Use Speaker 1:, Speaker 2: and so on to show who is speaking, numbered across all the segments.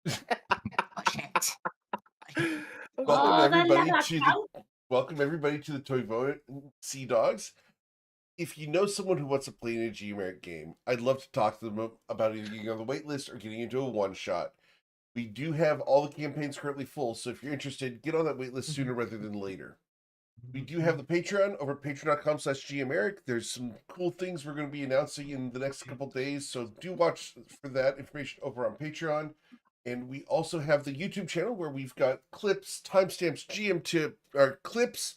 Speaker 1: Oh, shit.
Speaker 2: Welcome
Speaker 3: Oh, the
Speaker 2: everybody
Speaker 3: leather
Speaker 2: to the
Speaker 3: coat.
Speaker 2: Toivoan Sea Dogs. If you know someone who wants to play in a G-Americ game, I'd love to talk to them about either getting on the wait list or getting into a one-shot. We do have all the campaigns currently full, so if you're interested, get on that wait list sooner rather than later. We do have the Patreon over at patreon.com/gameric. There's some cool things we're going to be announcing in the next couple days, so do watch for that information over on Patreon. And we also have the YouTube channel where we've got clips, timestamps, GM tip, or clips,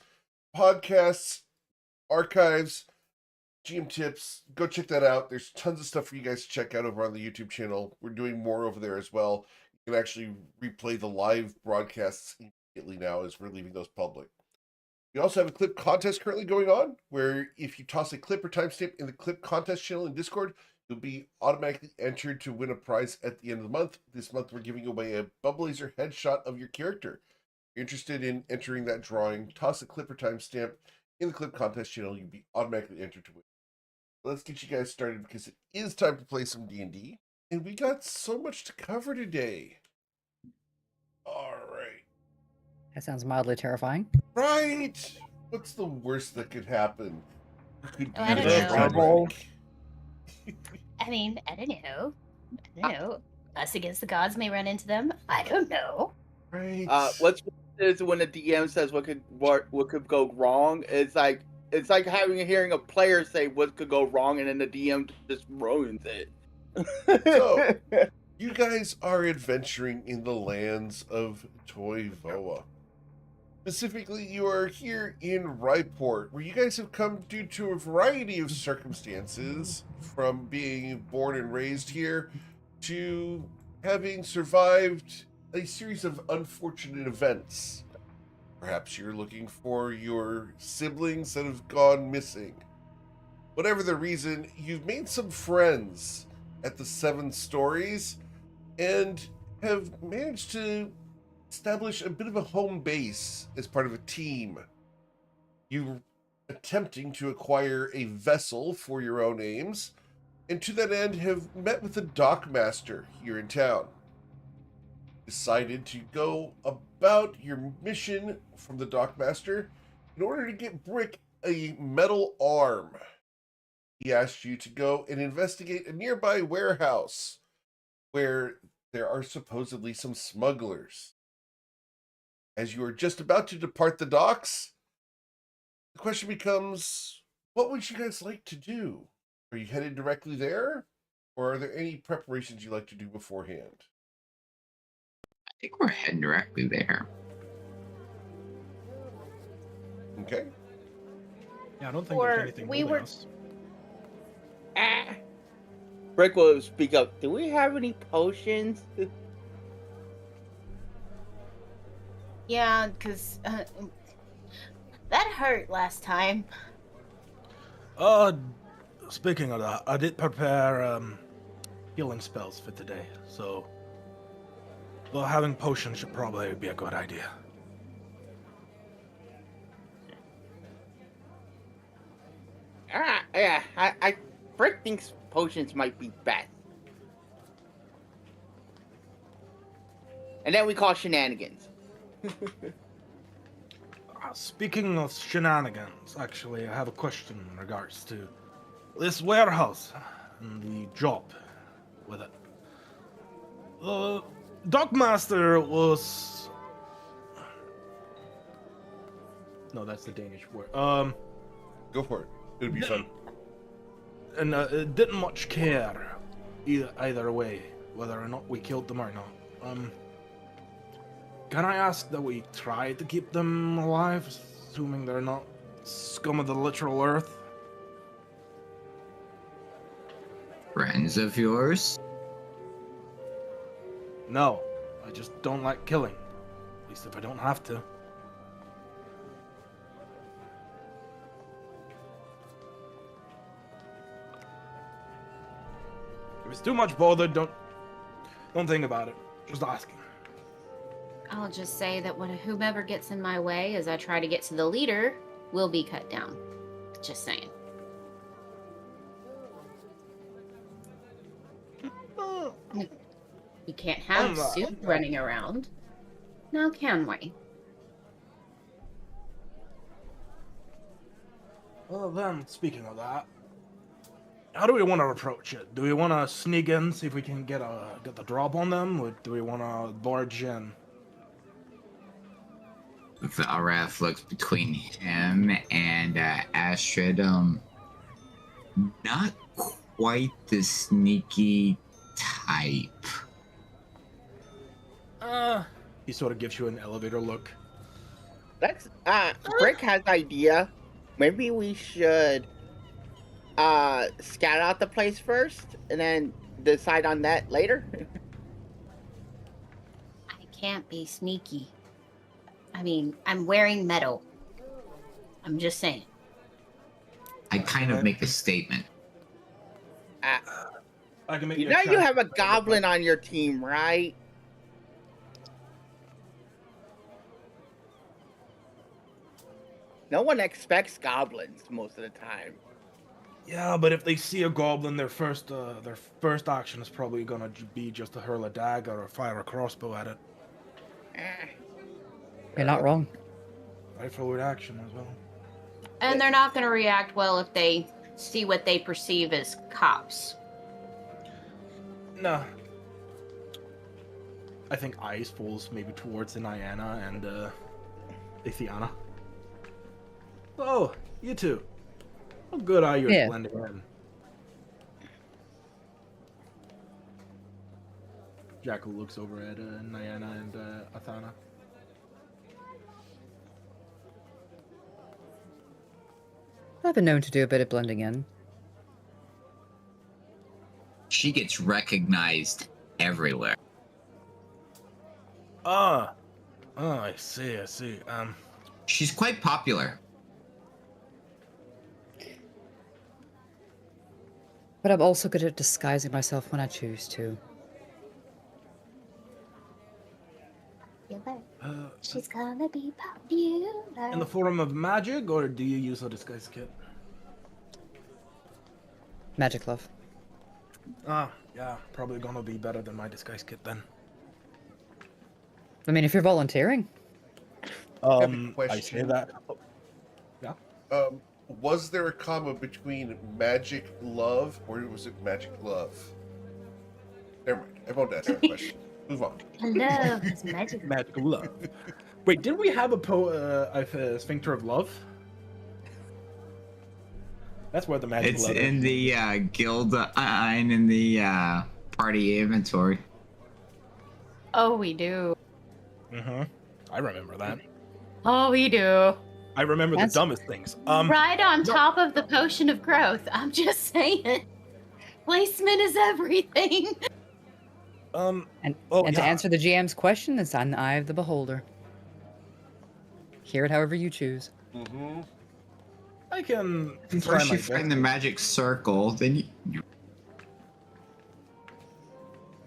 Speaker 2: podcasts, archives, GM tips. Go check that out. There's tons of stuff for you guys to check out over on the YouTube channel. We're doing more over there as well. You can actually replay the live broadcasts immediately now as we're leaving those public. We also have a clip contest currently going on, where if you toss a clip or timestamp in the clip contest channel in Discord, you'll be automatically entered to win a prize at the end of the month. This month, we're giving away a bubble laser headshot of your character. If you're interested in entering that drawing, toss a clip or timestamp in the clip contest channel. You'll be automatically entered to win. Let's get you guys started because it is time to play some D&D, and we got so much to cover today. All right.
Speaker 1: That sounds mildly terrifying.
Speaker 2: Right. What's the worst that could happen? It could be
Speaker 3: Oh, I don't
Speaker 2: the
Speaker 3: know.
Speaker 2: shipwreck.
Speaker 3: I mean, I don't know. I don't know. Us against the gods may run into them. I don't know.
Speaker 2: Right.
Speaker 4: What's is when the DM says what could go wrong? It's like hearing a player say what could go wrong, and then the DM just ruins it.
Speaker 2: So, you guys are adventuring in the lands of Toivoa. Specifically, you are here in Riport, where you guys have come due to a variety of circumstances, from being born and raised here to having survived a series of unfortunate events. Perhaps you're looking for your siblings that have gone missing. Whatever the reason, you've made some friends at the Seven Stories and have managed to establish a bit of a home base as part of a team. You're attempting to acquire a vessel for your own aims, and to that end have met with the dockmaster here in town. Decided to go about your mission from the dockmaster in order to get Brick a metal arm. He asked you to go and investigate a nearby warehouse where there are supposedly some smugglers. As you are just about to depart the docks, the question becomes, what would you guys like to do? Are you headed directly there? Or are there any preparations you'd like to do beforehand?
Speaker 5: I think we're heading directly there.
Speaker 2: Okay.
Speaker 6: Yeah, I don't think
Speaker 3: Or
Speaker 6: there's anything
Speaker 3: we
Speaker 6: holding
Speaker 3: were-
Speaker 6: us.
Speaker 4: Brick will speak up. Do we have any potions?
Speaker 3: Yeah, because that hurt last time.
Speaker 6: Speaking of that, I did prepare healing spells for today, so having potions should probably be a good idea.
Speaker 4: Yeah, I Brick thinks potions might be best. And then we call shenanigans.
Speaker 6: Speaking of shenanigans, actually, I have a question in regards to this warehouse and the job with it. The dockmaster was... No, that's the Danish word.
Speaker 2: Go for it. It'll be fun.
Speaker 6: And it didn't much care either way, whether or not we killed them or not. Can I ask that we try to keep them alive, assuming they're not scum of the literal earth?
Speaker 5: Friends of yours?
Speaker 6: No, I just don't like killing. At least if I don't have to. If it's too much bother, don't think about it. Just asking.
Speaker 3: I'll just say that whomever gets in my way as I try to get to the leader will be cut down. Just saying. We can't have
Speaker 6: Oh,
Speaker 3: soup running around. Now can we?
Speaker 6: Well then, speaking of that, how do we want to approach it? Do we want to sneak in, see if we can get the drop on them, or do we want to barge in?
Speaker 5: Valrath looks between him and Astrid. Not quite the sneaky type.
Speaker 6: He sort of gives you an elevator look.
Speaker 4: Let's Brick has idea. Maybe we should scout out the place first and then decide on that later.
Speaker 3: I can't be sneaky. I mean, I'm wearing metal. I'm just saying.
Speaker 5: I kind of make a statement.
Speaker 6: I can make
Speaker 4: You
Speaker 6: a
Speaker 4: know you
Speaker 6: check.
Speaker 4: have a goblin on your team, right? No one expects goblins most of the time.
Speaker 6: Yeah, but if they see a goblin, their first action is probably gonna be just to hurl a dagger or fire a crossbow at it.
Speaker 4: Eh.
Speaker 1: You're not wrong.
Speaker 6: Rifle reaction as well.
Speaker 3: And they're not going to react well if they see what they perceive as cops.
Speaker 6: No. I think eyes falls maybe towards Niana and Ithiana. Oh, you two. How good are you
Speaker 1: Yeah.
Speaker 6: at blending in? Jackal looks over at Niana and Athana.
Speaker 1: I've been known to do a bit of blending in.
Speaker 5: She gets recognized everywhere.
Speaker 6: Oh, I see.
Speaker 5: She's quite popular.
Speaker 1: But I'm also good at disguising myself when I choose to.
Speaker 3: She's gonna be popular.
Speaker 6: In the form of magic, or do you use a disguise kit?
Speaker 1: Magic love.
Speaker 6: Yeah, probably gonna be better than my disguise kit then.
Speaker 1: I mean, if you're volunteering.
Speaker 2: have a
Speaker 6: I say
Speaker 2: question.
Speaker 6: that.
Speaker 2: Was there a comma between magic love or was it magic love? Never mind. I won't ask that question. Move on.
Speaker 3: Hello, it's magic.
Speaker 6: Magical love. Wait, didn't we have a sphincter of love? That's where the magic
Speaker 5: It's
Speaker 6: love
Speaker 5: in
Speaker 6: is.
Speaker 5: the guild and in the party inventory.
Speaker 3: Oh, we do.
Speaker 6: Mm-hmm. I remember that.
Speaker 3: Oh, we do.
Speaker 6: I remember
Speaker 1: That's-
Speaker 6: the dumbest things.
Speaker 3: Right on top of the potion of growth. I'm just saying. Placement is everything.
Speaker 1: And,
Speaker 6: Oh,
Speaker 1: and to
Speaker 6: yeah.
Speaker 1: answer the GM's question, it's on the eye of the beholder. Hear it however you choose.
Speaker 2: Mm-hmm.
Speaker 6: I can try
Speaker 5: First
Speaker 6: my
Speaker 5: you
Speaker 6: best.
Speaker 5: find the magic circle, then you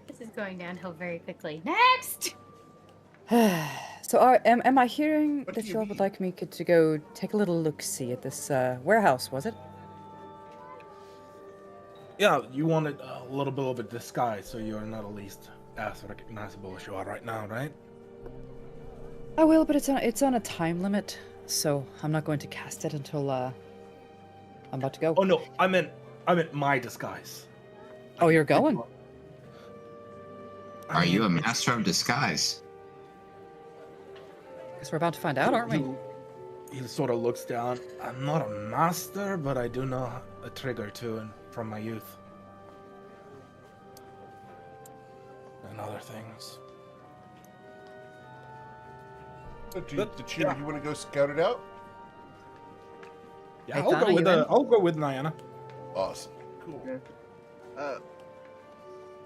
Speaker 3: This is going downhill very quickly. Next!
Speaker 1: So, am I hearing
Speaker 2: What
Speaker 1: that
Speaker 2: do you
Speaker 1: you all would
Speaker 2: mean?
Speaker 1: like me to go take a little look-see at this warehouse, was it?
Speaker 6: Yeah, you wanted a little bit of a disguise, so you're not at least as recognizable as you are right now, right?
Speaker 1: I will, but it's on a time limit, so I'm not going to cast it until I'm about to go.
Speaker 6: Oh no, I meant my disguise.
Speaker 1: Oh, you're going?
Speaker 5: are you a master of disguise?
Speaker 1: Guess we're about to find out, aren't we?
Speaker 6: He sort of looks down. I'm not a master, but I do know a trick or two from my youth. And other things.
Speaker 2: Did you want to go scout it out?
Speaker 6: Yeah,
Speaker 1: Hey,
Speaker 6: I'll
Speaker 1: Thana,
Speaker 6: go with
Speaker 1: you in?
Speaker 6: I'll go with Niana.
Speaker 2: Awesome. Cool.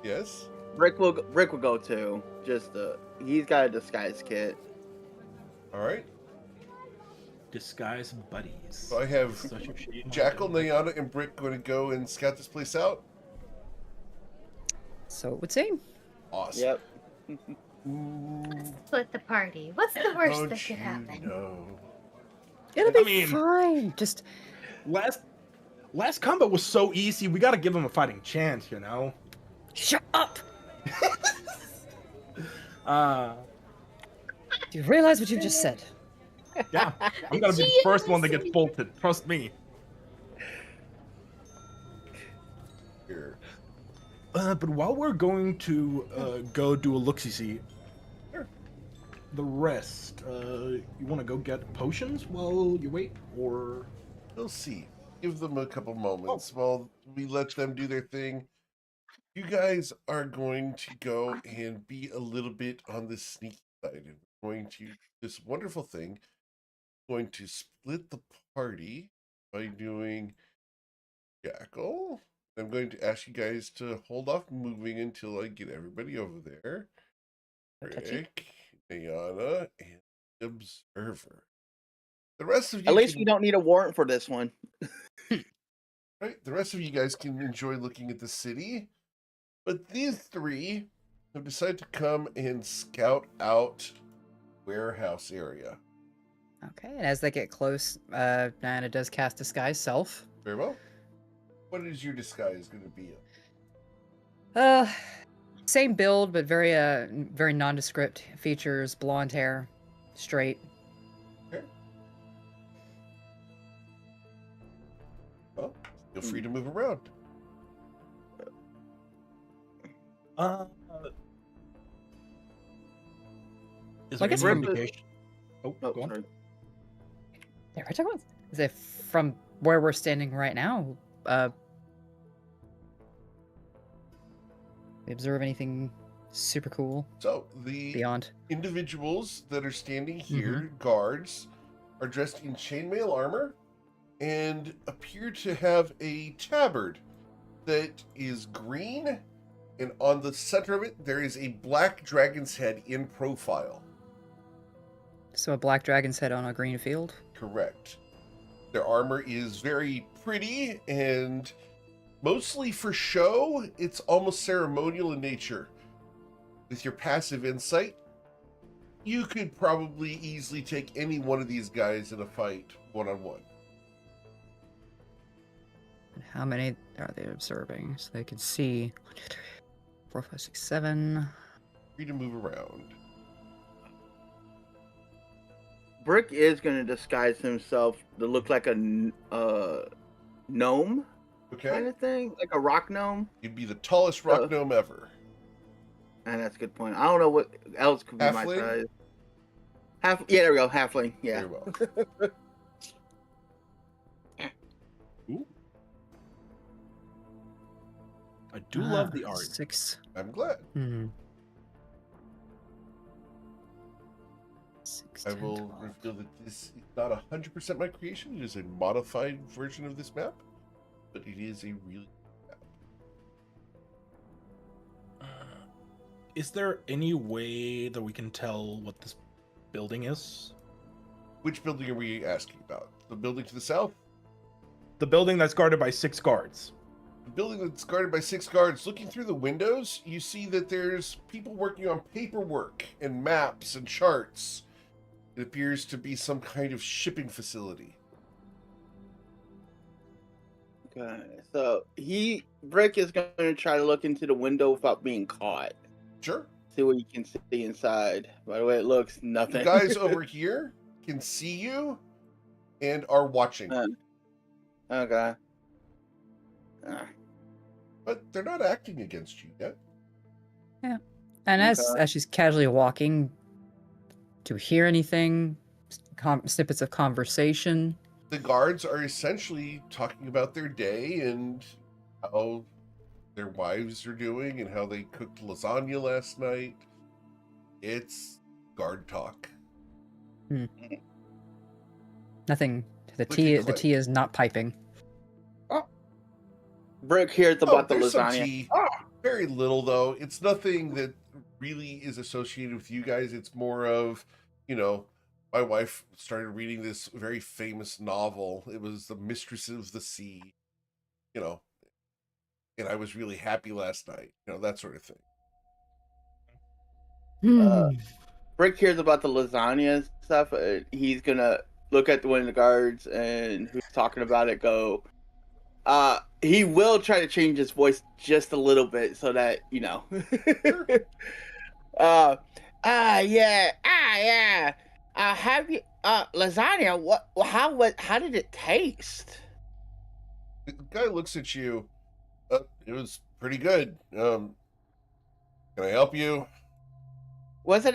Speaker 2: Yes?
Speaker 4: Rick will go too. Just he's got a disguise kit.
Speaker 2: All right.
Speaker 6: Disguise buddies.
Speaker 2: So I have
Speaker 6: Such a shame.
Speaker 2: Jackal, Nayana, and Brick going to go and scout this place out.
Speaker 1: So it would seem.
Speaker 2: Awesome.
Speaker 4: Yep.
Speaker 2: Ooh,
Speaker 3: Split the party. What's the worst
Speaker 2: don't
Speaker 3: that could
Speaker 2: you
Speaker 3: happen?
Speaker 2: know?
Speaker 1: It'll be
Speaker 6: I mean-
Speaker 1: fine. Just
Speaker 6: Last combat was so easy. We got to give him a fighting chance, you know.
Speaker 1: shut up. Do you realize what you just said?
Speaker 6: Yeah, I'm gonna be the first one that gets bolted. Trust me.
Speaker 2: Here.
Speaker 6: But while we're going to go do a look-see,
Speaker 2: Sure.
Speaker 6: the rest, you want to go get potions while you wait, or?
Speaker 2: We'll see. Give them a couple moments while we let them do their thing. You guys are going to go and be a little bit on the sneaky side, and we're going to this wonderful thing. Going to split the party by doing Jackal. I'm going to ask you guys to hold off moving until I get everybody over there.
Speaker 1: Touchy.
Speaker 2: Rick, Ayana, and Observer. The rest of you
Speaker 4: At least
Speaker 2: can,
Speaker 4: we don't need a warrant for this one.
Speaker 2: right? The rest of you guys can enjoy looking at the city. But these three have decided to come and scout out warehouse area.
Speaker 1: Okay, and as they get close, Diana does cast Disguise Self.
Speaker 2: Very well. What is your disguise going to be?
Speaker 1: Same build, but very nondescript features, blonde hair, straight.
Speaker 2: Okay. Well, feel free to move around.
Speaker 6: Is
Speaker 1: I
Speaker 6: there
Speaker 1: guess
Speaker 6: any
Speaker 1: from-
Speaker 6: indication? Oh,
Speaker 4: Oh,
Speaker 6: go on.
Speaker 4: sorry.
Speaker 1: Yeah, right. Is it from where we're standing right now? We observe anything super cool
Speaker 2: So the
Speaker 1: beyond?
Speaker 2: individuals that are standing here, guards, are dressed in chainmail armor and appear to have a tabard that is green, and on the center of it there is a black dragon's head in profile.
Speaker 1: So a black dragon's head on a green field.
Speaker 2: Correct. Their armor is very pretty and mostly for show. It's almost ceremonial in nature. With your passive insight, you could probably easily take any one of these guys in a fight one-on-one.
Speaker 1: And how many are they observing? So they can see 1, 2, 3, 4, 5, 6, 7.
Speaker 2: Free to move around.
Speaker 4: Brick is going to disguise himself to look like a gnome kind
Speaker 2: Okay?
Speaker 4: of thing, like a rock gnome.
Speaker 2: You'd be the tallest rock gnome ever.
Speaker 4: And that's a good point. I don't know what else could be my
Speaker 2: Halfling?
Speaker 4: size. Yeah, there we go. Halfling. Yeah.
Speaker 2: Very well.
Speaker 6: Ooh. I do love the art.
Speaker 1: 6.
Speaker 2: I'm glad.
Speaker 1: 6,
Speaker 2: I
Speaker 1: 10,
Speaker 2: will
Speaker 1: 12.
Speaker 2: reveal that this is not 100% my creation. It is a modified version of this map, but it is a really
Speaker 6: Is there any way that we can tell what this building is?
Speaker 2: Which building are we asking about? The building to the south?
Speaker 6: The building that's guarded by 6 guards.
Speaker 2: The building that's guarded by 6 guards. Looking through the windows, you see that there's people working on paperwork and maps and charts. It appears to be some kind of shipping facility.
Speaker 4: Okay. So Brick is going to try to look into the window without being caught.
Speaker 2: Sure.
Speaker 4: See what you can see inside. By the way, it looks nothing.
Speaker 2: The guys over here can see you and are watching.
Speaker 4: Okay.
Speaker 2: But they're not acting against you yet.
Speaker 1: And as
Speaker 4: Okay.
Speaker 1: she's casually walking, do you hear anything? Snippets of conversation?
Speaker 2: The guards are essentially talking about their day and how their wives are doing and how they cooked lasagna last night. It's guard talk.
Speaker 1: Nothing. The
Speaker 2: Click
Speaker 1: tea.
Speaker 2: and
Speaker 1: The
Speaker 2: click.
Speaker 1: tea is not piping.
Speaker 4: Brick hears about the
Speaker 2: there's some
Speaker 4: lasagna.
Speaker 2: tea. Very little though. It's nothing that really is associated with you guys. It's more of, my wife started reading this very famous novel. It was The Mistress of the Sea, and I was really happy last night. That sort of thing.
Speaker 4: Brick hears about the lasagna and stuff. He's gonna look at one of the guards and who's talking about it. Go. He will try to change his voice just a little bit so that Yeah. Have you lasagna? How did it taste?
Speaker 2: The guy looks at you. It was pretty good. Can I help you?
Speaker 4: Was it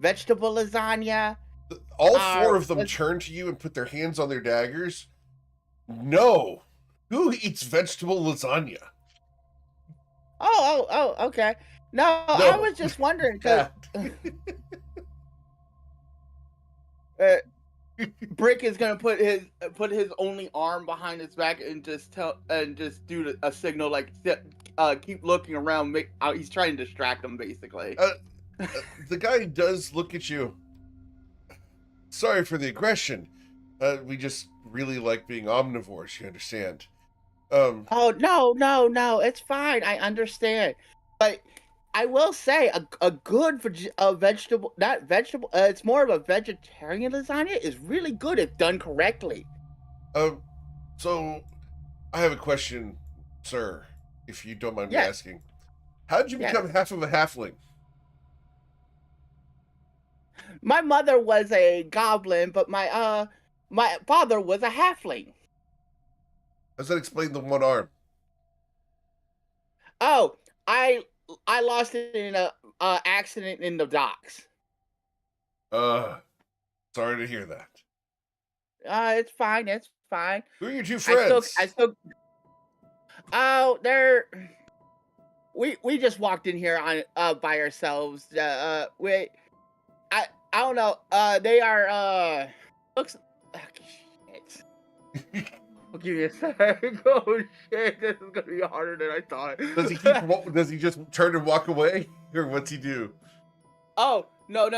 Speaker 4: vegetable lasagna?
Speaker 2: All four of them
Speaker 4: Was
Speaker 2: turn to you and put their hands on their daggers. No. Who eats vegetable lasagna?
Speaker 4: okay. No, I
Speaker 2: No.
Speaker 4: was just wondering because Brick is gonna put his only arm behind his back and just do a signal like keep looking around. He's trying to distract him basically.
Speaker 2: The guy does look at you. Sorry for the aggression. We just really like being omnivores, you understand.
Speaker 4: Oh no, it's fine. I understand, but I will say a good vegetable, not vegetable. It's more of a vegetarian lasagna is really good if done correctly.
Speaker 2: So I have a question, sir, if you don't mind me
Speaker 4: Yes.
Speaker 2: asking. How did you
Speaker 4: Yes.
Speaker 2: become half of a halfling?
Speaker 4: My mother was a goblin, but my father was a halfling.
Speaker 2: Does that explain the one arm?
Speaker 4: Oh, I lost it in a accident in the docks.
Speaker 2: Sorry to hear that.
Speaker 4: It's fine. It's fine.
Speaker 2: Who are your two friends?
Speaker 4: I still. Oh, we just walked in here on by ourselves. I don't know. They are looks. Oh, shit. I'll give you a sec. Oh shit, this is gonna be harder than I thought.
Speaker 2: Does he just turn and walk away, or what's he do?
Speaker 4: Oh no.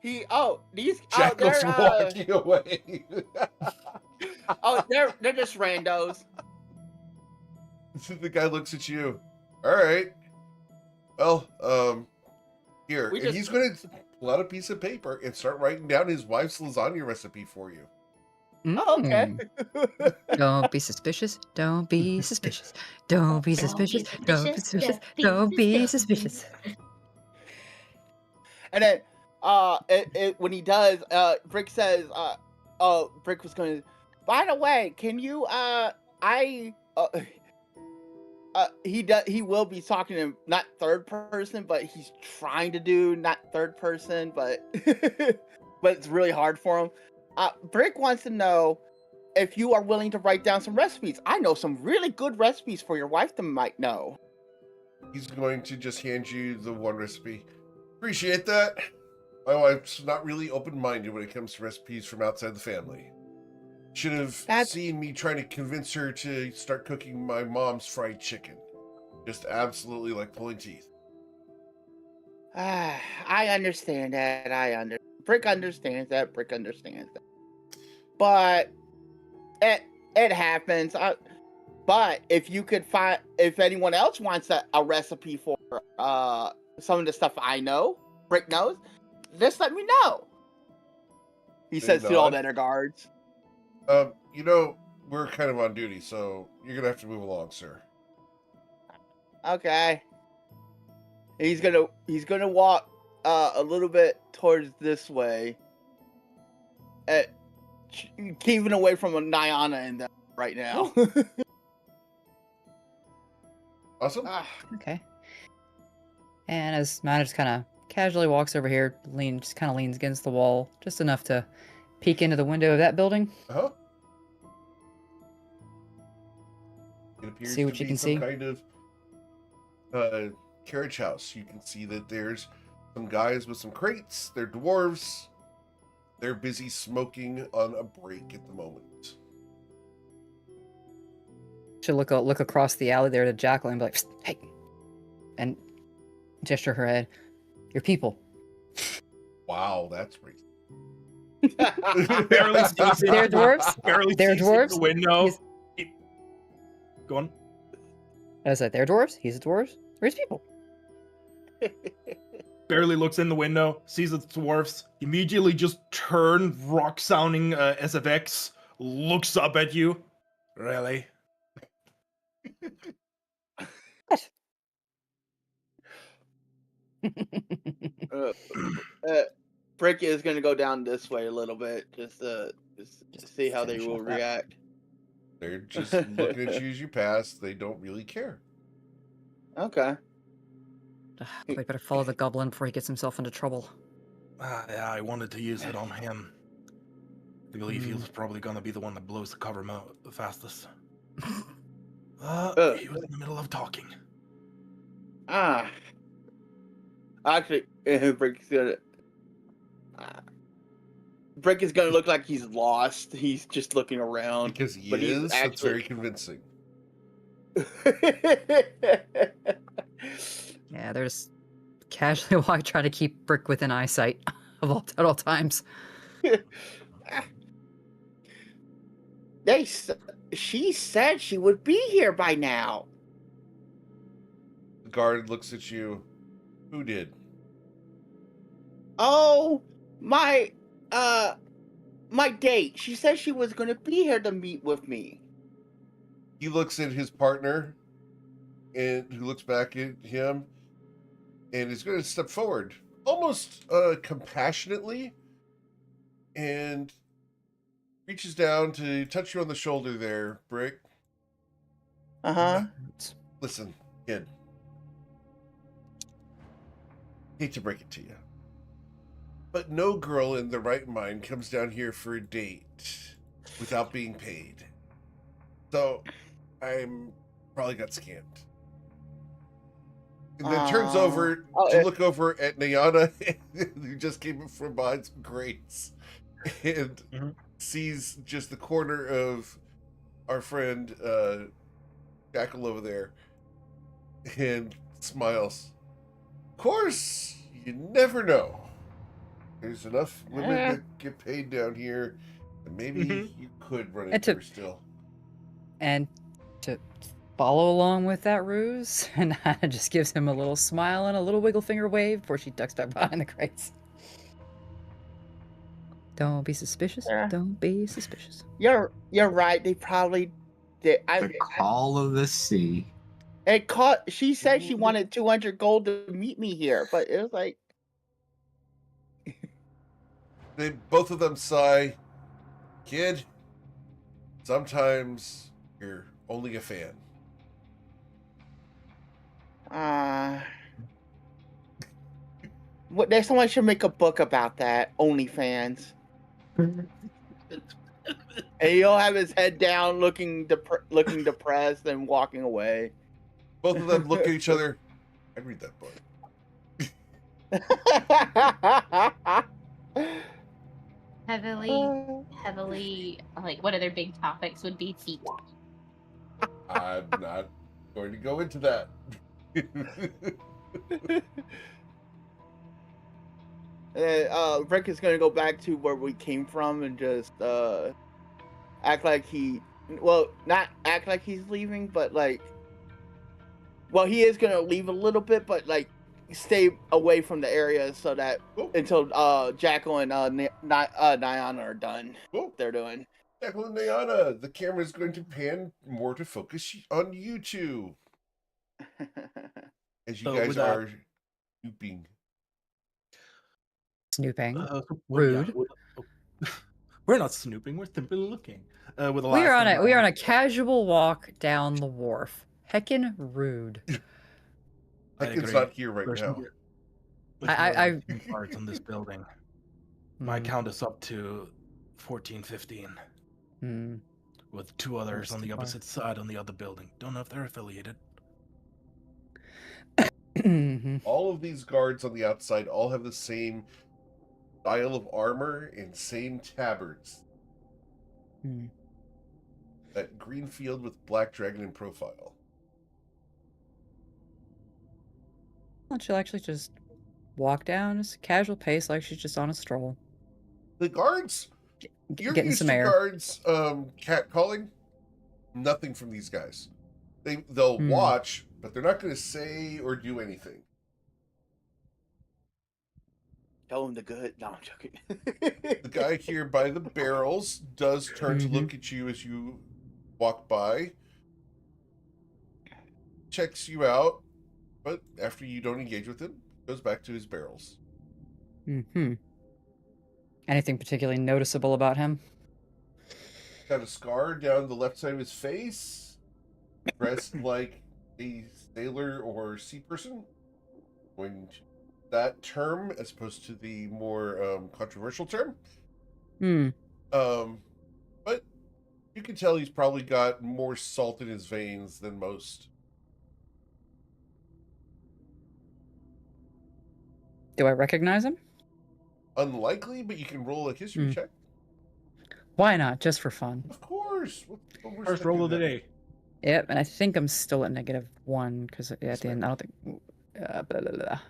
Speaker 4: These
Speaker 2: Jackal's
Speaker 4: they're
Speaker 2: walking away.
Speaker 4: they're just randos.
Speaker 2: The guy looks at you. All right. Well, here, and he's going to pull out a piece of paper and start writing down his wife's lasagna recipe for you.
Speaker 4: Oh, okay.
Speaker 1: Don't be suspicious. Don't be suspicious. Don't be suspicious. Don't be suspicious. Don't be suspicious.
Speaker 4: And then, when he does, Brick says, Brick was going to. By the way, can you, he will be talking in not third person, but he's trying to do not third person, but but it's really hard for him. Brick wants to know if you are willing to write down some recipes. I know some really good recipes for your wife that might know.
Speaker 2: He's going to just hand you the one recipe. Appreciate that. My wife's not really open-minded when it comes to recipes from outside the family. Should have seen me trying to convince her to start cooking my mom's fried chicken. Just absolutely like pulling teeth.
Speaker 4: I understand that. Brick understands that. But it happens. But if you could find, if anyone else wants a recipe for some of the stuff I know, Brick knows, just let me know. He says to all the other guards.
Speaker 2: We're kind of on duty, so you're gonna have to move along, sir.
Speaker 4: Okay. He's gonna walk a little bit towards this way, keeping away from Nyana and them right now.
Speaker 2: Awesome.
Speaker 1: Okay. And as Mana just kind of casually walks over here, leans against the wall, just enough to peek into the window of that building.
Speaker 2: Uh-huh. It appears
Speaker 1: See what
Speaker 2: to
Speaker 1: you
Speaker 2: be
Speaker 1: can
Speaker 2: some
Speaker 1: see.
Speaker 2: kind of carriage house. You can see that there's some guys with some crates. They're dwarves. They're busy smoking on a break at the moment.
Speaker 1: She'll look across the alley there to Jacqueline and be like, "Psst, hey," and gesture her head. Your people.
Speaker 2: Wow, that's racist.
Speaker 6: Barely sees
Speaker 1: They're dwarves?
Speaker 6: Barely
Speaker 1: They're
Speaker 6: sees
Speaker 1: dwarves?
Speaker 6: the window.
Speaker 1: He's-
Speaker 6: Go on.
Speaker 1: I was like, they're dwarves? He's a dwarves? Or his people?
Speaker 6: Barely looks in the window, sees it's dwarfs, immediately just turn rock sounding SFX, looks up at you. Really?
Speaker 4: Uh, Brick is gonna go down this way a little bit, just to see how they
Speaker 1: finish
Speaker 4: will
Speaker 1: off that.
Speaker 4: react.
Speaker 2: They're just looking at you as you pass. They don't really care.
Speaker 4: Okay.
Speaker 1: We better follow the goblin before he gets himself into trouble.
Speaker 6: Yeah, I wanted to use it on him. I believe he was probably going to be the one that blows the cover the fastest. He was in the middle of talking.
Speaker 4: Actually, Brick is gonna look like he's lost. He's just looking around.
Speaker 2: Because he
Speaker 4: but he's
Speaker 2: is. That's
Speaker 4: actually...
Speaker 2: very convincing.
Speaker 1: Yeah, they're just casually trying to keep Brick within eyesight at all times.
Speaker 4: She said she would be here by now.
Speaker 2: The guard looks at you. Who did?
Speaker 4: Oh, my date. She said she was going to be here to meet with me.
Speaker 2: He looks at his partner, and who looks back at him, and is going to step forward, almost compassionately, and reaches down to touch you on the shoulder there, Brick.
Speaker 4: Uh-huh.
Speaker 2: Listen, kid. Hate to break it to you, but no girl in their right mind comes down here for a date without being paid. So, I'm probably got scammed. And then turns over to look over at Nayana, who just came from behind some grates, and sees just the corner of our friend Jackal over there, and smiles. Of course, you never know. There's enough women that get paid down here, and maybe you could run into her still.
Speaker 1: And to follow along with that ruse, and Hannah just gives him a little smile and a little wiggle finger wave before she ducks back behind the crates. Don't be suspicious. Don't be suspicious.
Speaker 4: You're right. They probably did.
Speaker 5: The call of the sea.
Speaker 4: She said she wanted 200 gold to meet me here, but it was like...
Speaker 2: Both of them sigh. Kid, sometimes you're only a fan.
Speaker 4: Someone should make a book about that. OnlyFans. And he'll have his head down, looking depressed, and walking away.
Speaker 2: Both of them look at each other. I'd read that book.
Speaker 3: Heavily, like, what other big topics would be feet?
Speaker 2: I'm not going to go into that.
Speaker 4: Rick is going to go back to where we came from and just act like not act like he's leaving, but like, well, he is going to leave a little bit, but like stay away from the area so that until Jackal and Nayana are done. They're doing.
Speaker 2: Jackal and Nayana, the camera is going to pan more to focus on you two. As you guys are
Speaker 1: snooping. Rude.
Speaker 6: Yeah, we're not snooping. We're simply looking.
Speaker 1: We are on a casual walk down the wharf. Heckin' rude.
Speaker 2: Heckin's not here right now.
Speaker 1: I
Speaker 6: guards on this building. My count is up to 14, 15. With two others on the opposite side on the other building. Don't know if they're affiliated.
Speaker 2: All of these guards on the outside all have the same style of armor and same tabards. That green field with black dragon in profile.
Speaker 1: She'll actually just walk down just a casual pace like she's just on a stroll.
Speaker 2: The guards, you're
Speaker 1: getting
Speaker 2: used
Speaker 1: some
Speaker 2: to
Speaker 1: air.
Speaker 2: Guards catcalling. Nothing from these guys. They'll watch, but they're not going to say or do anything.
Speaker 4: Tell him the good. No, I'm joking.
Speaker 2: The guy here by the barrels does turn to look at you as you walk by. Checks you out, but after you don't engage with him, Goes back to his barrels.
Speaker 1: Mm-hmm. Anything particularly noticeable about him?
Speaker 2: Got a scar down the left side of his face. Dressed like a sailor or sea person. Going to that term as opposed to the more controversial term.
Speaker 1: Hmm.
Speaker 2: But you can tell he's probably got more salt in his veins than most.
Speaker 1: Do I recognize him?
Speaker 2: Unlikely, but you can roll a history check.
Speaker 1: Why not? Just for fun.
Speaker 2: Of course. What worse
Speaker 6: First
Speaker 2: than
Speaker 6: roll of the
Speaker 2: that?
Speaker 6: day.
Speaker 1: Yep, and I think I'm still at -1 because at
Speaker 2: Yes,
Speaker 1: the end,
Speaker 2: ma'am.
Speaker 1: I don't think. Blah, blah, blah.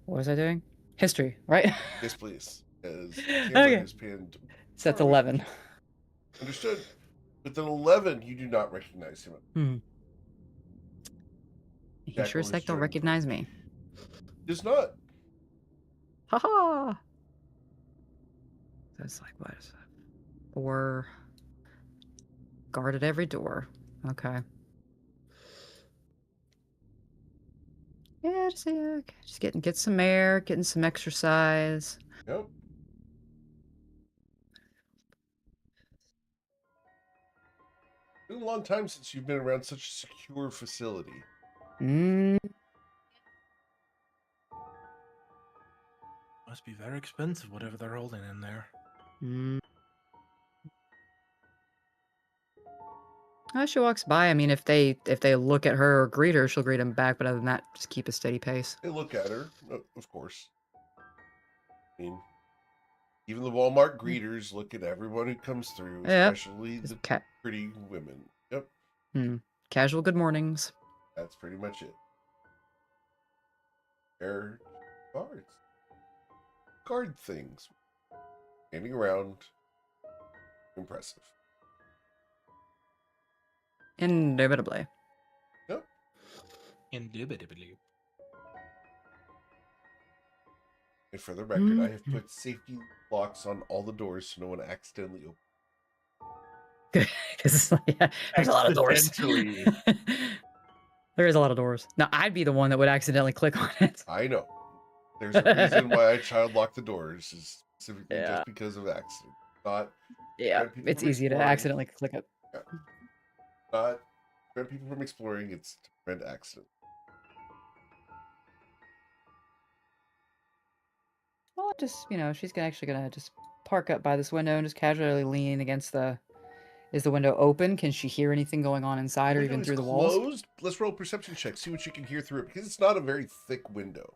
Speaker 1: What was I doing? History, right?
Speaker 2: Yes, please. As
Speaker 1: Okay.
Speaker 2: is pinned.
Speaker 1: It's at 11.
Speaker 2: Understood. With an 11, you do not recognize him.
Speaker 1: He
Speaker 2: Jackal
Speaker 1: sure as
Speaker 2: is
Speaker 1: heck don't
Speaker 2: joined.
Speaker 1: recognize me.
Speaker 2: Does not.
Speaker 1: Haha! That's like, what is that? 4. Guard at every door. Okay. Yeah, just get some air, getting some exercise.
Speaker 2: Yep. Been a long time since you've been around such a secure facility.
Speaker 1: Mm,
Speaker 6: Must be very expensive, whatever they're holding in there.
Speaker 1: mm. Oh, she walks by. I mean, if they look at her or greet her, she'll greet them back. But other than that, just keep a steady pace.
Speaker 2: They look at her, of course. I mean, even the Walmart greeters look at everyone who comes through,
Speaker 1: Yep.
Speaker 2: especially the
Speaker 1: Just
Speaker 2: pretty women. Yep,
Speaker 1: casual good mornings.
Speaker 2: that's pretty much it. They're guards. Guard things. Standing around. Impressive.
Speaker 1: Indubitably.
Speaker 2: Yep.
Speaker 6: Indubitably.
Speaker 2: And for the record, I have put safety locks on all the doors so no one accidentally opens.
Speaker 1: Because there's a lot of doors.
Speaker 6: Accidentally.
Speaker 1: There is a lot of doors. Now, I'd be the one that would accidentally click on it.
Speaker 2: I know. There's a reason why I child lock the doors, is specifically
Speaker 1: Yeah.
Speaker 2: just because of accident. Not
Speaker 1: Yeah,
Speaker 2: prevent people
Speaker 1: it's
Speaker 2: from
Speaker 1: easy to
Speaker 2: exploring.
Speaker 1: accidentally click it.
Speaker 2: Not prevent people from exploring, it's to prevent accident.
Speaker 1: Well, just, she's actually gonna just park up by this window and just casually lean against the... Is the window open? Can she hear anything going on inside or
Speaker 2: Window
Speaker 1: even
Speaker 2: is
Speaker 1: through the walls?
Speaker 2: closed. Let's roll a perception check. See what you can hear through it, because it's not a very thick window.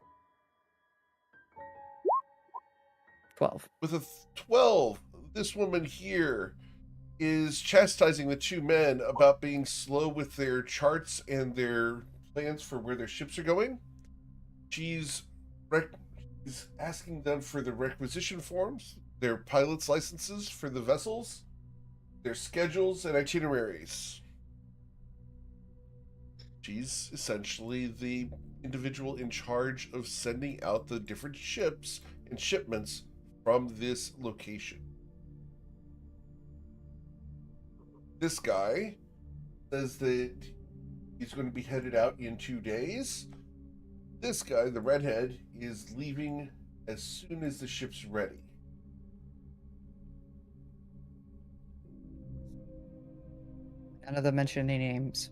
Speaker 1: 12.
Speaker 2: With a 12, this woman here is chastising the two men about being slow with their charts and their plans for where their ships are going. She's asking them for the requisition forms, their pilot's licenses for the vessels, their schedules and itineraries. She's essentially the individual in charge of sending out the different ships and shipments from this location. This guy says that he's going to be headed out in 2 days. This guy, the redhead, is leaving as soon as the ship's ready.
Speaker 1: None of them mention any names.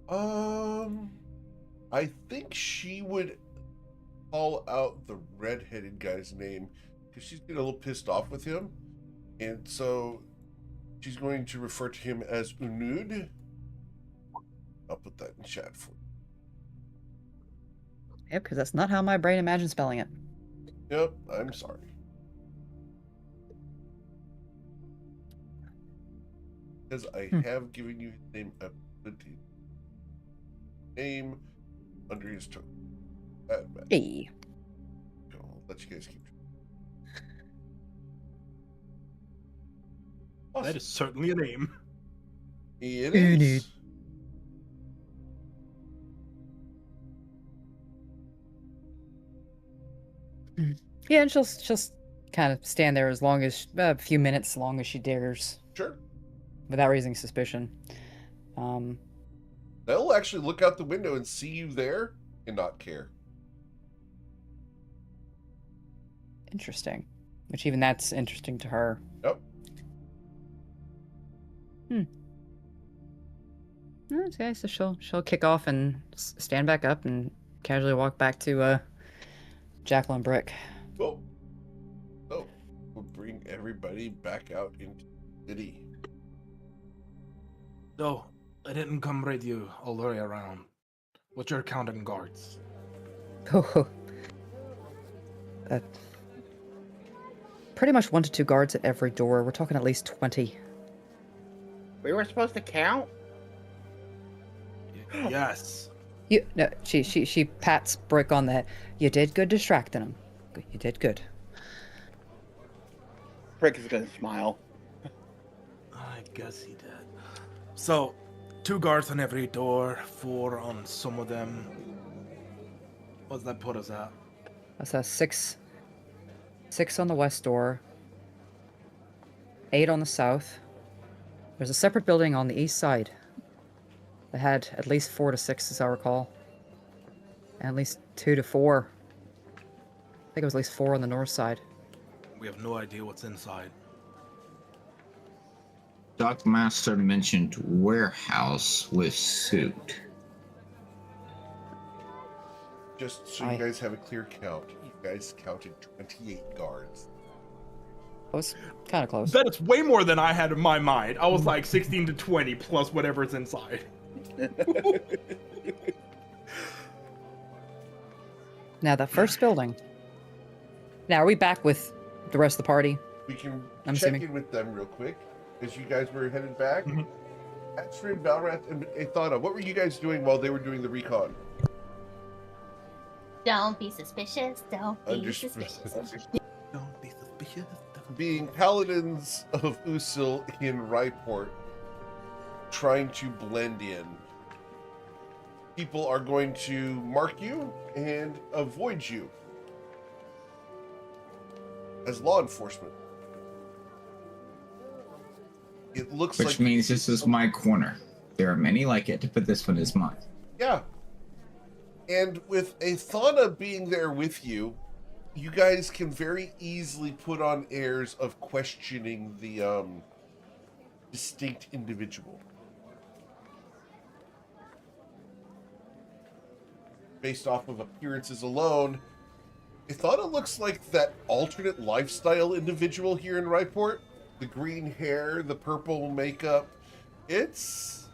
Speaker 2: I think she would call out the redheaded guy's name because she's getting a little pissed off with him, and so she's going to refer to him as Unud. I'll put that in chat for you.
Speaker 1: Yep, because that's not how my brain imagines spelling it.
Speaker 2: Yep, I'm sorry. Because I have given you his name, name under his token.
Speaker 1: Hey.
Speaker 2: I'll let you guys keep.
Speaker 6: That is certainly a name.
Speaker 2: It
Speaker 1: Unud.
Speaker 2: is.
Speaker 1: Yeah, and she'll kind of stand there as long as a few minutes, as long as she dares,
Speaker 2: Sure.
Speaker 1: without raising suspicion.
Speaker 2: They'll actually look out the window and see you there and not care.
Speaker 1: Interesting. Which even that's interesting to her.
Speaker 2: Yep.
Speaker 1: Okay, so she'll kick off and stand back up and casually walk back to Jacqueline Brick.
Speaker 2: Cool. So, we'll bring everybody back out into the city.
Speaker 6: No, I didn't come raid you all the way around. What's your count on guards?
Speaker 1: Oh, pretty much 1 to 2 guards at every door. We're talking at least 20.
Speaker 4: We were supposed to count?
Speaker 6: Yes.
Speaker 1: No, she pats Brick on the head. You did good distracting him. You did good.
Speaker 4: Brick is gonna smile.
Speaker 6: I guess he did. So, 2 guards on every door, 4 on some of them. What's that put us at?
Speaker 1: That's a 6 on the west door, 8 on the south. There's a separate building on the east side that had at least 4 to 6, as I recall, and at least 2 to 4. I think it was at least 4 on the north side.
Speaker 6: We have no idea what's inside.
Speaker 5: Doc Master mentioned warehouse with suit.
Speaker 2: Just so you guys have a clear count, you guys counted 28 guards.
Speaker 1: It was kind of close.
Speaker 6: That is way more than I had in my mind. I was like 16 to 20 plus whatever's inside.
Speaker 1: Now, the first building. Now, are we back with the rest of the party?
Speaker 2: We can
Speaker 1: I'm
Speaker 2: check
Speaker 1: assuming.
Speaker 2: in with them real quick as you guys were headed back.
Speaker 6: Mhm.
Speaker 2: Astrid, Valrath, and Athana, what were you guys doing while they were doing the recon?
Speaker 3: Don't be suspicious. Don't be
Speaker 2: Understood.
Speaker 3: suspicious.
Speaker 6: Don't be suspicious.
Speaker 2: Being paladins of Usul in Riport, trying to blend in, people are going to mark you and avoid you as law enforcement. It looks
Speaker 5: Which
Speaker 2: like
Speaker 5: means this is my corner. There are many like it, but this one is mine.
Speaker 2: yeah. And with Athana being there with you, you guys can very easily put on airs of questioning the distinct individual. Based off of appearances alone, Athana looks like that alternate lifestyle individual here in Riport. The green hair, the purple makeup. It's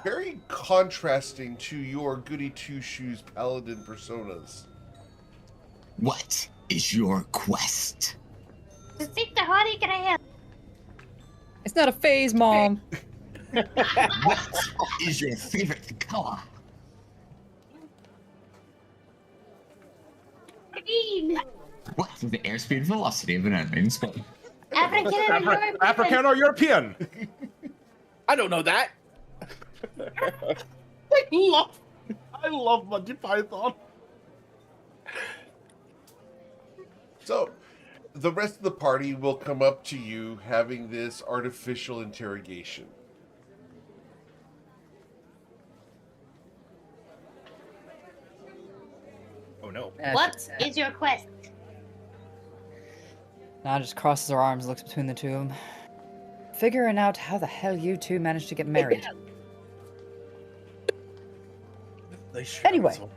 Speaker 2: very contrasting to your goody two-shoes paladin personas.
Speaker 5: What is your quest?
Speaker 3: Sister, honey, can I help?
Speaker 1: It's not a phase, Mom.
Speaker 5: What is your favorite color?
Speaker 3: Green.
Speaker 5: What is the airspeed velocity of an unknown speed?
Speaker 3: African or European?
Speaker 6: African or European?
Speaker 4: I don't know that.
Speaker 6: I love Monty Python.
Speaker 2: So, the rest of the party will come up to you having this artificial interrogation.
Speaker 6: Oh no.
Speaker 3: What is your quest?
Speaker 1: Now just crosses her arms, looks between the two of them. Figuring out how the hell you two managed to get married.
Speaker 6: They share
Speaker 1: Anyway.
Speaker 6: some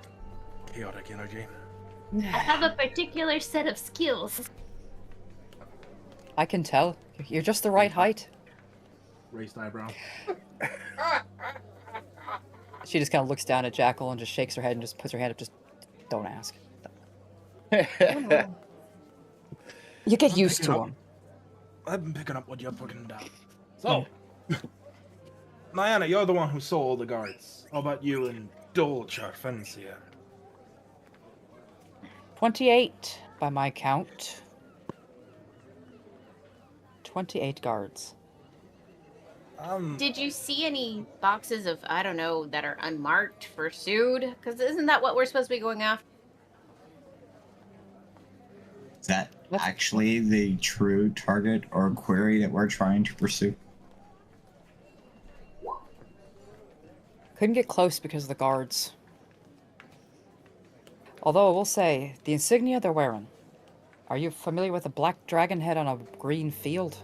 Speaker 6: chaotic energy.
Speaker 3: I have a particular set of skills.
Speaker 1: I can tell. You're just the right height.
Speaker 6: Raised eyebrow.
Speaker 1: She just kind of looks down at Jackal and just shakes her head and just puts her hand up. Just don't ask. You get used to them.
Speaker 6: I've been picking up what you're putting down. So, Diana, you're the one who saw all the guards. How about you and Dolce Fencia?
Speaker 1: 28 by my count. 28 guards.
Speaker 3: Did you see any boxes of, I don't know, that are unmarked for food? Because isn't that what we're supposed to be going after?
Speaker 5: Is that actually the true target or query that we're trying to pursue?
Speaker 1: Couldn't get close because of the guards. Although I will say, the insignia they're wearing, Are you familiar with a black dragon head on a green field?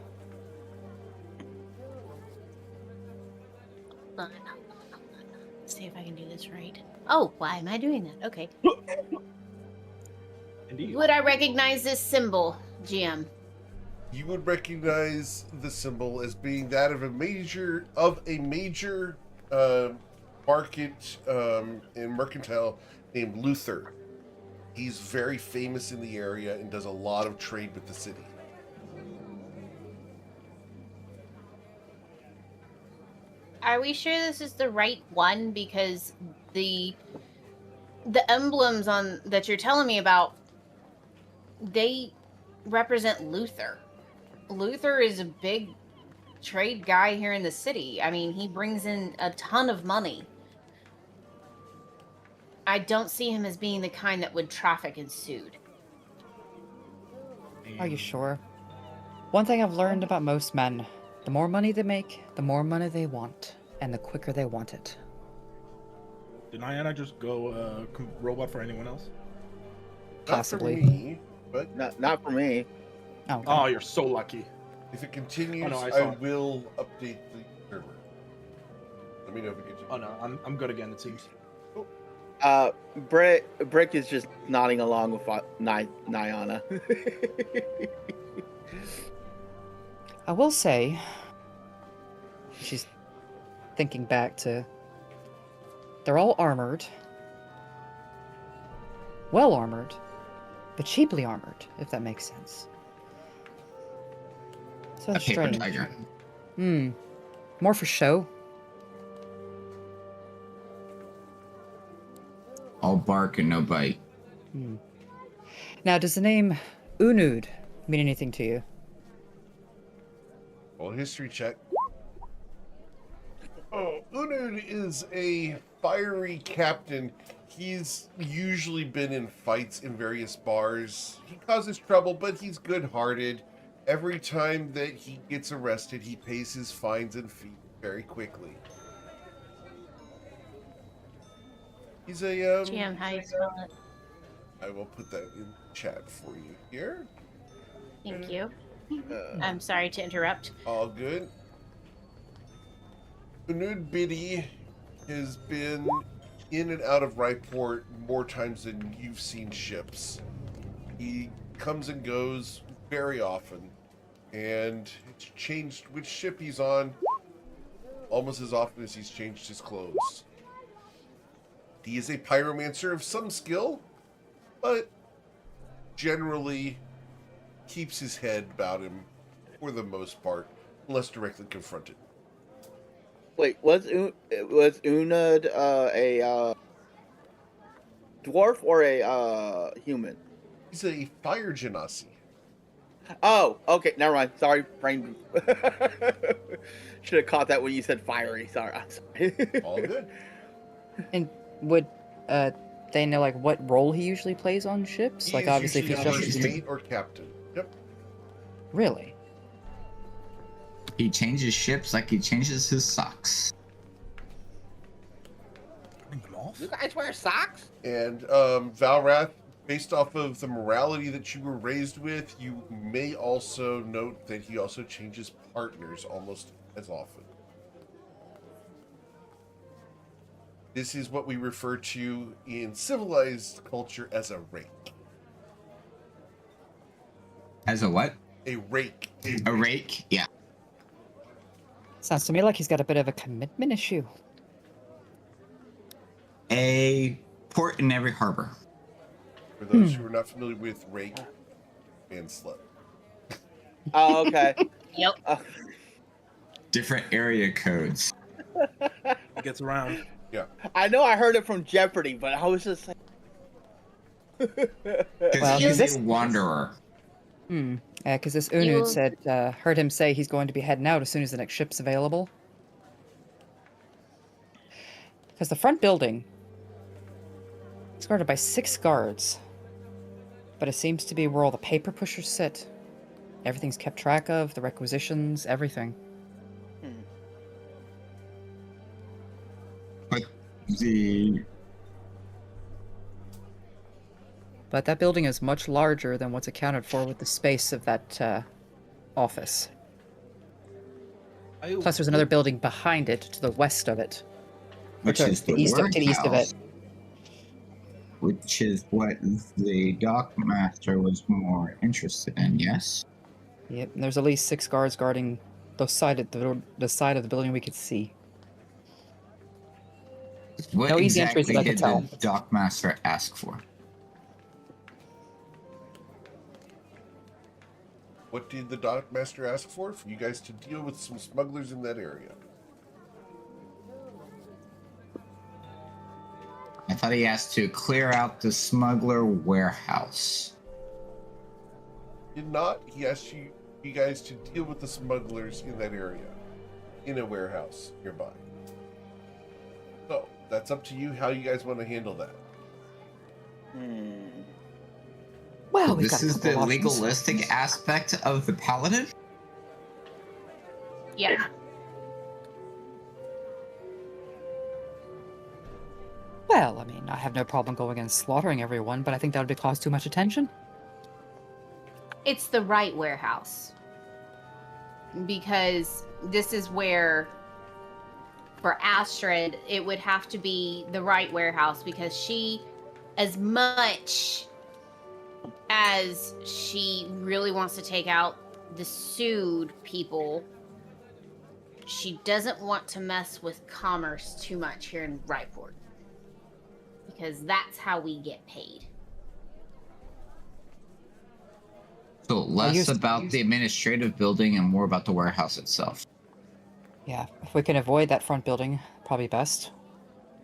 Speaker 3: Hold on. Let's see if I can do this right. Oh, why am I doing that? Okay.
Speaker 6: Indeed.
Speaker 3: Would I recognize this symbol, GM?
Speaker 2: You would recognize the symbol as being that of a major market and mercantile named Luther. He's very famous in the area and does a lot of trade with the city.
Speaker 3: Are we sure this is the right one? Because the emblems on that you're telling me about, they represent Luther. Luther is a big trade guy here in the city. I mean, he brings in a ton of money. I don't see him as being the kind that would traffic in sued.
Speaker 1: Are you sure? One thing I've learned about most men, the more money they make, the more money they want, and the quicker they want it.
Speaker 6: Did Niana just go robot for anyone else?
Speaker 1: Possibly.
Speaker 2: Not for me, but
Speaker 4: Not for me.
Speaker 1: Oh, okay.
Speaker 6: Oh, you're so lucky.
Speaker 2: if it continues,
Speaker 6: Oh, no, I
Speaker 2: I
Speaker 6: saw it.
Speaker 2: will update the server. Let me know if it continues.
Speaker 6: Oh no, I'm good again. It seems.
Speaker 4: Brick is just nodding along with Niana.
Speaker 1: I will say, she's thinking back to, they're all armored. Well armored, but cheaply armored, if that makes sense. So
Speaker 5: A paper
Speaker 1: strange.
Speaker 5: tiger.
Speaker 1: More for show.
Speaker 5: All bark and no bite.
Speaker 1: Now, does the name Unud mean anything to you?
Speaker 2: Well, history check. Oh, Unud is a fiery captain. He's usually been in fights in various bars. He causes trouble, but he's good-hearted. Every time that he gets arrested, he pays his fines and fees very quickly. He's a
Speaker 3: GM, how you spell it?
Speaker 2: I will put that in chat for you here.
Speaker 3: Thank you. I'm sorry to interrupt.
Speaker 2: All good. Unud Biddy has been in and out of Riport more times than you've seen ships. He comes and goes very often, and it's changed which ship he's on almost as often as he's changed his clothes. He is a pyromancer of some skill, but generally keeps his head about him for the most part, unless directly confronted.
Speaker 4: Wait, was Unud a dwarf or a human?
Speaker 2: He's a fire genasi.
Speaker 4: Oh, okay, never mind. Sorry, brain. Should have caught that when you said fiery. Sorry, I'm sorry.
Speaker 2: All good.
Speaker 1: And would they know like what role he usually plays on ships?
Speaker 2: He
Speaker 1: Like
Speaker 2: is
Speaker 1: obviously if he's
Speaker 2: usually
Speaker 1: just
Speaker 2: first mate or captain. Yep.
Speaker 1: really.
Speaker 5: He changes ships like he changes his socks.
Speaker 6: Turning them off?
Speaker 4: You guys wear socks?
Speaker 2: And Valrath, based off of the morality that you were raised with, you may also note that he also changes partners almost as often. This is what we refer to in civilized culture as a rake.
Speaker 5: As a what?
Speaker 2: A rake.
Speaker 5: A rake? Yeah.
Speaker 1: Sounds to me like he's got a bit of a commitment issue.
Speaker 5: A port in every harbor.
Speaker 2: For those who are not familiar with rake and slut.
Speaker 4: Oh, okay.
Speaker 3: Yep.
Speaker 5: Different area codes.
Speaker 6: It gets around.
Speaker 2: Yeah.
Speaker 4: I know I heard it from Jeopardy, but I was just like,
Speaker 5: Because
Speaker 1: Well,
Speaker 5: he's
Speaker 1: this-
Speaker 5: a wanderer.
Speaker 1: Because this
Speaker 3: You-
Speaker 1: Unud said, heard him say he's going to be heading out as soon as the next ship's available. Because the front building is guarded by 6 guards, but it seems to be where all the paper pushers sit. Everything's kept track of, the requisitions, everything.
Speaker 5: But the
Speaker 1: But that building is much larger than what's accounted for with the space of that office. Plus, there's another building behind it to the west of it.
Speaker 5: Which
Speaker 1: to
Speaker 5: is the
Speaker 1: the east of, to the east of it.
Speaker 5: warehouse, which is what the dock master was more interested in. Yes.
Speaker 1: Yep, and there's at least 6 guards guarding the side of the building we could see.
Speaker 5: What
Speaker 1: No easy entries
Speaker 5: exactly
Speaker 1: that I could
Speaker 5: did
Speaker 1: tell.
Speaker 5: the dock master ask for?
Speaker 2: What did the dock master ask for? For you guys to deal with some smugglers in that area.
Speaker 5: I thought he asked to clear out the smuggler warehouse.
Speaker 2: Did not. He asked you guys to deal with the smugglers in that area. In a warehouse nearby. So, that's up to you how you guys want to handle that.
Speaker 1: Well, we've
Speaker 5: This
Speaker 1: got a
Speaker 5: is
Speaker 1: couple
Speaker 5: the
Speaker 1: of options.
Speaker 5: legalistic aspect of the paladin?
Speaker 3: Yeah.
Speaker 1: Well, I mean, I have no problem going and slaughtering everyone, but I think that would cause too much attention.
Speaker 3: It's the right warehouse. Because this is where, for Astrid, it would have to be the right warehouse because she, as much as she really wants to take out the sued people, she doesn't want to mess with commerce too much here in Riport. Because that's how we get paid.
Speaker 5: So less about the administrative building and more about the warehouse itself.
Speaker 1: Yeah, if we can avoid that front building, probably best.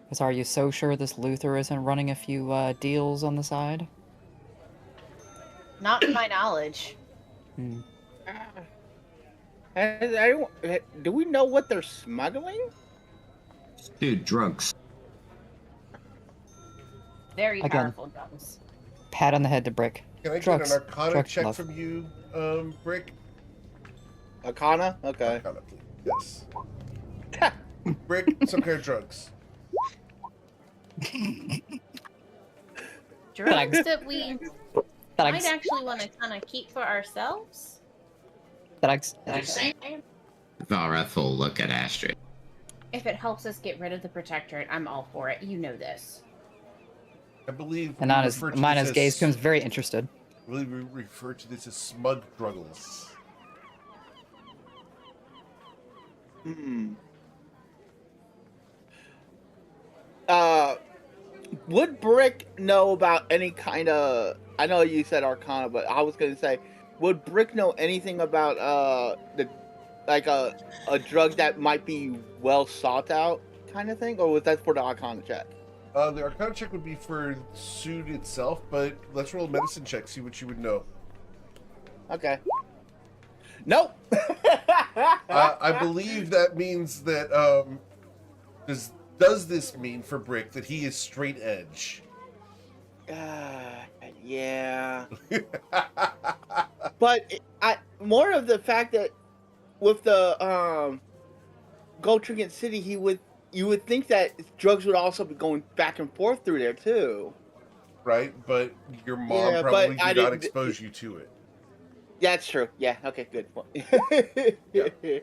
Speaker 1: Because are you so sure this Luther isn't running a few deals on the side?
Speaker 3: Not to my knowledge.
Speaker 1: Hmm.
Speaker 4: Do we know what they're smuggling?
Speaker 5: Dude, drugs.
Speaker 3: Very
Speaker 1: Again.
Speaker 3: powerful drugs.
Speaker 1: Pat on the head to Brick.
Speaker 2: Can I
Speaker 1: Drugs.
Speaker 2: get an Arcana
Speaker 1: Drugs,
Speaker 2: check
Speaker 1: love.
Speaker 2: from you, Brick?
Speaker 4: Arcana? Okay.
Speaker 2: Arcana, please. Yes. Brick, some kind of drugs.
Speaker 3: Drugs that we might
Speaker 1: Drugs.
Speaker 3: actually want to kind of keep for ourselves.
Speaker 1: Drugs.
Speaker 5: Valrath will look at Astrid.
Speaker 3: If it helps us get rid of the Protectorate, I'm all for it. You know this.
Speaker 2: I believe
Speaker 1: And
Speaker 2: we
Speaker 1: Nana's,
Speaker 2: refer to
Speaker 1: Mina's
Speaker 2: this
Speaker 1: gaze
Speaker 2: as-
Speaker 1: becomes very interested.
Speaker 2: I believe we refer to this as smug druggles.
Speaker 4: Would Brick know about any kind of? I know you said Arcana, but I was gonna say, would Brick know anything about a drug that might be well sought out kind of thing, or was that for the Arcana check?
Speaker 2: The Arcana check would be for suit itself, but let's roll a medicine check, see what you would know.
Speaker 4: Okay. Nope.
Speaker 2: I believe that means that does this mean for Brick that he is straight edge?
Speaker 4: Yeah. But I more of the fact that with the Gold Trinket City, you would think that drugs would also be going back and forth through there too.
Speaker 2: Right, but your mom
Speaker 4: Yeah,
Speaker 2: probably
Speaker 4: but I
Speaker 2: did not
Speaker 4: didn't-
Speaker 2: expose you to it.
Speaker 4: Yeah, that's true. Yeah. Okay. Good.
Speaker 2: Yeah.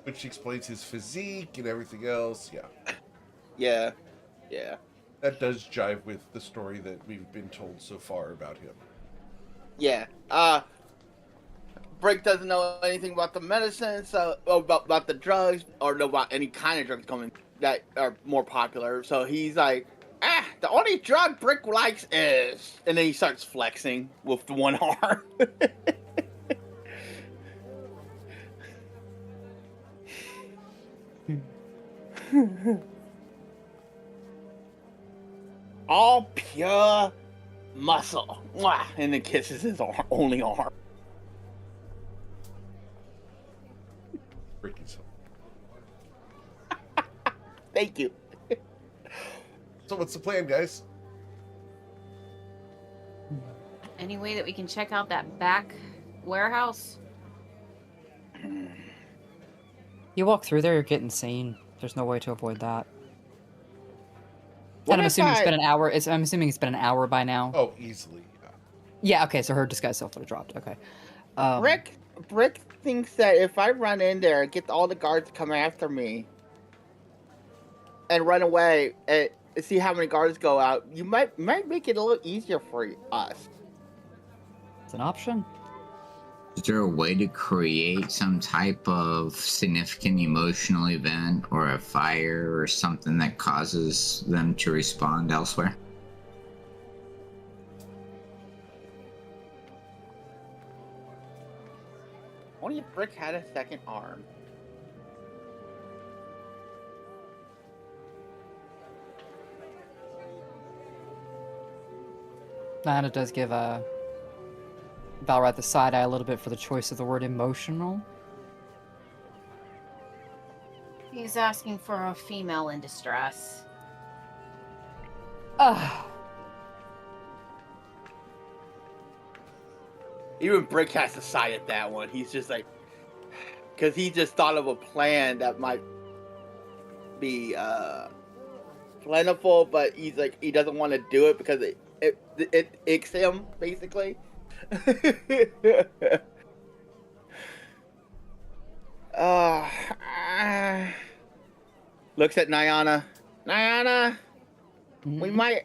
Speaker 2: Which explains his physique and everything else. Yeah,
Speaker 4: Yeah. Yeah.
Speaker 2: that does jive with the story that we've been told so far about him.
Speaker 4: Yeah. Brick doesn't know anything about the medicine, so about the drugs, or know about any kind of drugs coming that are more popular. So he's like, the only drug Brick likes is, and then he starts flexing with the one arm. All pure muscle. Mwah, and then kisses his only arm.
Speaker 2: Ricky's.
Speaker 4: Thank you.
Speaker 2: So what's the plan, guys?
Speaker 3: Any way that we can check out that back warehouse?
Speaker 1: You walk through there, you're getting seen. There's no way to avoid that.
Speaker 4: What
Speaker 1: And I'm
Speaker 4: if
Speaker 1: assuming it's
Speaker 4: I-
Speaker 1: been an hour. I'm assuming it's been an hour by now.
Speaker 2: Oh, easily. Yeah.
Speaker 1: Yeah. Okay. So her disguise self would have dropped. Okay.
Speaker 4: Brick thinks that if I run in there and get all the guards to come after me and run away and see how many guards go out, you might make it a little easier for us.
Speaker 1: It's an option.
Speaker 5: Is there a way to create some type of significant emotional event or a fire or something that causes them to respond elsewhere?
Speaker 4: Only if Brick had a second arm.
Speaker 1: And it does give Valrat the side eye a little bit for the choice of the word emotional.
Speaker 3: He's asking for a female in distress.
Speaker 4: Even Brick has to side at that one. He's just like, because he just thought of a plan that might be plentiful, but he's like, he doesn't want to do it because it icks him, basically. Looks at Nyana. Nyana, we might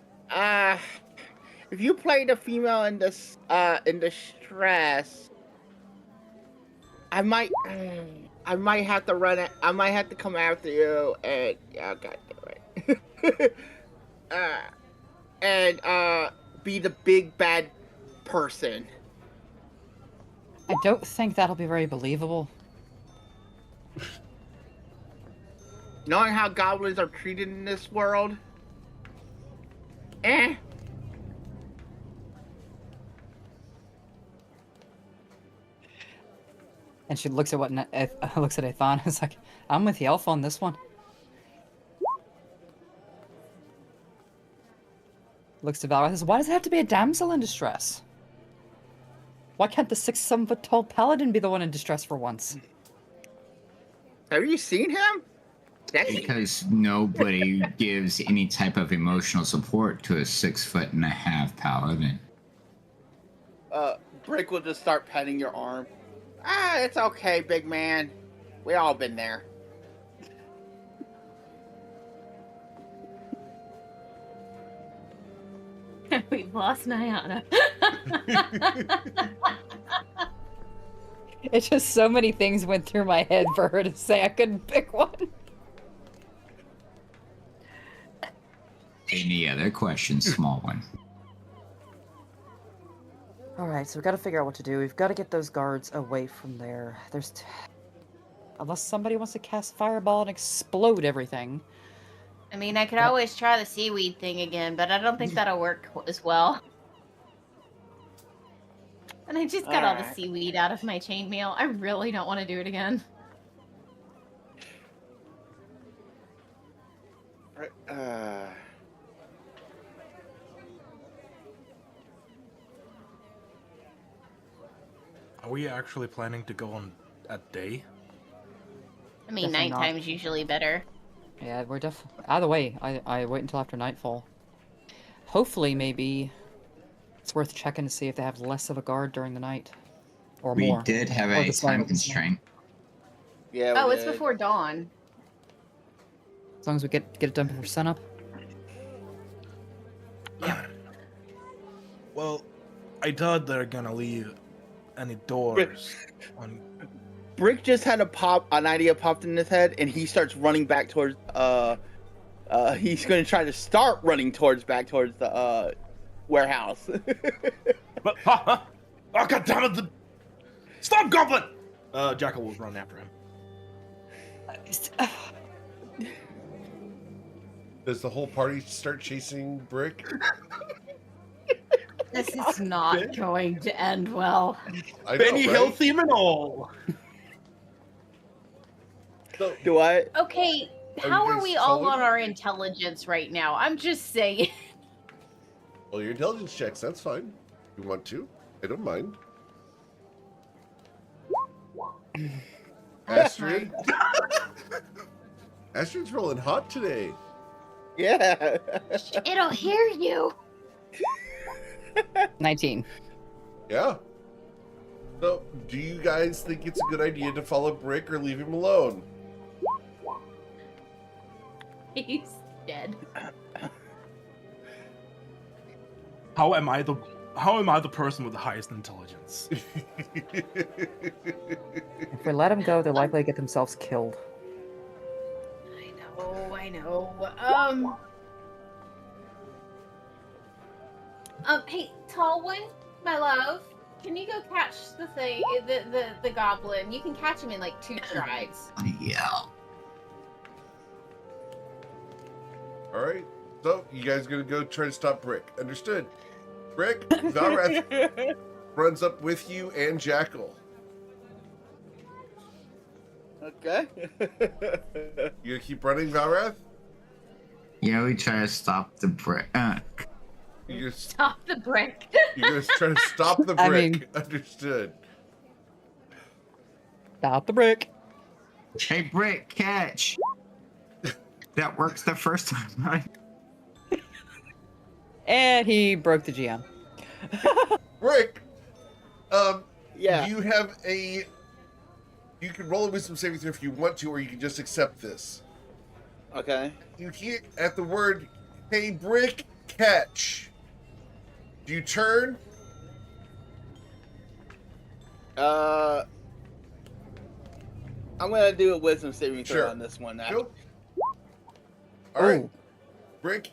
Speaker 4: if you play the female in this in distress, I might have to run it. I might have to come after you and God damn it. And be the big bad person.
Speaker 1: I don't think that'll be very believable.
Speaker 4: Knowing how goblins are treated in this world,
Speaker 1: And she looks at looks at Ethan and is like, I'm with the elf on this one. Looks to Valrat and says, why does it have to be a damsel in distress? Why can't the 6-7 foot tall paladin be the one in distress for once?
Speaker 4: Have you seen him?
Speaker 5: Because nobody gives any type of emotional support to a 6'1.5" paladin.
Speaker 4: Brick will just start petting your arm. It's okay, big man. We all been there.
Speaker 3: We've lost Nyana.
Speaker 1: It's just so many things went through my head for her to say I couldn't pick one.
Speaker 5: Any other questions, small one?
Speaker 1: Alright, so we've got to figure out what to do. We've got to get those guards away from there. Unless somebody wants to cast Fireball and explode everything.
Speaker 3: I mean, I could always try the seaweed thing again, but I don't think that'll work as well. And I just got all the seaweed out of my chainmail. I really don't want to do it again.
Speaker 6: Are we actually planning to go on at day?
Speaker 3: I mean,
Speaker 1: Definitely not.
Speaker 3: nighttime's usually better.
Speaker 1: Yeah, we're definitely... Either way, I wait until after nightfall. Hopefully, maybe it's worth checking to see if they have less of a guard during the night. Or
Speaker 5: We
Speaker 1: more.
Speaker 5: did have
Speaker 1: Or
Speaker 5: a
Speaker 1: the same.
Speaker 5: time constraint.
Speaker 4: Yeah.
Speaker 3: Oh,
Speaker 4: we
Speaker 3: it's
Speaker 4: did.
Speaker 3: before dawn.
Speaker 1: As long as we get it done before sunup.
Speaker 6: Well, I thought they're gonna leave any doors on.
Speaker 4: Brick just had an idea popped in his head, and he starts running back towards. He's going to try to start running back towards the warehouse.
Speaker 6: But oh god damn it! Stop, goblin! Jackal will run after him.
Speaker 2: Does the whole party start chasing Brick?
Speaker 3: This is not going to end well.
Speaker 2: I know,
Speaker 6: Benny Hill
Speaker 2: right?
Speaker 6: theme and all.
Speaker 2: So,
Speaker 4: Do I?
Speaker 3: Okay,
Speaker 2: Are
Speaker 3: how
Speaker 2: you
Speaker 3: are
Speaker 2: guys
Speaker 3: we all
Speaker 2: following?
Speaker 3: on our intelligence right now? I'm just saying.
Speaker 2: well, your intelligence checks, that's fine. You want to? I don't mind. Astrid? Astrid's rolling hot today.
Speaker 4: Yeah.
Speaker 3: It'll hear you.
Speaker 1: 19.
Speaker 2: Yeah. So, do you guys think it's a good idea to follow Brick or leave him alone?
Speaker 3: He's dead.
Speaker 6: How am I the person with the highest intelligence?
Speaker 1: If we let him go, they're likely to get themselves killed.
Speaker 3: I know. Hey, tall one, my love, can you go catch the thing, the goblin? You can catch him in like 2 tries.
Speaker 5: Yeah.
Speaker 2: All right. So, you guys gonna go try to stop Brick? Understood. Brick, Valrath runs up with you and Jackal.
Speaker 4: Okay.
Speaker 2: You gonna keep running, Valrath?
Speaker 5: Yeah, we try to stop the brick.
Speaker 2: You're gonna,
Speaker 3: Stop the brick.
Speaker 2: you're gonna try to stop the Brick.
Speaker 1: I mean-
Speaker 2: Understood.
Speaker 1: Stop the brick.
Speaker 5: Hey, Brick, catch! That works the first time, right?
Speaker 1: And he broke the GM.
Speaker 2: Brick,
Speaker 4: Yeah.
Speaker 2: you have a... You can roll a wisdom saving throw if you want to, or you can just accept this.
Speaker 4: Okay.
Speaker 2: You can't, at the word, hey, Brick, catch. Do you turn?
Speaker 4: I'm gonna do a wisdom saving throw
Speaker 2: Sure.
Speaker 4: on this one.
Speaker 2: Go. All right.
Speaker 1: Ooh.
Speaker 2: Brick,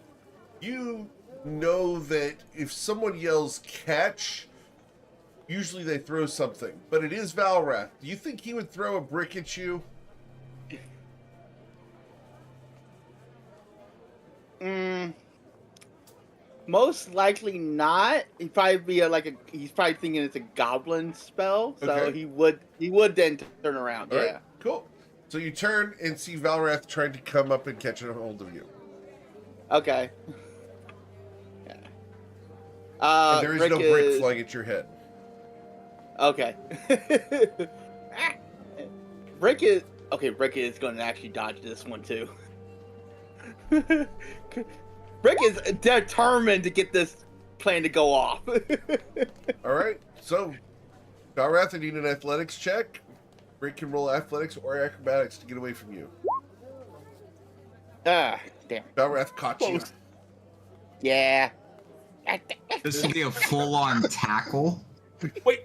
Speaker 2: you know that if someone yells catch, usually they throw something. But it is Valrath. Do you think he would throw a brick at you?
Speaker 4: Most likely not. He'd probably be he's probably thinking it's a goblin spell, so
Speaker 2: Okay.
Speaker 4: he would then turn around.
Speaker 2: All
Speaker 4: Yeah.
Speaker 2: right, cool. So you turn and see Valrath trying to come up and catch a hold of you.
Speaker 4: Okay. Yeah.
Speaker 2: And there is
Speaker 4: Brick
Speaker 2: no brick flying at your head.
Speaker 4: Okay. Brick is going to actually dodge this one too. Brick is determined to get this plane to go off.
Speaker 2: All right, so Valrath, I need an athletics check. Brick can roll athletics or acrobatics to get away from you.
Speaker 4: Ah, damn.
Speaker 2: Valrath caught you.
Speaker 4: Yeah.
Speaker 5: This would be a full-on tackle.
Speaker 6: Wait,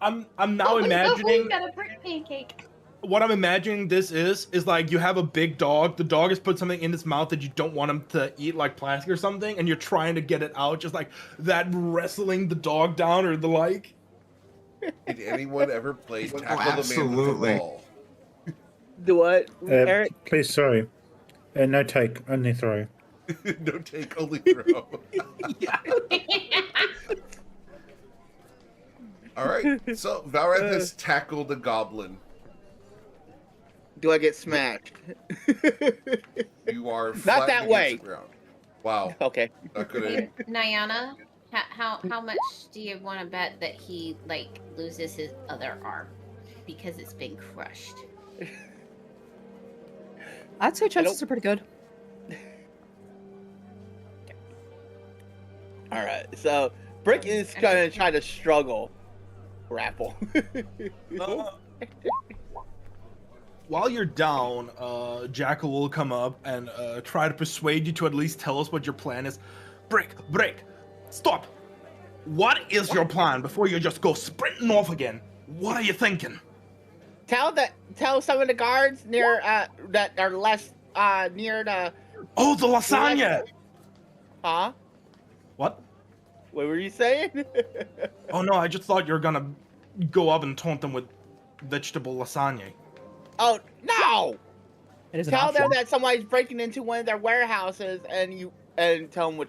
Speaker 6: I'm now
Speaker 3: Oh,
Speaker 6: imagining
Speaker 3: he's got a brick pancake.
Speaker 6: what I'm imagining this is like you have a big dog. The dog has put something in its mouth that you don't want him to eat, like plastic or something, and you're trying to get it out, just like that, wrestling the dog down or the like.
Speaker 2: Did anyone ever play Tackle the Man with the
Speaker 5: absolutely.
Speaker 2: Ball?
Speaker 4: Do what, Eric?
Speaker 7: Please, sorry. No take, only throw.
Speaker 2: No take, only throw. All right, so Valrath has tackled a goblin.
Speaker 4: Do I get smacked?
Speaker 2: You are
Speaker 4: Not
Speaker 2: flattened
Speaker 4: that
Speaker 2: against
Speaker 4: way.
Speaker 2: the ground. Wow,
Speaker 4: Okay.
Speaker 2: not gonna.
Speaker 3: Hey, Nyana, how much do you want to bet that he like loses his other arm because it's been crushed?
Speaker 1: I'd say chances are pretty good.
Speaker 4: All right. So Brick is gonna try to struggle, grapple.
Speaker 6: While you're down, Jackal will come up and try to persuade you to at least tell us what your plan is. Brick, stop! What is your plan before you just go sprinting off again? What are you thinking?
Speaker 4: Tell some of the guards near that are less near the.
Speaker 6: Oh, the lasagna!
Speaker 4: Huh?
Speaker 6: What?
Speaker 4: What were you saying?
Speaker 6: Oh no, I just thought you were gonna go up and taunt them with vegetable lasagna.
Speaker 4: Oh no!
Speaker 1: It is an
Speaker 4: Tell
Speaker 1: option.
Speaker 4: them that somebody's breaking into one of their warehouses, and tell them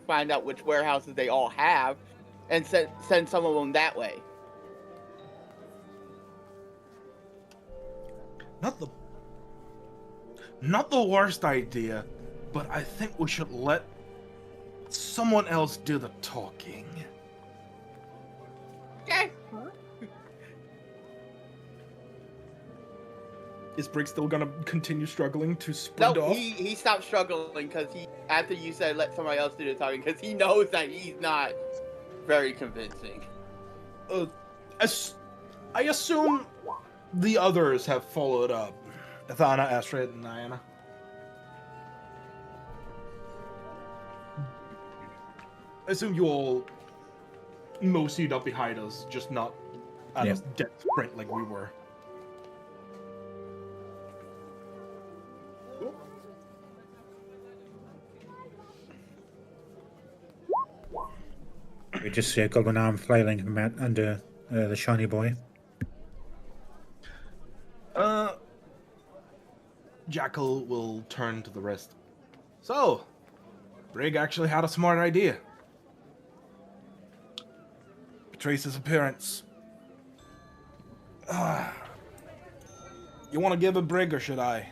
Speaker 4: find out which warehouses they all have, and send some of them that way.
Speaker 6: Not the worst idea, but I think we should let someone else do the talking.
Speaker 4: Okay.
Speaker 6: Is Brick still gonna continue struggling to
Speaker 4: No,
Speaker 6: sprint off?
Speaker 4: he stopped struggling because after you said let somebody else do the talking, because he knows that he's not very convincing.
Speaker 6: I assume the others have followed up. Athana, Astrid, and Diana. I assume you all moseyed up behind us, just not at a dead sprint like we were.
Speaker 7: We just see a goblin arm flailing from out under the shiny boy.
Speaker 6: Jackal will turn to the rest. So, Brig actually had a smart idea. Trace his appearance. You want to give a Brig, or should I?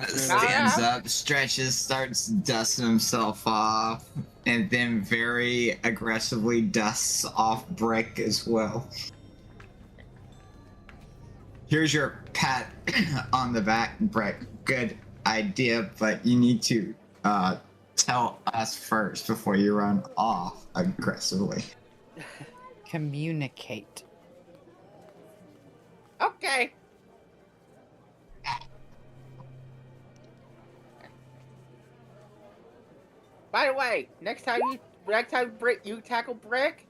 Speaker 5: Stands up, stretches, starts dusting himself off, and then very aggressively dusts off Brick as well. Here's your pat on the back, Brick. Good idea, but you need to tell us first before you run off aggressively.
Speaker 1: Communicate.
Speaker 4: Okay. By the way, next time you tackle Brick,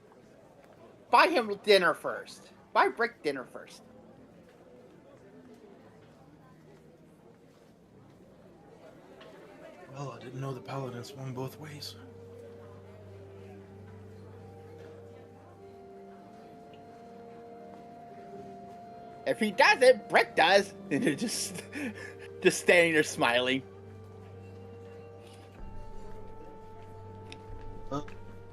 Speaker 4: buy him dinner first. Buy Brick dinner first.
Speaker 6: Well, I didn't know the paladin swung both ways.
Speaker 4: If he does it, Brick does. And they're just standing there smiling.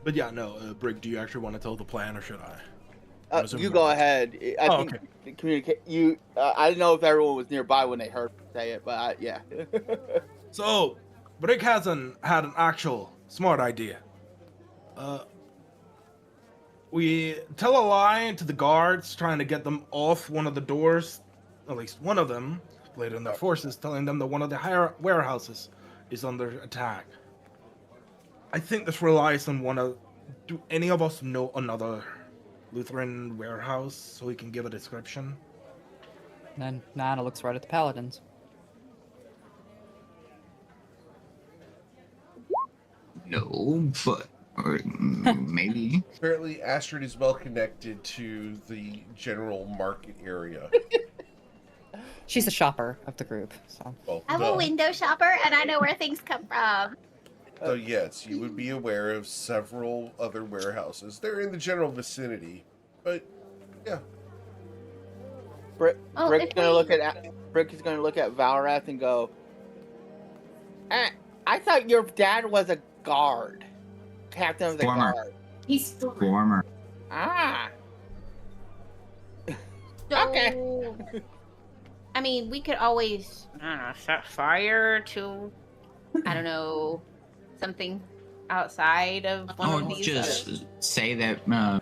Speaker 6: But yeah, no, Brig, do you actually want to tell the plan, or should I?
Speaker 4: You go ahead. I think
Speaker 6: okay.
Speaker 4: Communicate. I didn't know if everyone was nearby when they heard me say it, but yeah.
Speaker 6: So, Brig had an actual smart idea. We tell a lie to the guards, trying to get them off one of the doors. At least one of them, split in their forces, telling them that one of the higher warehouses is under attack. I think this relies on do any of us know another Lutheran warehouse so we can give a description?
Speaker 1: And then Nana looks right at the paladins.
Speaker 5: No, but or maybe.
Speaker 2: Apparently, Astrid is well connected to the general market area.
Speaker 1: She's the shopper of the group, so.
Speaker 2: Well,
Speaker 3: I'm a window shopper, and I know where things come from.
Speaker 2: So yes, you would be aware of several other warehouses. They're in the general vicinity, but yeah.
Speaker 4: Brick is gonna look at Valrath and go, I thought your dad was a guard. Captain of the guard.
Speaker 3: He's
Speaker 5: Former.
Speaker 4: Ah.
Speaker 3: So,
Speaker 4: okay.
Speaker 3: I mean, we could always, I don't know, set fire to, I don't know, something outside of one of these.
Speaker 5: Just say that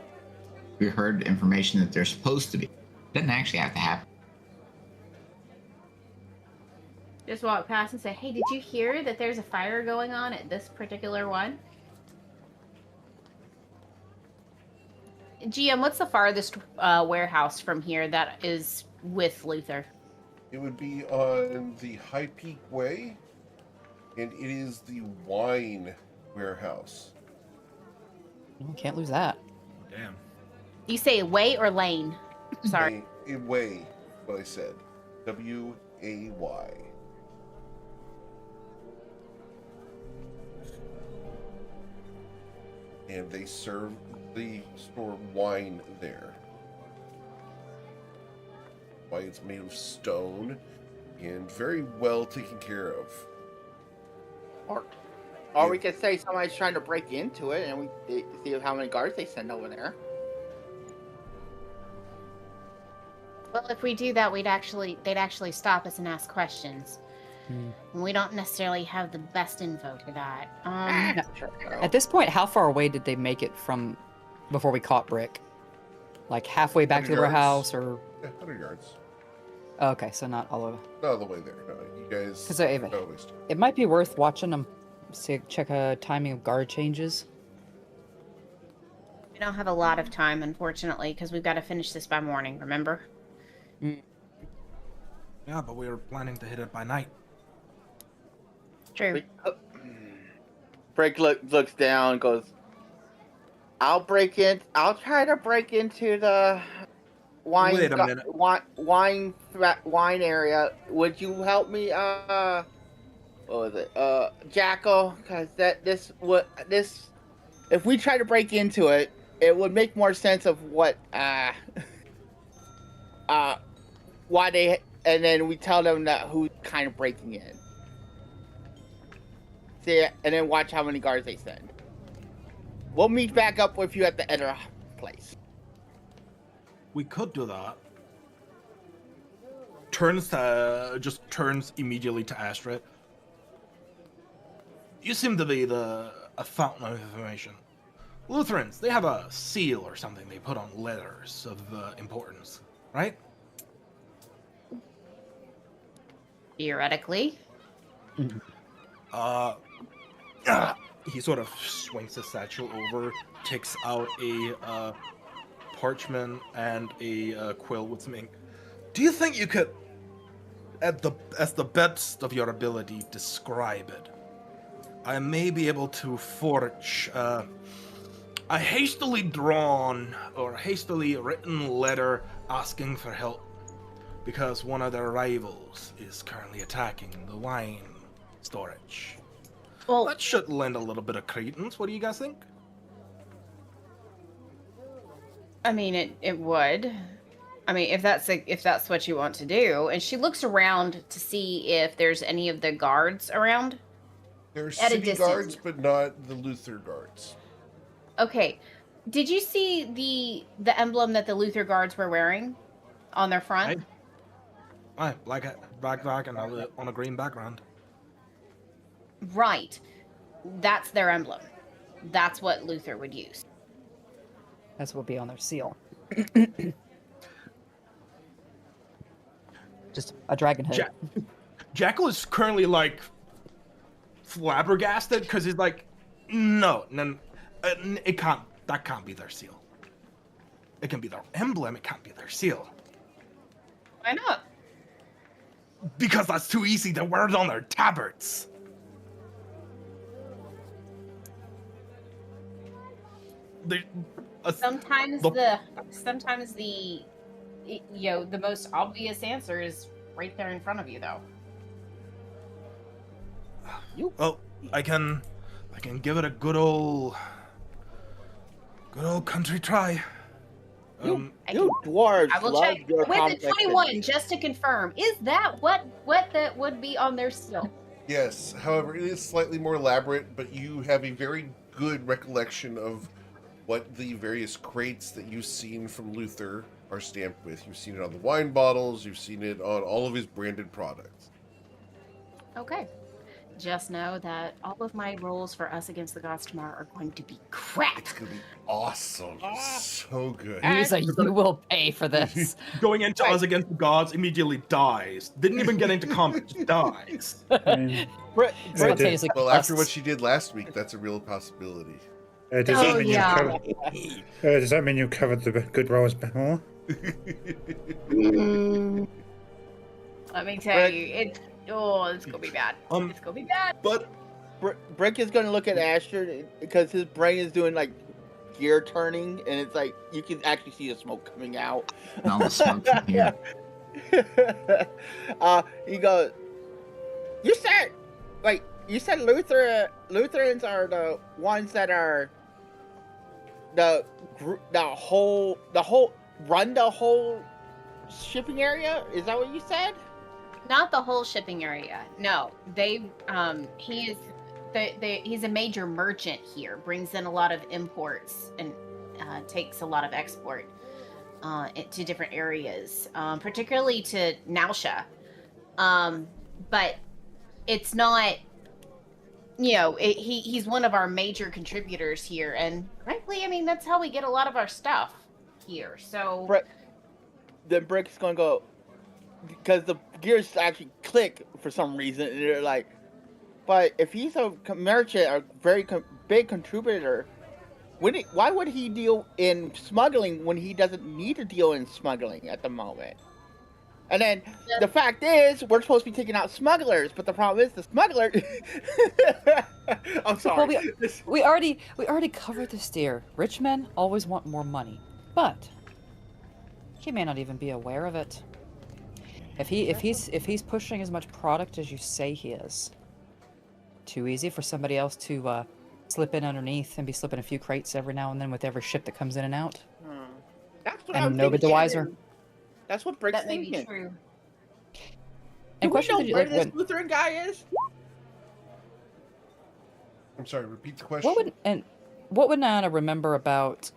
Speaker 5: we heard information that they're supposed to be. Doesn't actually have to happen.
Speaker 3: Just walk past and say, hey, did you hear that there's a fire going on at this particular one? GM, what's the farthest warehouse from here that is with Luther?
Speaker 2: It would be on the High Peak Way, and it is the wine warehouse.
Speaker 1: Can't lose that.
Speaker 6: Damn.
Speaker 3: You say way or lane? Sorry.
Speaker 2: A way, what I said. W-A-Y. And they serve the store wine there. Why it's made of stone and very well taken care of.
Speaker 4: Or we could say somebody's trying to break into it, and we see how many guards they send over there.
Speaker 3: Well, if we do that, they'd actually stop us and ask questions. And we don't necessarily have the best info for that.
Speaker 1: At this point, how far away did they make it from before we caught Brick? Like halfway back to the
Speaker 2: 100 yards.
Speaker 1: warehouse, or
Speaker 2: Yeah, 100 yards.
Speaker 1: oh, okay, so not all over.
Speaker 2: Not all the way there. No, you guys.
Speaker 1: 'Cause
Speaker 2: gotta waste time.
Speaker 1: it might be worth watching them. See, check timing of guard changes.
Speaker 3: We don't have a lot of time, unfortunately, because we've got to finish this by morning. Remember?
Speaker 6: Yeah, but we were planning to hit it by night.
Speaker 3: True.
Speaker 4: Break looks down, goes, I'll try to break into the wine
Speaker 6: Wait a minute.
Speaker 4: wine area. Would you help me, what was it? Jackal? Cause if we try to break into it, it would make more sense of what, why they, and then we tell them that who's kind of breaking in. See, and then watch how many guards they send. We'll meet back up with you at the other place.
Speaker 6: We could do that. Just turns immediately to Astrid. You seem to be a fountain of information. Lutherans, they have a seal or something they put on letters of importance, right?
Speaker 3: Theoretically.
Speaker 6: He sort of swings his satchel over, takes out a parchment and a quill with some ink. Do you think you could, as the best of your ability, describe it? I may be able to forge a hastily drawn or hastily written letter asking for help because one of their rivals is currently attacking the wine storage.
Speaker 3: Well,
Speaker 6: That should lend a little bit of credence. What do you guys think?
Speaker 3: I mean, it would. I mean, if that's what you want to do. And she looks around to see if there's any of the guards around.
Speaker 2: There's
Speaker 3: At a
Speaker 2: city
Speaker 3: distance.
Speaker 2: guards, but not the Luther guards.
Speaker 3: Okay. Did you see the emblem that the Luther guards were wearing on their front?
Speaker 6: Black backpack and on a green background.
Speaker 3: Right. That's their emblem. That's what Luther would use.
Speaker 1: That's what will be on their seal. Just a dragon head.
Speaker 6: Jackal is currently like flabbergasted because he's like, no, that can't be their seal. It can be their emblem. It can't be their seal
Speaker 3: Why not?
Speaker 6: because that's too easy to wear it on their tabards.
Speaker 3: Sometimes
Speaker 6: the-
Speaker 3: the most obvious answer is right there in front of you, though.
Speaker 6: Well, I can give it a good old country try.
Speaker 4: You dwarves
Speaker 3: I will
Speaker 4: love
Speaker 3: check
Speaker 4: your
Speaker 3: with the
Speaker 4: complexity.
Speaker 3: 21 just to confirm. Is that what that would be on their seal?
Speaker 2: Yes, however, it is slightly more elaborate, but you have a very good recollection of what the various crates that you've seen from Luther are stamped with. You've seen it on the wine bottles, you've seen it on all of his branded products.
Speaker 3: Okay. Just know that all of my rolls for Us Against the Gods tomorrow are going to be crap.
Speaker 2: It's going to be awesome. So good.
Speaker 1: Lisa, you will pay for this.
Speaker 6: Going into Us Against the Gods immediately dies. Didn't even get into combat, just dies.
Speaker 7: I mean,
Speaker 1: Spontaneously
Speaker 2: Well, after what
Speaker 1: busts.
Speaker 2: she did last week, that's a real possibility.
Speaker 7: does
Speaker 3: Oh,
Speaker 7: that mean
Speaker 3: yeah.
Speaker 7: does that mean you covered the good rolls more?
Speaker 3: Let me tell you, it's gonna be bad. It's gonna be bad.
Speaker 6: But
Speaker 4: Brick is going to look at Asher because his brain is doing like gear turning, and it's like you can actually see the smoke coming out.
Speaker 5: All the smoke from here.
Speaker 4: He goes, you said Lutherans are the ones that are the whole run the whole shipping area? Is that what you said?
Speaker 3: Not the whole shipping area. No, he's a major merchant here. Brings in a lot of imports and takes a lot of export to different areas, particularly to Nausea. But it's not. He's one of our major contributors here, and frankly, basically, I mean, that's how we get a lot of our stuff here. So
Speaker 4: Then Brick's gonna go, because the gears actually click for some reason, and they're like, but if he's a merchant, a very big contributor, why would he deal in smuggling when he doesn't need to deal in smuggling at the moment? And then the fact is, we're supposed to be taking out smugglers, but the problem is the smuggler. I'm sorry.
Speaker 1: Well, we already covered this, dear. Rich men always want more money, but he may not even be aware of it. If he's pushing as much product as you say he is, too easy for somebody else to slip in underneath and be slipping a few crates every now and then with every ship that comes in and out.
Speaker 4: That's what
Speaker 1: And
Speaker 4: I'm
Speaker 1: no bit the
Speaker 4: thinking.
Speaker 1: wiser.
Speaker 4: That's what Brick's
Speaker 3: that may be
Speaker 4: thinking.
Speaker 3: true.
Speaker 1: And
Speaker 4: Do we know where this
Speaker 1: when,
Speaker 4: Lutheran guy is?
Speaker 2: I'm sorry, repeat the question.
Speaker 1: what would Nana remember about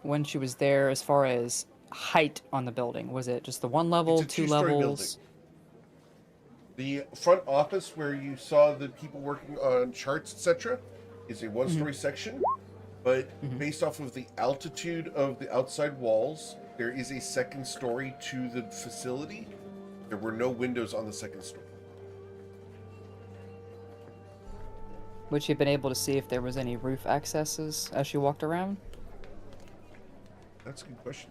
Speaker 1: when she was there as far as height on the building? Was it just the one level,
Speaker 2: It's a
Speaker 1: two
Speaker 2: two-story
Speaker 1: levels?
Speaker 2: The front office where you saw the people working on charts, etc., is a one-story section, but based off of the altitude of the outside walls, there is a second story to the facility. There were no windows on the second story.
Speaker 1: Would she have been able to see if there was any roof accesses as she walked around?
Speaker 2: That's a good question.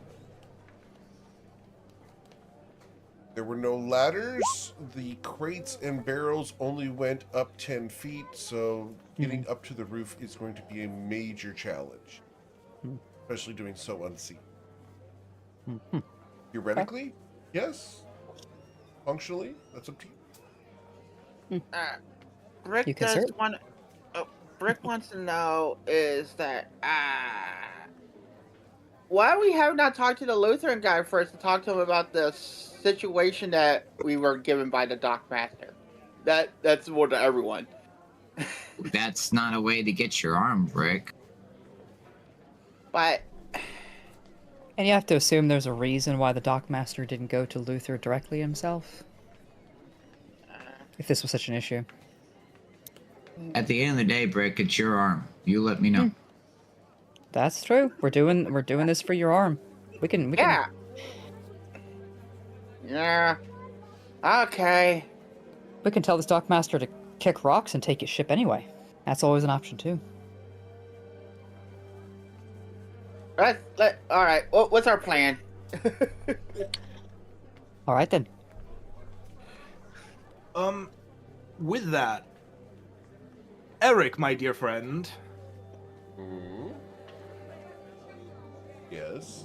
Speaker 2: There were no ladders. The crates and barrels only went up 10 feet, so getting up to the roof is going to be a major challenge, especially doing so unseen. Theoretically, yes. Functionally, that's up to you.
Speaker 4: Brick
Speaker 1: You can
Speaker 4: does
Speaker 1: serve.
Speaker 4: want. Brick wants to know is that why we have not talked to the Lutheran guy first to talk to him about the situation that we were given by the dock master. That's more to everyone.
Speaker 5: That's not a way to get your arm, Brick.
Speaker 4: But
Speaker 1: And you have to assume there's a reason why the dockmaster didn't go to Luther directly himself. If this was such an issue.
Speaker 5: At the end of the day, Brick, it's your arm. You let me know.
Speaker 1: That's true. We're doing this for your arm. We can
Speaker 4: yeah. Okay.
Speaker 1: we can tell this dockmaster to kick rocks and take his ship anyway. That's always an option too.
Speaker 4: All right. What's our plan?
Speaker 1: All right then.
Speaker 6: With that, Eric, my dear friend,
Speaker 2: Yes.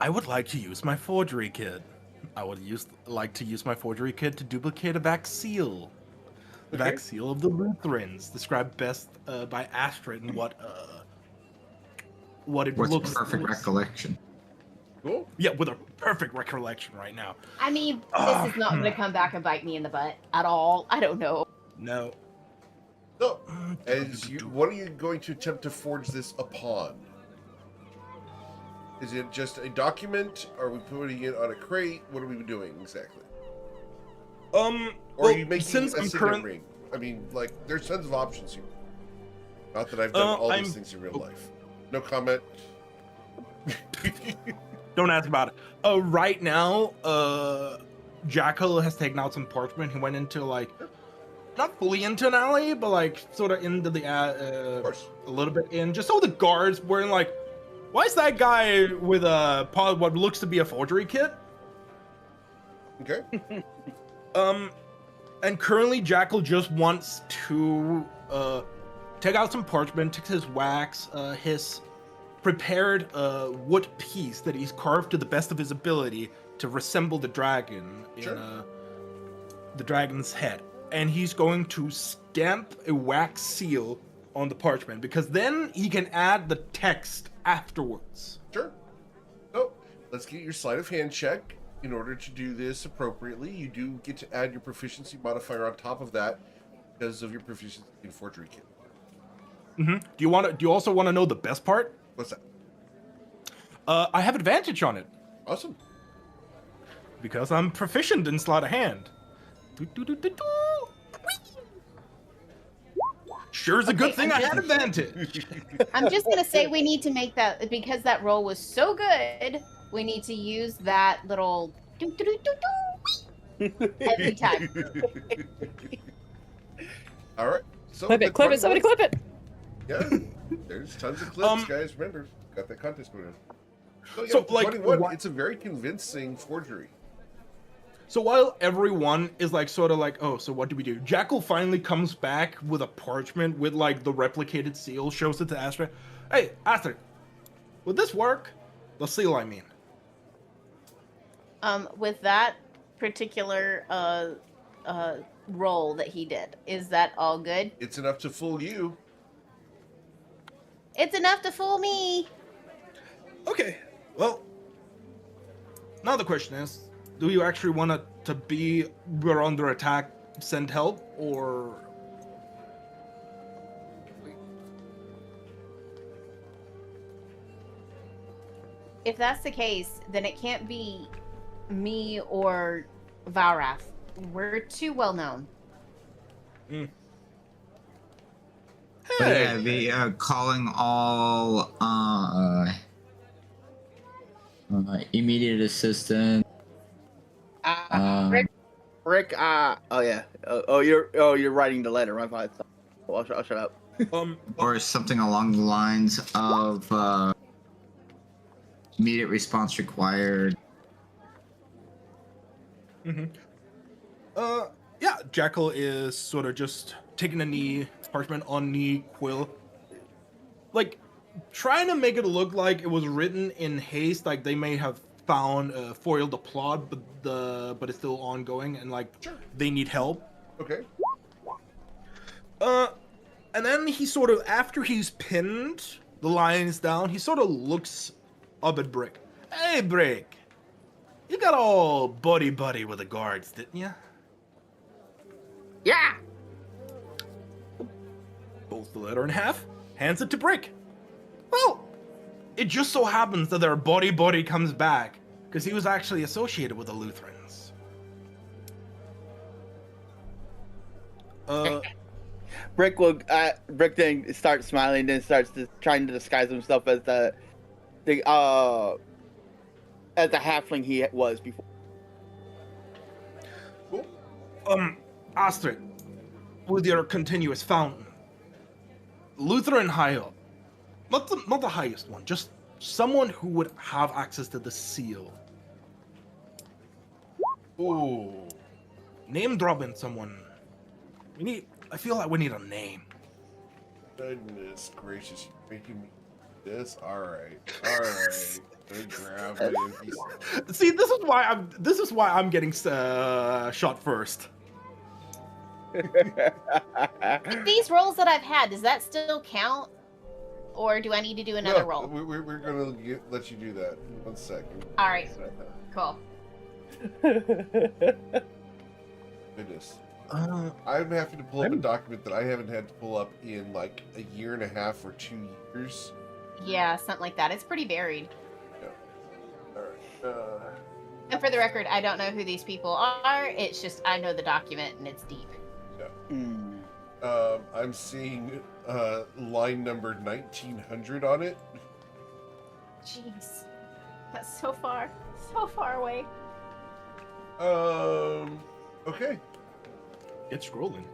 Speaker 6: I would like to use my forgery kit. I would like to use my forgery kit to duplicate a back seal. The
Speaker 2: Okay.
Speaker 6: back seal of the Lutherans, described best by Astrid and what it
Speaker 5: What's
Speaker 6: looks
Speaker 5: perfect recollection?
Speaker 2: Cool.
Speaker 6: Yeah, with a perfect recollection right now.
Speaker 3: I mean, this is not going to come back and bite me in the butt at all. I don't know.
Speaker 6: No.
Speaker 2: So, what are you going to attempt to forge this upon? Is it just a document? Are we putting it on a crate? What are we doing exactly? Or are you making
Speaker 6: since
Speaker 2: a
Speaker 6: I'm
Speaker 2: signet ring? I mean, like, there's tons of options here. Not that I've done all these things in real life. No comment.
Speaker 6: Don't ask about it. Right now, Jackal has taken out some parchment. He went into not fully into an alley, but sort of into the
Speaker 2: Of course.
Speaker 6: a little bit in, just so the guards were why is that guy with what looks to be a forgery kit?
Speaker 2: Okay.
Speaker 6: And currently Jackal just wants to take out some parchment, take his wax, his prepared wood piece that he's carved to the best of his ability to resemble the dragon
Speaker 2: Sure.
Speaker 6: in the dragon's head. And he's going to stamp a wax seal on the parchment, because then he can add the text afterwards.
Speaker 2: Sure. So, let's get your sleight of hand check. In order to do this appropriately, you do get to add your proficiency modifier on top of that because of your proficiency in forgery kit.
Speaker 6: Do you also want to know the best part?
Speaker 2: What's that?
Speaker 6: I have advantage on it
Speaker 2: Awesome.
Speaker 6: because I'm proficient in sleight of hand. Sure is a good
Speaker 3: Okay,
Speaker 6: thing I
Speaker 3: I'm
Speaker 6: had
Speaker 3: just-
Speaker 6: advantage.
Speaker 3: I'm just gonna say we need to make that, because that roll was so good. We need to use that little every time.
Speaker 2: All right. So
Speaker 1: Clip
Speaker 2: the
Speaker 1: it, clip it, somebody
Speaker 2: 21
Speaker 1: clip it!
Speaker 2: Yeah, there's tons of clips,
Speaker 6: Um,
Speaker 2: guys. Remember, got that contest going on. So yeah,
Speaker 6: So,
Speaker 2: with the
Speaker 6: like,
Speaker 2: 21,
Speaker 6: why-
Speaker 2: it's a very convincing forgery.
Speaker 6: So while everyone is like sort of like, oh, so what do we do? Jackal finally comes back with a parchment with like the replicated seal, shows it to Astrid. Hey, Astrid, would this work? The seal, I mean.
Speaker 3: With that particular roll that he did, is that all good?
Speaker 2: It's enough to fool you.
Speaker 3: It's enough to fool me.
Speaker 6: Okay, well, now the question is, do you actually want it to be we're under attack, send help, or...
Speaker 3: If that's the case, then it can't be me or Valrath. We're too well known.
Speaker 5: But yeah,
Speaker 6: Hey,
Speaker 5: the calling all immediate assistance.
Speaker 4: Rick, oh yeah, you're writing the letter, right? Fine. So I'll shut up.
Speaker 5: Or something along the lines of immediate response required.
Speaker 6: Yeah, Jackal is sort of just taking a knee, parchment on knee, quill. Like, trying to make it look like it was written in haste, like they may have foiled the plot, but it's still ongoing, and like, they need help.
Speaker 2: Okay.
Speaker 6: And then he sort of, after he's pinned the lions down, he sort of looks up at Brick. Hey, Brick, you got all buddy with the guards, didn't you?
Speaker 4: Yeah.
Speaker 6: Folds the letter in half, hands it to Brick. Well, it just so happens that their buddy comes back, because he was actually associated with the Lutherans.
Speaker 4: Brick then starts smiling, then starts trying to disguise himself as the halfling he was before.
Speaker 6: Astrid, with your continuous fountain, Lutheran high up, not the highest one, just someone who would have access to the seal.
Speaker 2: Ooh.
Speaker 6: Name dropping someone. I feel like we need a name.
Speaker 2: Goodness gracious, you're making me this? Alright. Good grab my NPC.
Speaker 6: See, this is why I'm getting shot first.
Speaker 3: These rolls that I've had, does that still count? Or do I need to do another roll?
Speaker 2: We're gonna let you do that. 1 second.
Speaker 3: All right. Cool.
Speaker 2: Goodness. I'm having to pull up a document that I haven't had to pull up in like a year and a half or 2 years.
Speaker 3: Yeah, something like that. It's pretty varied.
Speaker 2: Alright.
Speaker 3: And for the record, I don't know who these people are. It's just I know the document and it's deep.
Speaker 2: I'm seeing line number 1900 on it.
Speaker 3: Jeez. That's so far away.
Speaker 2: Okay.
Speaker 6: It's scrolling.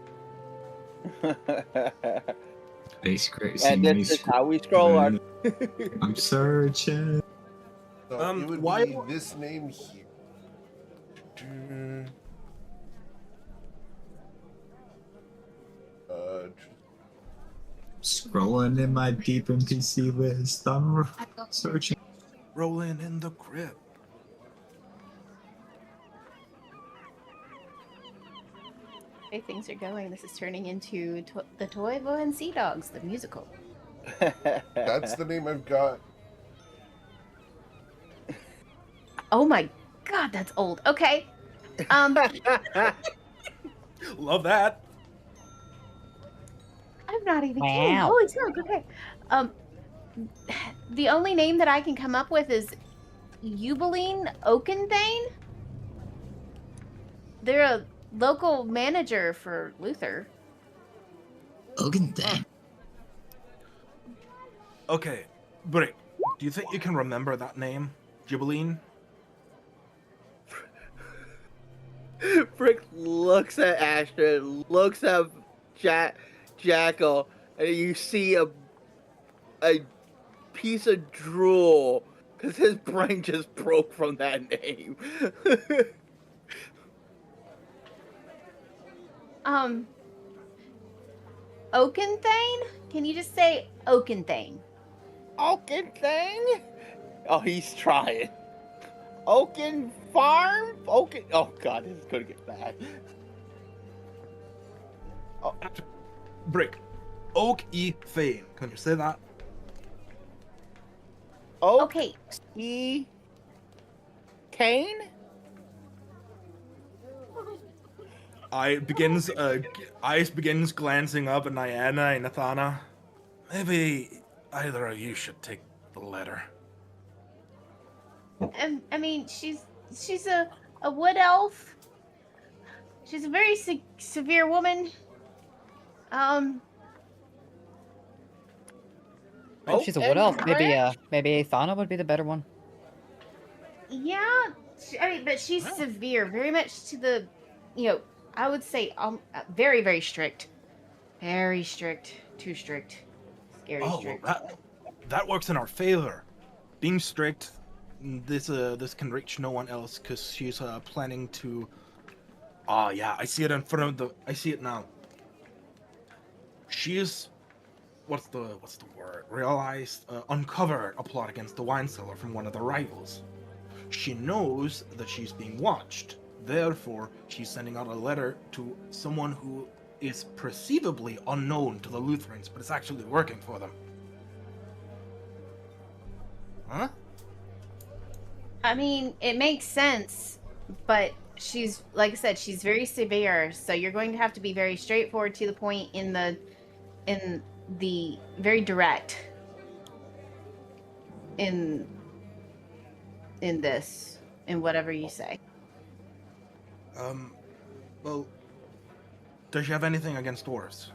Speaker 5: Space Grace.
Speaker 4: And this is how we scroll our.
Speaker 5: I'm searching.
Speaker 2: So it would
Speaker 6: why-
Speaker 2: be this name here.
Speaker 5: Scrolling in my deep NPC list. I'm searching.
Speaker 6: Rolling in the crypt.
Speaker 3: The way things are going, this is turning into the Toivoan Sea Dogs, the musical.
Speaker 2: That's the name I've got.
Speaker 3: Oh my god, that's old. Okay.
Speaker 6: Love that.
Speaker 3: I'm not even
Speaker 1: Wow.
Speaker 3: kidding. Holy smoke, okay. The only name that I can come up with is Eubeline Oakenthane. They're a local manager for Luther.
Speaker 5: Ogenthane.
Speaker 6: Okay, Brick, do you think you can remember that name? Gibbeline?
Speaker 4: Frick looks at Ashton, looks at Jackal, and you see a piece of drool because his brain just broke from that name.
Speaker 3: Oakenthane? Can you just say Oakenthane?
Speaker 4: Oakenthane? Oh, he's trying. Oaken Farm? Oaken. Oh god, this is gonna get bad. Oh,
Speaker 6: Brick, Oak-E-Thane. Can you say that?
Speaker 3: Okay.
Speaker 4: E. Kane?
Speaker 6: Eyes begins glancing up at Niana and Nathana. Maybe either of you should take the letter.
Speaker 3: I mean, she's a wood elf. She's a very severe woman.
Speaker 1: If she's a wood elf, maybe Athana would be the better one.
Speaker 3: Yeah, I mean, but she's severe, very much to the, I would say very, very strict. Very strict. Too strict. Scary strict.
Speaker 6: That works in our favor. Being strict, this can reach no one else because she's planning to. Oh yeah, I see it in front of I see it now. She is. What's the word? Uncovered a plot against the wine cellar from one of the rivals. She knows that she's being watched. Therefore, she's sending out a letter to someone who is perceivably unknown to the Lutherans, but is actually working for them. Huh?
Speaker 3: I mean, it makes sense, but she's, like I said, she's very severe, so you're going to have to be very straightforward, to the point, in the very direct in this, in whatever you say.
Speaker 6: Well, does she have anything against dwarves?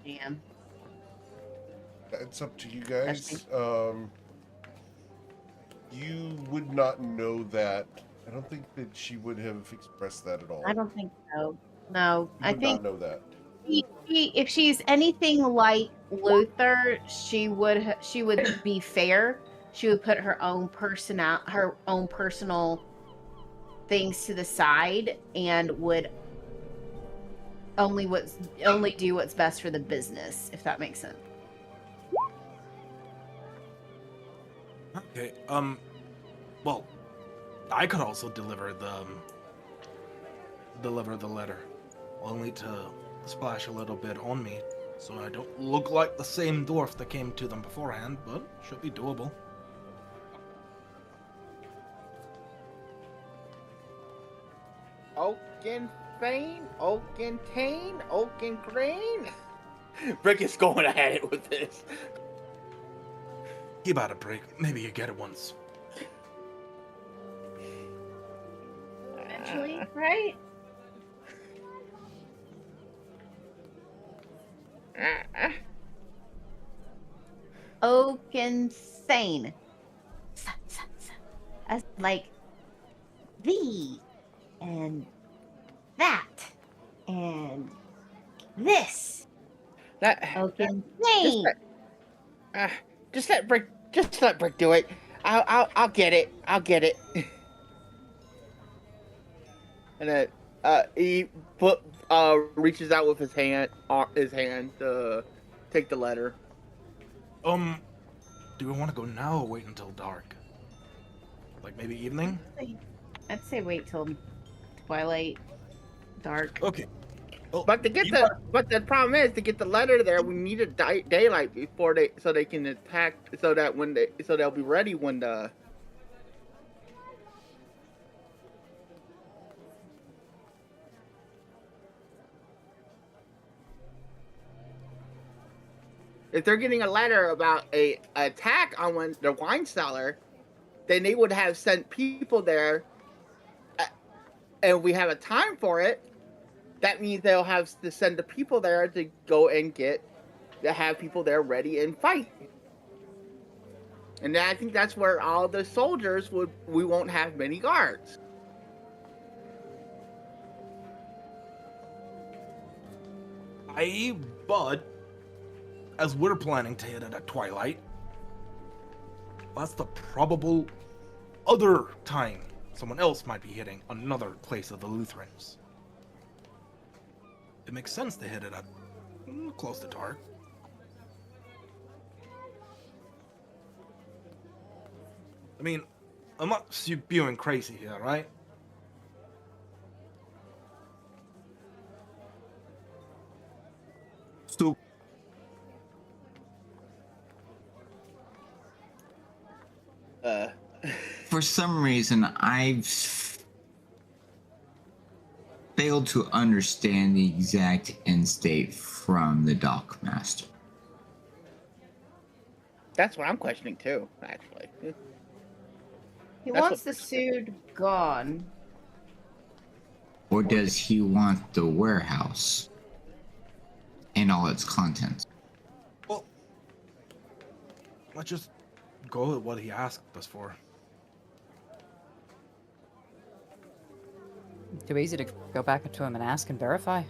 Speaker 3: Damn.
Speaker 2: It's up to you guys. You would not know that. I don't think that she would have expressed that at all.
Speaker 3: I don't think so. No,
Speaker 2: You
Speaker 3: I
Speaker 2: would
Speaker 3: think
Speaker 2: not know that.
Speaker 3: if she's anything like Luther, she would be fair. She would put her own personal things to the side and would only do what's best for the business, if that makes sense.
Speaker 6: Okay. Well, I could also deliver the letter, only to splash a little bit on me, so I don't look like the same dwarf that came to them beforehand, but should be doable.
Speaker 4: Oakenthane? Oakentane? Oakengreen? Brick is going at it with this.
Speaker 6: Give out a break. Maybe you get it once.
Speaker 3: Eventually, right? Oakensane. As like the and that and this.
Speaker 4: That
Speaker 3: Oakensane.
Speaker 4: just let Brick do it. I'll get it. I'll get it. And then he reaches out with his hand to take the letter.
Speaker 6: Do we want to go now or wait until dark? Like maybe evening?
Speaker 3: I'd say wait till twilight, dark.
Speaker 6: Okay. Well,
Speaker 4: But the problem is, to get the letter there, we need a daylight before so they can attack, so they'll be ready when the. If they're getting a letter about a attack on the wine cellar, then they would have sent people there, and we have a time for it. that means they'll have to send the people there to go and have people there ready and fight. And I think that's where all the soldiers we won't have many guards.
Speaker 6: But as we're planning to hit it at twilight, that's the probable other time someone else might be hitting another place of the Lutherans. It makes sense to hit it at close to dark. I mean, I'm not spewing crazy here, right?
Speaker 5: So, for some reason, I've failed to understand the exact end state from the dockmaster.
Speaker 4: That's what I'm questioning too, actually.
Speaker 3: He
Speaker 4: That's
Speaker 3: wants
Speaker 4: what-
Speaker 3: the suit gone.
Speaker 5: Or does he want the warehouse and all its contents?
Speaker 6: Well, let's just go with what he asked us for.
Speaker 1: Too easy to go back to him and ask and verify.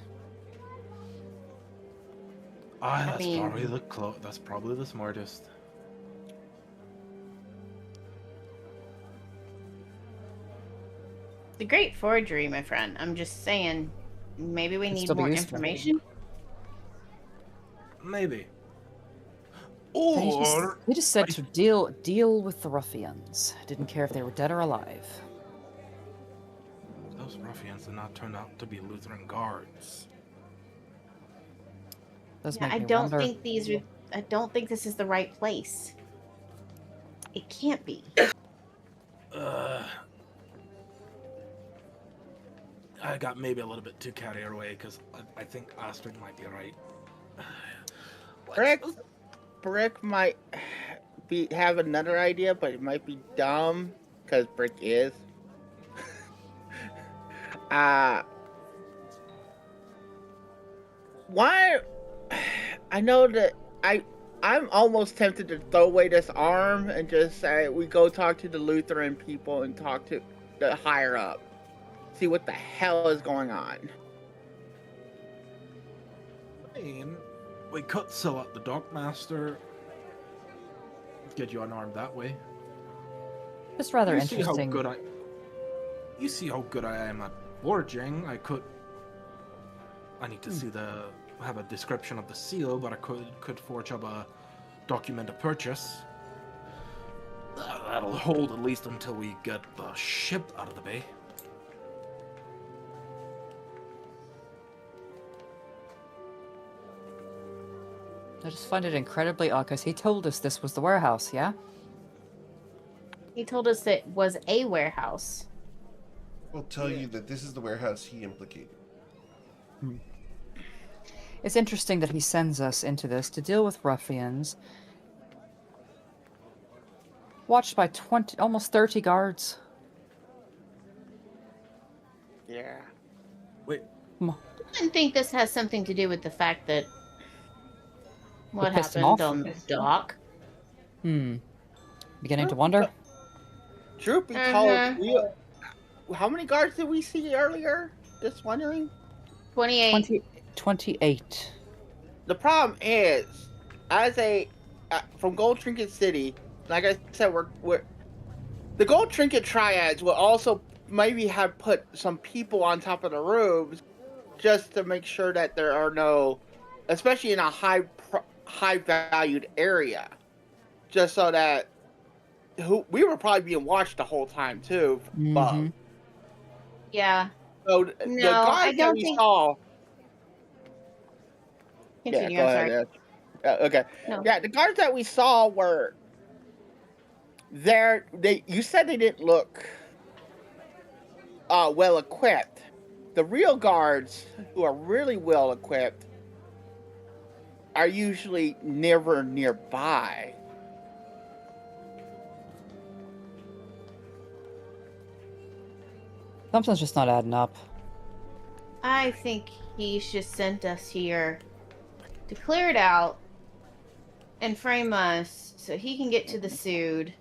Speaker 6: That's
Speaker 3: mean-
Speaker 6: probably that's probably the smartest.
Speaker 3: It's a great forgery, my friend. I'm just saying, maybe we
Speaker 1: Could
Speaker 3: need
Speaker 1: still be
Speaker 3: more
Speaker 1: useful.
Speaker 3: information.
Speaker 6: Maybe.
Speaker 1: He
Speaker 6: Or
Speaker 1: just said to deal with the ruffians. Didn't care if they were dead or alive.
Speaker 6: those ruffians did not turn out to be Lutheran guards.
Speaker 1: Does
Speaker 3: Yeah,
Speaker 1: make
Speaker 3: I
Speaker 1: me
Speaker 3: don't
Speaker 1: wonder.
Speaker 3: I don't think this is the right place. It can't be.
Speaker 6: I got maybe a little bit too carried away because I think Astrid might be right.
Speaker 4: Brick might have another idea, but it might be dumb because Brick is. Why? I know that I'm almost tempted to throw away this arm and just say we go talk to the Lutheran people and talk to the higher up, see what the hell is going on.
Speaker 6: I mean, we could sell out the dockmaster, get you unarmed that way.
Speaker 1: Just rather
Speaker 6: You see how
Speaker 1: interesting.
Speaker 6: good You see how good I am at forging. I need to have a description of the seal, but I could forge up a document of purchase. That'll hold at least until we get the ship out of the bay.
Speaker 1: I just find it incredibly odd because he told us this was the warehouse, yeah?
Speaker 3: He told us it was a warehouse.
Speaker 2: We'll tell you that this is the warehouse he implicated.
Speaker 1: It's interesting that he sends us into this to deal with ruffians. Watched by almost 30 guards.
Speaker 4: Yeah.
Speaker 6: Wait,
Speaker 3: I don't think this has something to do with the fact that what
Speaker 1: pissed him
Speaker 3: happened
Speaker 1: off?
Speaker 3: on the dock.
Speaker 1: Beginning to wonder.
Speaker 4: Truth be told, how many guards did we see earlier? Just wondering.
Speaker 3: 28.
Speaker 1: 28.
Speaker 4: The problem is, from Gold Trinket City, like I said, we're the Gold Trinket Triads will also maybe have put some people on top of the roofs just to make sure that there are no, especially in a high valued area, just so that we were probably being watched the whole time too.
Speaker 1: Mhm.
Speaker 3: Yeah.
Speaker 4: So the
Speaker 3: No, I
Speaker 4: guards that
Speaker 3: don't
Speaker 4: we
Speaker 3: think-
Speaker 4: saw.
Speaker 3: Continue,
Speaker 4: Yeah, go
Speaker 3: I'm
Speaker 4: ahead.
Speaker 3: sorry.
Speaker 4: Yeah. Okay.
Speaker 3: No.
Speaker 4: Yeah, the guards that we saw were there. You said they didn't look well equipped. The real guards who are really well equipped are usually never nearby.
Speaker 1: Something's just not adding up.
Speaker 3: I think he's just sent us here to clear it out and frame us so he can get to the sued.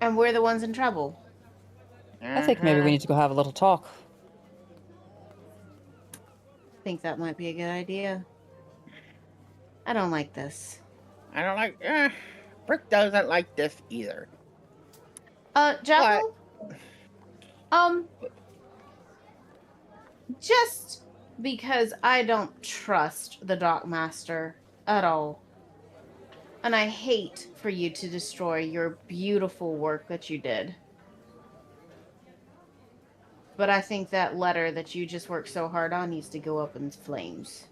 Speaker 3: And we're the ones in trouble.
Speaker 1: I think maybe we need to go have a little talk.
Speaker 3: I think that might be a good idea. I don't like this.
Speaker 4: I don't like. Brick doesn't like this either.
Speaker 3: Jackal? Just because I don't trust the Dockmaster at all. And I hate for you to destroy your beautiful work that you did. But I think that letter that you just worked so hard on needs to go up in flames.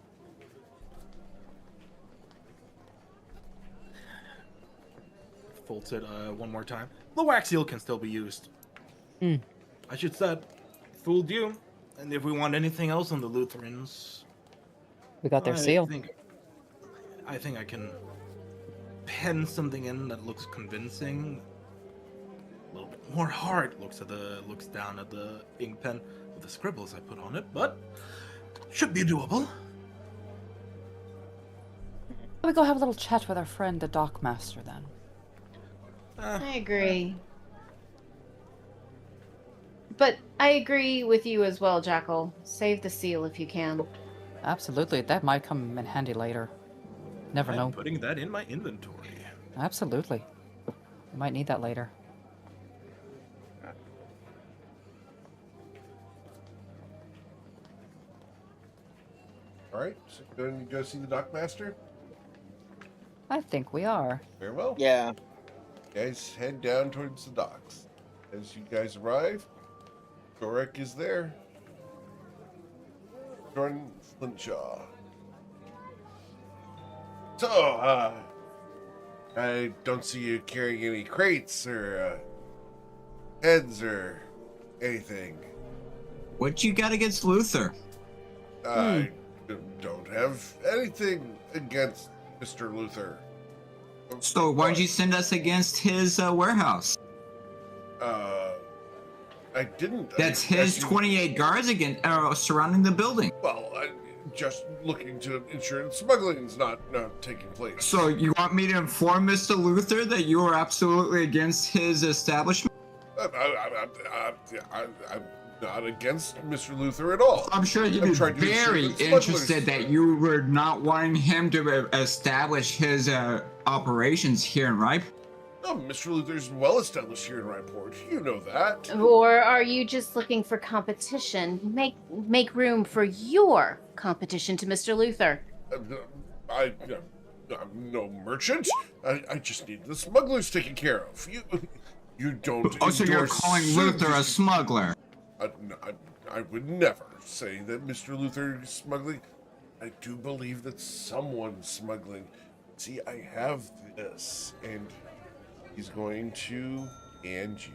Speaker 6: Folds it one more time. The wax seal can still be used.
Speaker 1: Hmm.
Speaker 6: I should said, fooled you. And if we want anything else on the Lutherans,
Speaker 1: We got their seal.
Speaker 6: I think I can pen something in that looks convincing. A little bit more hard. Looks down at the ink pen with the scribbles I put on it, but should be doable.
Speaker 1: We go have a little chat with our friend, the Dockmaster, then.
Speaker 3: I agree. But I agree with you as well, Jackal. Save the seal if you can.
Speaker 1: Absolutely, that might come in handy later. Never
Speaker 6: I'm
Speaker 1: know.
Speaker 6: putting that in my inventory.
Speaker 1: Absolutely. We might need that later.
Speaker 2: All right, so going to go see the Dockmaster?
Speaker 1: I think we are.
Speaker 2: Very well.
Speaker 4: Yeah.
Speaker 2: Guys, head down towards the docks. As you guys arrive, Dorek is there. Jordan Flintshaw. So, I don't see you carrying any crates or heads or anything.
Speaker 5: What you got against Luther?
Speaker 2: I don't have anything against Mr. Luther.
Speaker 5: So why'd you send us against his warehouse?
Speaker 2: I didn't.
Speaker 5: That's
Speaker 2: I
Speaker 5: his
Speaker 2: asked you-
Speaker 5: 28 guards surrounding the building.
Speaker 2: Well, I'm just looking to ensure that smuggling's not taking place.
Speaker 5: So you want me to inform Mr. Luther that you are absolutely against his establishment?
Speaker 2: I'm not against Mr. Luther at all.
Speaker 5: I'm sure you'd
Speaker 2: I'm
Speaker 5: be
Speaker 2: trying to ensure
Speaker 5: very
Speaker 2: that smugglers-
Speaker 5: interested that you were not wanting him to establish his operations here in Ripe.
Speaker 2: Oh, Mr. Luther's well established here in Riport. You know that.
Speaker 3: Or are you just looking for competition? Make room for your competition to Mr. Luther.
Speaker 2: I'm no merchant. I just need the smugglers taken care of. You don't.
Speaker 5: Oh, so you're
Speaker 2: endorse
Speaker 5: calling Luther a smuggler?
Speaker 2: I would never say that Mr. Luther is smuggling. I do believe that someone's smuggling. See, I have this, and he's going to hand you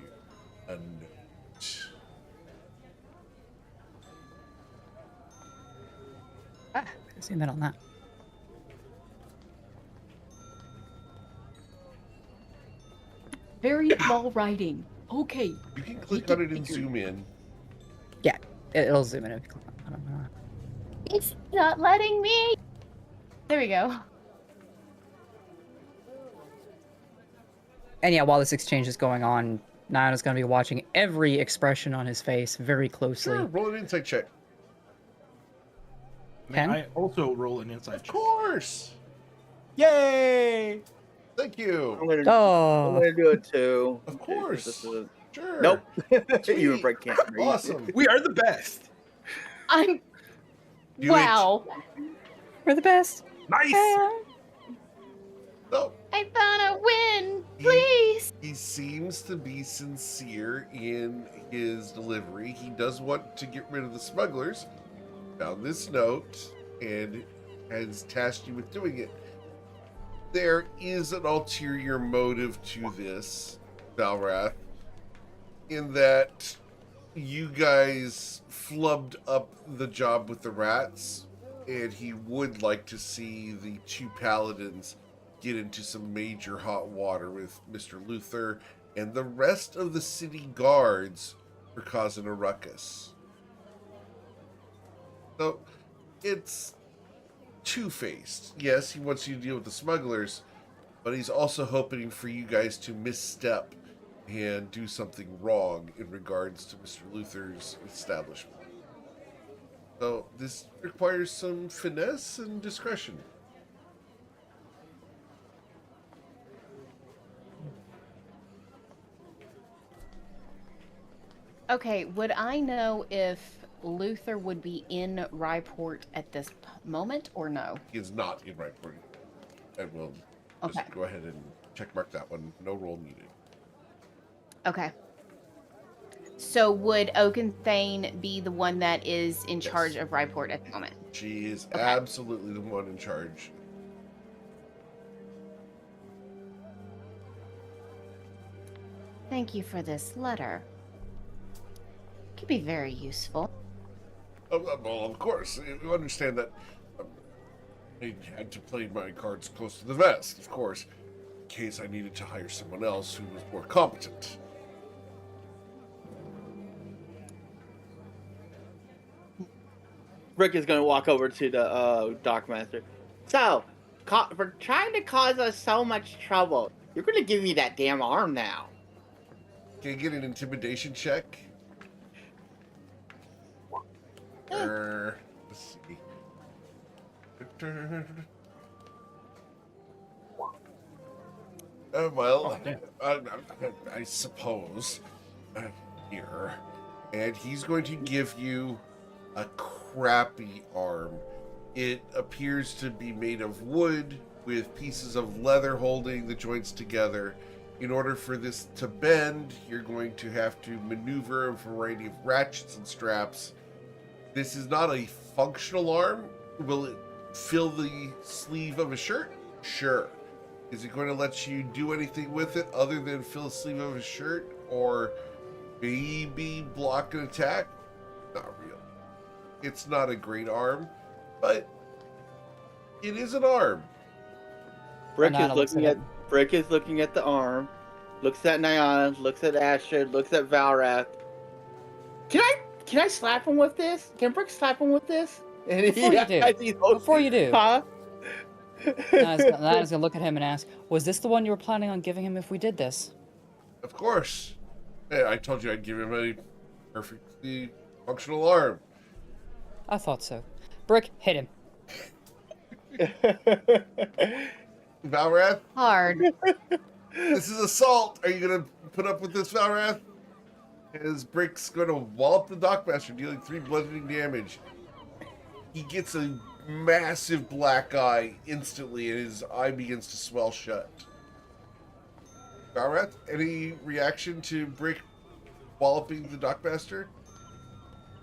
Speaker 2: a note.
Speaker 1: Zoom in on that.
Speaker 8: Very small writing. Okay.
Speaker 2: You can click on it and zoom in.
Speaker 1: Yeah, it'll zoom in. If you click on it. I don't know.
Speaker 3: It's not letting me. There we go.
Speaker 1: And yeah, while this exchange is going on, Nana's going to be watching every expression on his face very closely.
Speaker 2: Sure, roll an insight check.
Speaker 6: May
Speaker 1: Ken?
Speaker 6: I also roll an insight
Speaker 2: Of
Speaker 6: check?
Speaker 2: course.
Speaker 4: Yay!
Speaker 2: Thank you.
Speaker 4: I'm
Speaker 1: Oh,
Speaker 4: gonna do it too.
Speaker 2: Of course.
Speaker 4: This is
Speaker 2: Sure.
Speaker 4: Nope.
Speaker 2: Sweet.
Speaker 4: You and Brett can't read.
Speaker 2: Awesome.
Speaker 6: We are the best.
Speaker 3: I'm.
Speaker 2: Do
Speaker 3: wow.
Speaker 1: we're the best.
Speaker 6: Nice.
Speaker 2: No,
Speaker 3: I found a win. Please.
Speaker 2: he seems to be sincere in his delivery. He does want to get rid of the smugglers. Found this note and has tasked you with doing it. There is an ulterior motive to this, Valrath, in that you guys flubbed up the job with the rats, and he would like to see the two paladins get into some major hot water with Mr. Luther and the rest of the city guards for causing a ruckus. So, it's two-faced. Yes, he wants you to deal with the smugglers, but he's also hoping for you guys to misstep and do something wrong in regards to Mr. Luther's establishment. So, this requires some finesse and discretion.
Speaker 3: Okay, would I know if Luther would be in Riport at this moment or no?
Speaker 2: He is not in Riport. And we'll just
Speaker 3: Okay.
Speaker 2: go ahead and check mark that one. No roll needed.
Speaker 3: Okay. So would Oakenthane be the one that is in charge of Riport at the moment?
Speaker 2: She is
Speaker 3: Okay.
Speaker 2: absolutely the one in charge.
Speaker 3: Thank you for this letter. Could be very useful.
Speaker 2: Well, of course, you understand that I had to play my cards close to the vest, of course, in case I needed to hire someone else who was more competent.
Speaker 4: Rick is going to walk over to the dockmaster. So, for trying to cause us so much trouble, you're going to give me that damn arm now.
Speaker 2: Can you get an intimidation check? Let's see. Well, I suppose here, and he's going to give you a crappy arm. It appears to be made of wood with pieces of leather holding the joints together. In order for this to bend, you're going to have to maneuver a variety of ratchets and straps. This is not a functional arm. Will it fill the sleeve of a shirt? Sure. Is it going to let you do anything with it other than fill the sleeve of a shirt or maybe block an attack? Not really. It's not a great arm, but it is an arm.
Speaker 4: Brick
Speaker 1: Nana looks at him.
Speaker 4: Brick is looking at the arm, looks at Nyana, looks at Astrid, looks at Valrath. Can I slap him with this? Can Brick slap him with this? And
Speaker 1: Before you do.
Speaker 4: Huh?
Speaker 1: Nana's gonna look at him and ask, was this the one you were planning on giving him if we did this?
Speaker 2: Of course. Hey, I told you I'd give him a perfectly functional arm.
Speaker 1: I thought so. Brick, hit him.
Speaker 2: Valrath,
Speaker 3: Hard.
Speaker 2: this is assault. Are you going to put up with this, Valrath? As Brick's going to wallop the dockmaster, dealing 3 bludgeoning damage. He gets a massive black eye instantly, and his eye begins to swell shut. Valrath, any reaction to Brick walloping the dockmaster?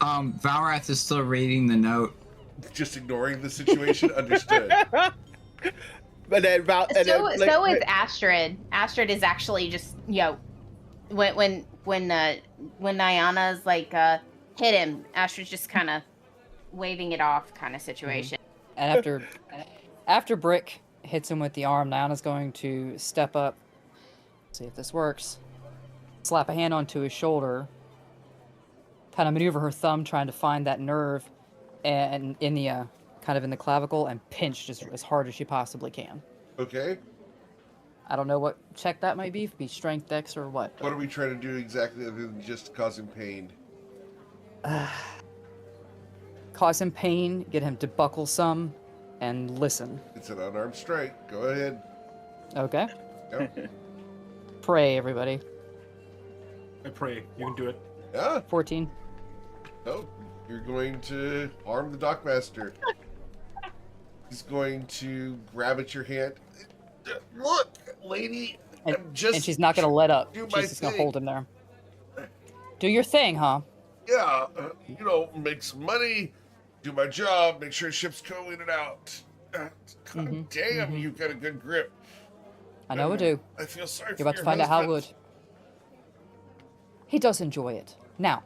Speaker 5: Valrath is still reading the note.
Speaker 2: Just ignoring the situation? Understood.
Speaker 4: But then
Speaker 3: So is Astrid. Astrid is actually just, when Nyana's like, hit him, Astrid's just kind of waving it off kind of situation.
Speaker 1: And after Brick hits him with the arm, Nyana's going to step up, see if this works, slap a hand onto his shoulder, kind of maneuver her thumb trying to find that nerve and in the kind of in the clavicle and pinch just as hard as she possibly can.
Speaker 2: Okay.
Speaker 1: I don't know what check that might be, if it be strength, dex, or what.
Speaker 2: What are we trying to do exactly other than just causing pain?
Speaker 1: Cause him pain, get him to buckle some, and listen.
Speaker 2: It's an unarmed strike. Go ahead.
Speaker 1: Okay?
Speaker 2: Yep.
Speaker 1: Pray, everybody.
Speaker 6: I pray you can do it.
Speaker 2: Yeah.
Speaker 1: 14.
Speaker 2: No. You're going to harm the dockmaster. He's going to grab at your hand. Look, lady.
Speaker 1: And,
Speaker 2: I'm just
Speaker 1: and she's not going to let up.
Speaker 2: do
Speaker 1: She's
Speaker 2: my
Speaker 1: just going to
Speaker 2: thing.
Speaker 1: hold him there. Do your thing, huh?
Speaker 2: Yeah, make some money, do my job, make sure ships go in and out. God damn, you've got a good grip.
Speaker 1: I know we do.
Speaker 2: I feel sorry for
Speaker 1: You're about
Speaker 2: your
Speaker 1: to find out how
Speaker 2: husband.
Speaker 1: good. He does enjoy it. Now,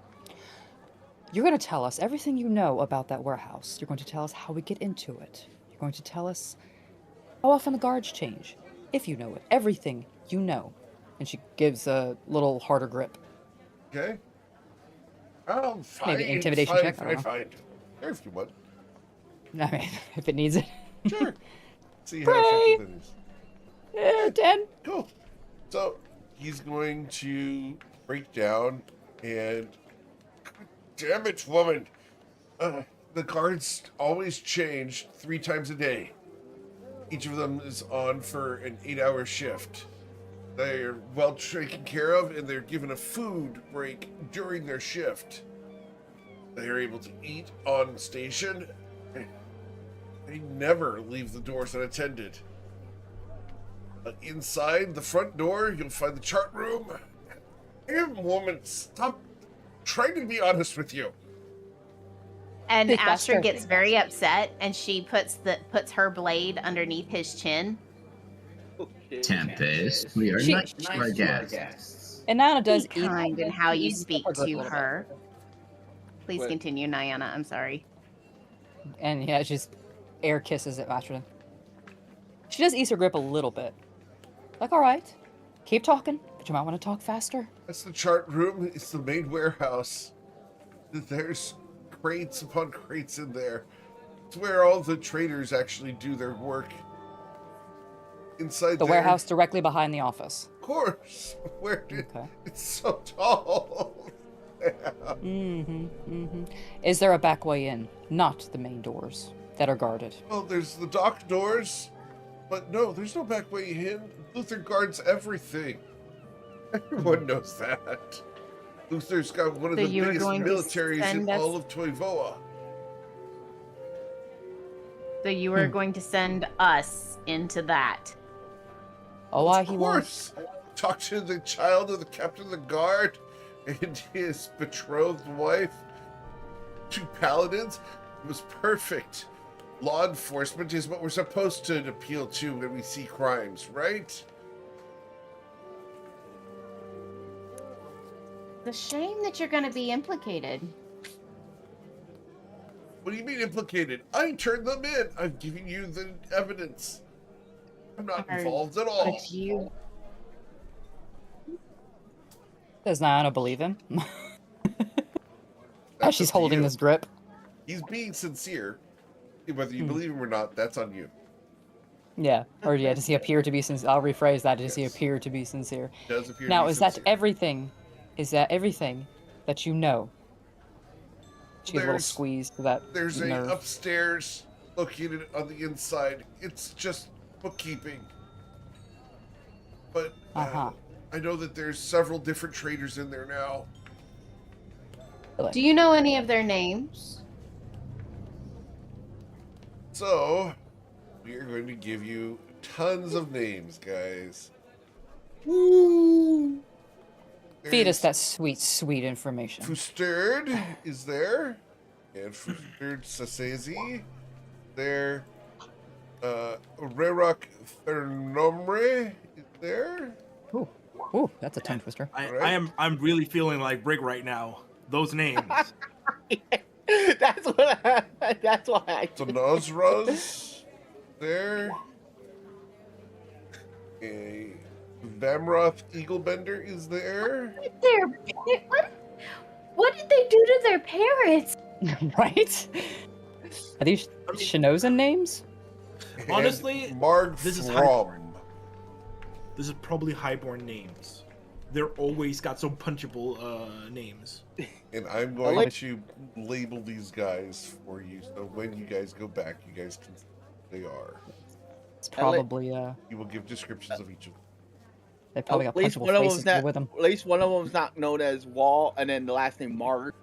Speaker 1: you're going to tell us everything you know about that warehouse. You're going to tell us how we get into it. You're going to tell us how often the guards change, if you know it. Everything you know. And she gives a little harder grip.
Speaker 2: Okay. Oh, fine.
Speaker 1: Maybe intimidation
Speaker 2: fine,
Speaker 1: check, I don't know.
Speaker 2: Fine. Or if you want.
Speaker 1: I mean, if it needs it.
Speaker 2: Sure. See how effective that is.
Speaker 1: Yeah, 10.
Speaker 2: Cool. So he's going to break down and... Damn it, woman! The guards always change 3 times a day. Each of them is on for an 8-hour shift. They're well taken care of, and they're given a food break during their shift. They are able to eat on station. They never leave the doors unattended. Inside the front door, you'll find the chart room. Damn, woman, stop trying to be honest with you.
Speaker 3: And
Speaker 1: That's
Speaker 3: Asher
Speaker 1: fair.
Speaker 3: gets very upset, and she puts her blade underneath his chin.
Speaker 5: Tempest, we are
Speaker 1: She-
Speaker 5: nice to our guests.
Speaker 1: And Nana does
Speaker 3: Be
Speaker 1: eat
Speaker 3: kind in how you
Speaker 1: eat
Speaker 3: speak
Speaker 1: her grip a
Speaker 3: to
Speaker 1: little
Speaker 3: her. Please
Speaker 4: Wait.
Speaker 3: continue, Nyana. I'm sorry.
Speaker 1: bit. And yeah, just air kisses at Masterton. She does ease her grip a little bit. Like, all right, keep talking, but you might want to talk faster.
Speaker 2: That's the chart room. It's the main warehouse. There's crates upon crates in there. It's where all the traders actually do their work. Inside
Speaker 1: The
Speaker 2: there,
Speaker 1: warehouse directly behind the office.
Speaker 2: Of course. Where did
Speaker 1: Okay.
Speaker 2: it's so tall.
Speaker 1: Is there a back way in? Not the main doors that are guarded.
Speaker 2: Well, there's the dock doors, but no, there's no back way in. Luther guards everything. Everyone knows that. Luther's got one of
Speaker 3: So
Speaker 2: the
Speaker 3: you were
Speaker 2: biggest
Speaker 3: going to
Speaker 2: militaries in
Speaker 3: send us-
Speaker 2: all of Toivoa.
Speaker 3: So you are going to send us into that.
Speaker 1: Oh, why
Speaker 2: Of
Speaker 1: he won't.
Speaker 2: course. Talk to the child of the captain of the guard and his betrothed wife. 2 paladins. It was perfect. Law enforcement is what we're supposed to appeal to when we see crimes, right?
Speaker 3: It's a shame that you're going to be implicated.
Speaker 2: What do you mean implicated? I turned them in. I've given you the evidence. I'm not involved at all.
Speaker 3: But you...
Speaker 1: Does Nana believe him?
Speaker 2: That's
Speaker 1: As she's
Speaker 2: up to
Speaker 1: holding
Speaker 2: you.
Speaker 1: this grip.
Speaker 2: He's being sincere. Whether you believe him or not, that's on you.
Speaker 1: Yeah. Or yeah, does he appear to be sincere? I'll rephrase that. Does he
Speaker 2: Yes.
Speaker 1: appear to be sincere?
Speaker 2: He does appear
Speaker 1: Now,
Speaker 2: to be
Speaker 1: is that
Speaker 2: sincere.
Speaker 1: everything? Is that everything that you know? She's a little
Speaker 2: There's-
Speaker 1: squeezed to that
Speaker 2: There's a
Speaker 1: nerve.
Speaker 2: upstairs located on the inside. It's just bookkeeping. But
Speaker 1: Uh-huh.
Speaker 2: I know that there's several different traders in there now.
Speaker 3: Do you know any of their names?
Speaker 2: So, we are going to give you tons of names, guys.
Speaker 1: Woo! Feed us
Speaker 2: There's
Speaker 1: that sweet, sweet information.
Speaker 2: Fusterd is there. And Fusterd Sasezi. There. Rerok Thernomre is there.
Speaker 1: Ooh, that's a tongue twister.
Speaker 6: I'm really feeling like Brig right now. Those names.
Speaker 4: That's why I
Speaker 2: So Nosraz there. A Vamroth Eaglebender is there.
Speaker 3: What did they do to their parents?
Speaker 1: Right? Are these Shinozan names?
Speaker 2: and
Speaker 6: Honestly,
Speaker 2: Marg
Speaker 6: this is
Speaker 2: From.
Speaker 6: This is probably highborn names. They're always got some punchable names.
Speaker 2: And I'm going to label these guys for you, so when you guys go back, you guys can see who they are.
Speaker 1: It's probably
Speaker 2: You will give descriptions of each of them.
Speaker 1: they probably got
Speaker 4: At least
Speaker 1: punchable
Speaker 4: one of
Speaker 1: faces
Speaker 4: them's not.
Speaker 1: with them.
Speaker 4: At least one of them's not known as Wall, and then the last name Marg.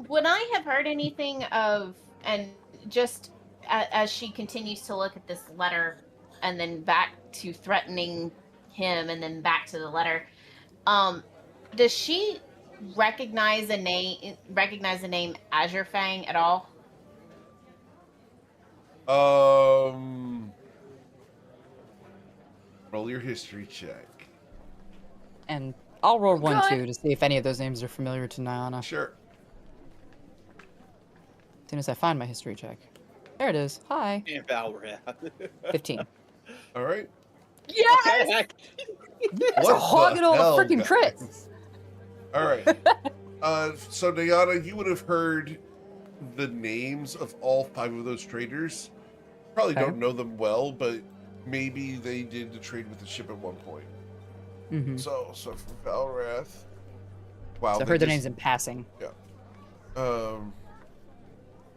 Speaker 3: Would I have heard anything of, and just as she continues to look at this letter, and then back to threatening him, and then back to the letter, does she recognize the name Azure Fang at all?
Speaker 2: Roll your history check.
Speaker 1: And I'll roll one
Speaker 3: God.
Speaker 1: too to see if any of those names are familiar to Nyana.
Speaker 2: Sure.
Speaker 1: As soon as I find my history check. There it is. Hi.
Speaker 4: And Valorant.
Speaker 1: 15.
Speaker 2: All right.
Speaker 1: Yes! That's a
Speaker 2: What the
Speaker 1: hogging old
Speaker 2: hell,
Speaker 1: freaking crit.
Speaker 2: guys? All right. So Diana, you would have heard the names of all 5 of those traders. Probably
Speaker 1: Okay.
Speaker 2: don't know them well, but maybe they did the trade with the ship at one point.
Speaker 1: Mm-hmm.
Speaker 2: So for Valrath. Wow.
Speaker 1: So I
Speaker 2: they
Speaker 1: heard their
Speaker 2: just-
Speaker 1: names in passing.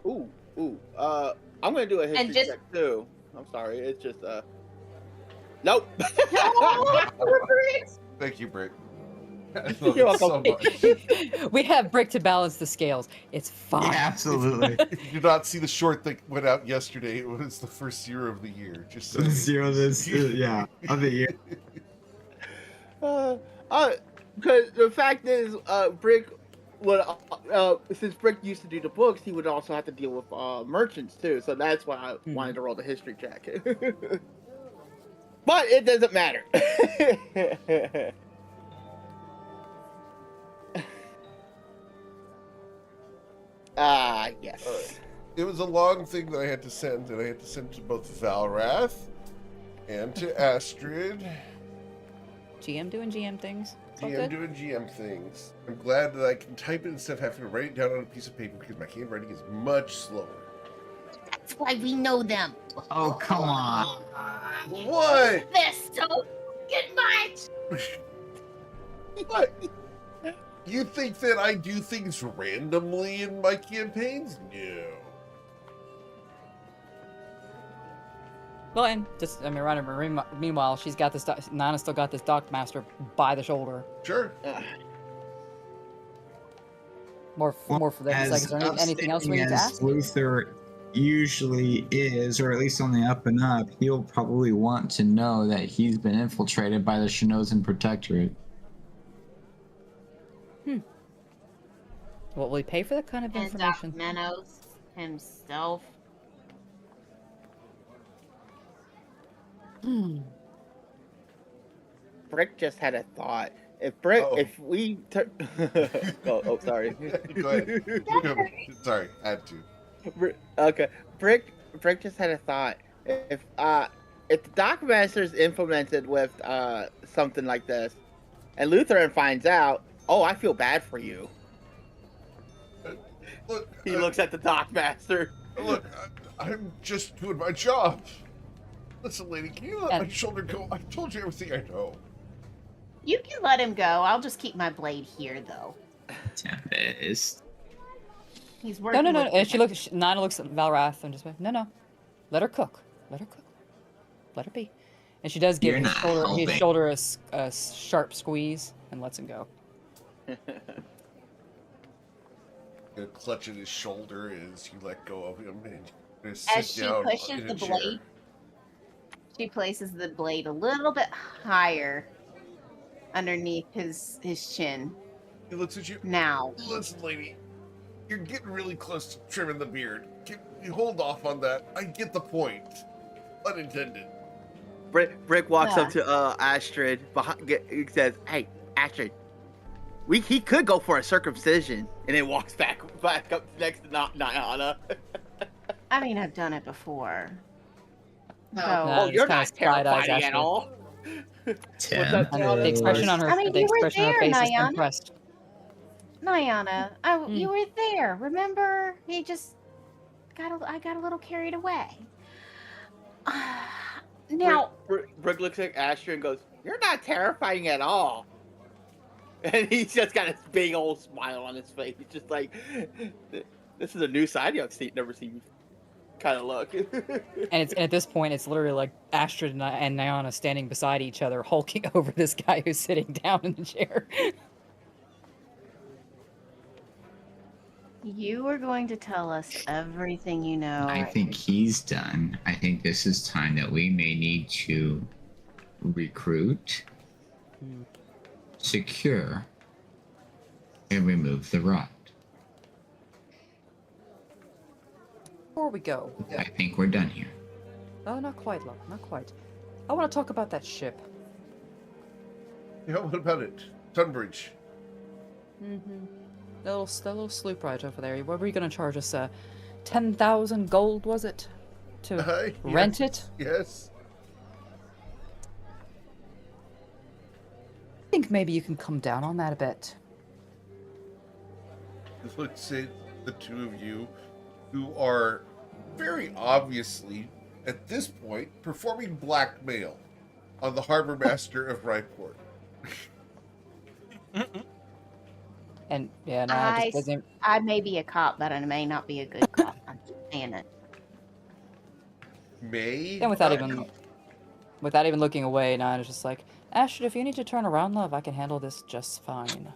Speaker 4: Ooh. I'm gonna do a history
Speaker 3: just-
Speaker 4: check too. I'm sorry. It's just Nope.
Speaker 2: Thank you, Britt.
Speaker 4: You're welcome.
Speaker 2: So much.
Speaker 1: We have Brick to balance the scales. It's fine.
Speaker 5: Yeah, absolutely.
Speaker 2: If you did not see the short that went out yesterday, it was the first 0 of the year. Just so
Speaker 5: Zero this, yeah, of the year.
Speaker 4: Because the fact is, Brick would, since Brick used to do the books, he would also have to deal with merchants too. So that's why I wanted to roll the history check. But it doesn't matter. Yes.
Speaker 2: All right. It was a long thing that I had to send, and I had to send to both Valrath and to Astrid.
Speaker 1: GM doing GM things. It's all
Speaker 2: GM
Speaker 1: good.
Speaker 2: doing GM things. I'm glad that I can type it instead of having to write it down on a piece of paper because my handwriting is much slower.
Speaker 3: That's why we know them.
Speaker 5: Oh, come on.
Speaker 2: What?
Speaker 3: This so fucking much.
Speaker 2: What? You think that I do things randomly in my campaigns? No.
Speaker 1: Well, and just, I mean, right, meanwhile, she's got this, Nana's still got this dock master by the shoulder.
Speaker 2: Sure.
Speaker 1: More for that. Like, is there anything else we need to ask?
Speaker 5: Luther usually is, or at least on the up and up, he'll probably want to know that he's been infiltrated by the Shinozen Protectorate.
Speaker 1: What will he pay for that kind of
Speaker 3: And Doc
Speaker 1: information?
Speaker 3: Meadows himself.
Speaker 4: Brick just had a thought. If Brick,
Speaker 2: Oh.
Speaker 4: if we, oh, sorry.
Speaker 2: Go ahead. Sorry, I had to.
Speaker 4: Okay, Brick just had a thought. If the Dock Master's implemented with something like this, and Lutheran finds out, oh, I feel bad for you.
Speaker 2: Look,
Speaker 4: He looks at the Dock Master.
Speaker 2: Look, I'm just doing my job. Listen, lady, can you let my shoulder go? I told you everything I know.
Speaker 3: You can let him go. I'll just keep my blade here, though.
Speaker 5: Tempest.
Speaker 3: He's working.
Speaker 1: No.
Speaker 3: with-
Speaker 1: And she looks. Nana looks at Valrath and just went, no. Let her cook. Let her cook. Let her be. And she does give
Speaker 5: You're
Speaker 1: his
Speaker 5: not
Speaker 1: shoulder,
Speaker 5: helping.
Speaker 1: a sharp squeeze and lets him go.
Speaker 2: Gonna clutch at his shoulder as you let go of him and gonna
Speaker 3: As
Speaker 2: sit
Speaker 3: she
Speaker 2: down
Speaker 3: pushes
Speaker 2: in
Speaker 3: the
Speaker 2: a chair.
Speaker 3: blade, she places the blade a little bit higher underneath his chin.
Speaker 2: He looks at you.
Speaker 3: Now,
Speaker 2: Listen, lady, you're getting really close to trimming the beard. Can you hold off on that? I get the point. Unintended.
Speaker 4: Brick walks
Speaker 3: Yeah.
Speaker 4: up to Astrid. He says, "Hey, Astrid, he could go for a circumcision," and then walks back up next to Nyana.
Speaker 3: I mean, I've done it before. So,
Speaker 1: No,
Speaker 4: You're
Speaker 1: just kinda
Speaker 4: not
Speaker 1: side-eyes
Speaker 4: terrifying at
Speaker 1: Astrid.
Speaker 4: all.
Speaker 5: Tempest.
Speaker 1: The expression on her,
Speaker 3: I mean,
Speaker 1: the
Speaker 3: you were
Speaker 1: expression on her
Speaker 3: there,
Speaker 1: face is
Speaker 3: Nyana.
Speaker 1: impressed.
Speaker 3: Nyana, you were there. Remember? He just I got a little carried away. Now,
Speaker 4: Brick looks at Astrid and goes, "You're not terrifying at all." And he's just got this big old smile on his face. He's just like, "This is a new side you've never seen." Kind of look.
Speaker 1: And at this point, it's literally like Astrid and Nyana standing beside each other, hulking over this guy who's sitting down in the chair.
Speaker 3: you were going to tell us everything you know.
Speaker 5: I think he's done. I think this is time that we may need to recruit, secure, and remove the rot.
Speaker 1: Before we go,
Speaker 5: I think we're done here.
Speaker 1: oh, not quite, love, not quite. I want to talk about that ship.
Speaker 2: Yeah, what about it? Tunbridge.
Speaker 1: Mm-hmm. The little sloop right over there. What were you going to charge us? 10,000 gold, was it? To rent it?
Speaker 2: Yes.
Speaker 1: I think maybe you can come down on that a bit.
Speaker 2: looks at the two of you, who are very obviously, at this point, performing blackmail on the harbor master of Riport.
Speaker 1: And yeah, no, it just doesn't.
Speaker 3: I may be a cop, but I may not be a good cop. I'm just saying it.
Speaker 2: May?
Speaker 1: And without even looking away, Nana's just like, Astrid, if you need to turn around, love, I can handle this just fine.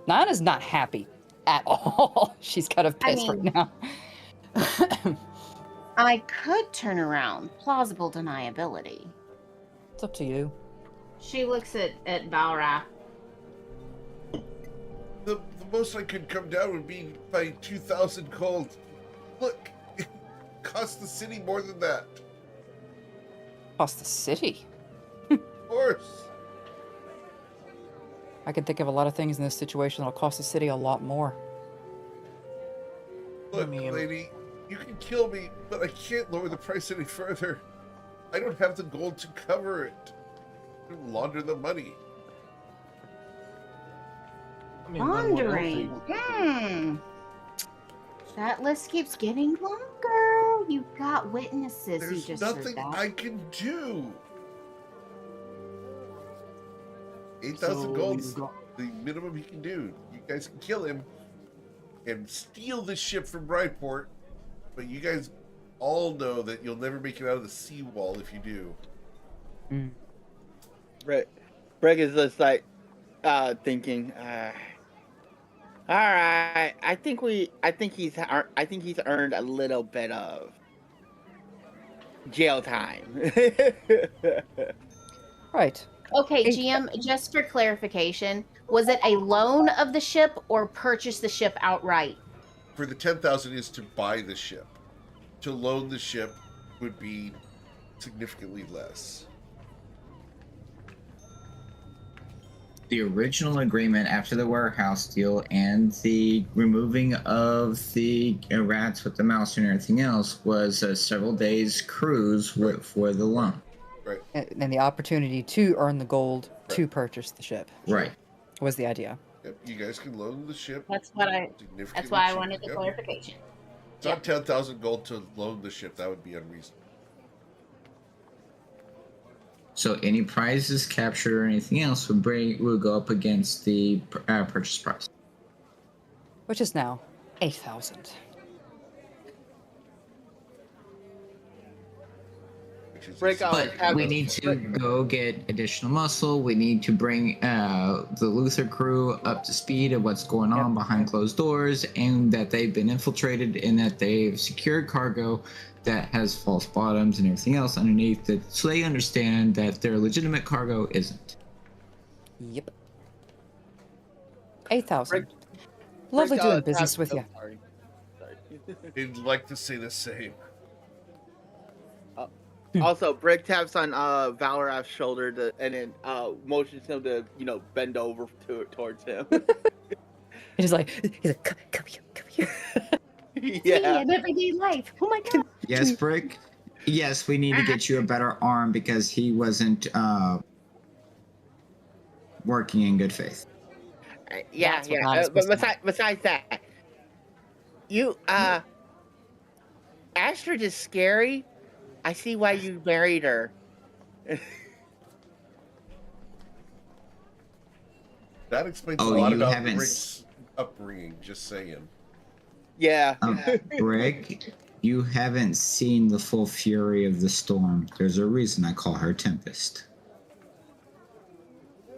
Speaker 1: Nana's not happy at all. She's kind of pissed right now.
Speaker 3: I could turn around. Plausible deniability.
Speaker 1: It's up to you.
Speaker 3: She looks at Balrath.
Speaker 2: The most I could come down would be by 2,000 gold. Look, it costs the city more than that.
Speaker 1: Cost the city?
Speaker 2: Of course.
Speaker 1: I can think of a lot of things in this situation that'll cost the city a lot more.
Speaker 2: Look, lady, you can kill me, but I can't lower the price any further. I don't have the gold to cover it. I launder the money.
Speaker 6: I mean, then what else are
Speaker 3: Laundering.
Speaker 6: you-
Speaker 3: That list keeps getting longer. You've got witnesses who
Speaker 2: There's
Speaker 3: just
Speaker 2: nothing
Speaker 3: heard that.
Speaker 2: I can do. 8,000
Speaker 6: So
Speaker 2: gold's
Speaker 6: you got-
Speaker 2: the minimum he can do. You guys can kill him and steal this ship from Riport, but you guys all know that you'll never make it out of the seawall if you do.
Speaker 4: Rick is just like thinking. All right, I think he's earned a little bit of jail time.
Speaker 1: Right.
Speaker 3: Okay,
Speaker 1: Hey-
Speaker 3: GM, just for clarification, was it a loan of the ship or purchase the ship outright?
Speaker 2: For the 10,000 is to buy the ship. To loan the ship would be significantly less.
Speaker 5: The original agreement after the warehouse deal and the removing of the rats with the mouse and everything else was a several days cruise for the loan.
Speaker 2: Right.
Speaker 1: And the opportunity to earn the gold to purchase the ship
Speaker 5: Right.
Speaker 1: was the idea.
Speaker 2: Yep, you guys can loan the ship.
Speaker 3: That's why I
Speaker 2: significantly
Speaker 3: wanted
Speaker 2: cheaper.
Speaker 3: the
Speaker 2: Yep.
Speaker 3: clarification.
Speaker 2: It's not 10,000 gold to loan the ship. That would be unreasonable.
Speaker 5: So any prizes captured or anything else would go up against the purchase price.
Speaker 1: Which is now 8,000.
Speaker 2: Which is
Speaker 4: Break out.
Speaker 5: But we need to go get additional muscle. We need to bring the Luther crew up to speed of what's going on behind closed doors, and that they've been infiltrated, and that they've secured cargo that has false bottoms and everything else underneath it, so they understand that their legitimate cargo isn't.
Speaker 1: Yep. 8,000.
Speaker 4: Break-
Speaker 1: Lovely
Speaker 4: Break
Speaker 1: doing
Speaker 4: out-
Speaker 1: business with you.
Speaker 4: Sorry.
Speaker 2: I'd like to say the same.
Speaker 4: Also, Brick taps on Valrath's shoulder and then motions him to bend over towards him.
Speaker 1: He's like, come here.
Speaker 4: Yeah.
Speaker 3: in everyday life. Oh my god.
Speaker 5: Yes, Brick? Yes, we need to get you a better arm because he wasn't working in good faith.
Speaker 4: Yeah,
Speaker 1: That's what
Speaker 4: yeah.
Speaker 1: I'm
Speaker 4: But
Speaker 1: supposed to
Speaker 4: besides that, Astrid is scary. I see why you married her.
Speaker 2: That explains
Speaker 5: Oh,
Speaker 2: a lot
Speaker 5: you
Speaker 2: about
Speaker 5: haven't
Speaker 2: Rick's upbringing, just saying.
Speaker 4: Yeah.
Speaker 5: Brick, you haven't seen the full fury of the storm. There's a reason I call her Tempest.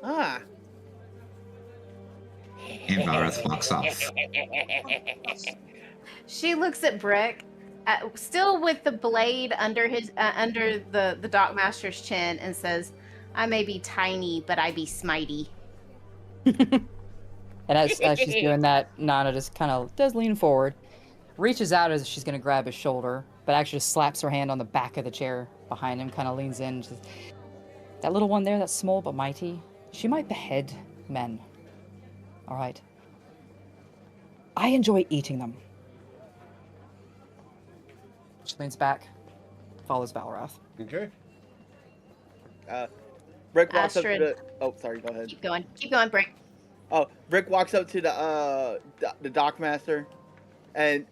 Speaker 4: Ah.
Speaker 5: And Valrath walks off.
Speaker 3: She looks at Brick, still with the blade under his under the dockmaster's chin, and says, "I may be tiny, but I be smitey."
Speaker 1: And as she's doing that, Nana just kind of does lean forward, reaches out as if she's going to grab his shoulder, but actually just slaps her hand on the back of the chair behind him, kind of leans in. Just, that little one there, that's small but mighty, she might behead men. All right. I enjoy eating them. She leans back, follows Valrath.
Speaker 2: Okay.
Speaker 4: Brick walks up to
Speaker 3: Astrid.
Speaker 4: the... Oh, sorry. Go ahead.
Speaker 3: Keep going, Brick.
Speaker 4: Rick walks up to the dockmaster, and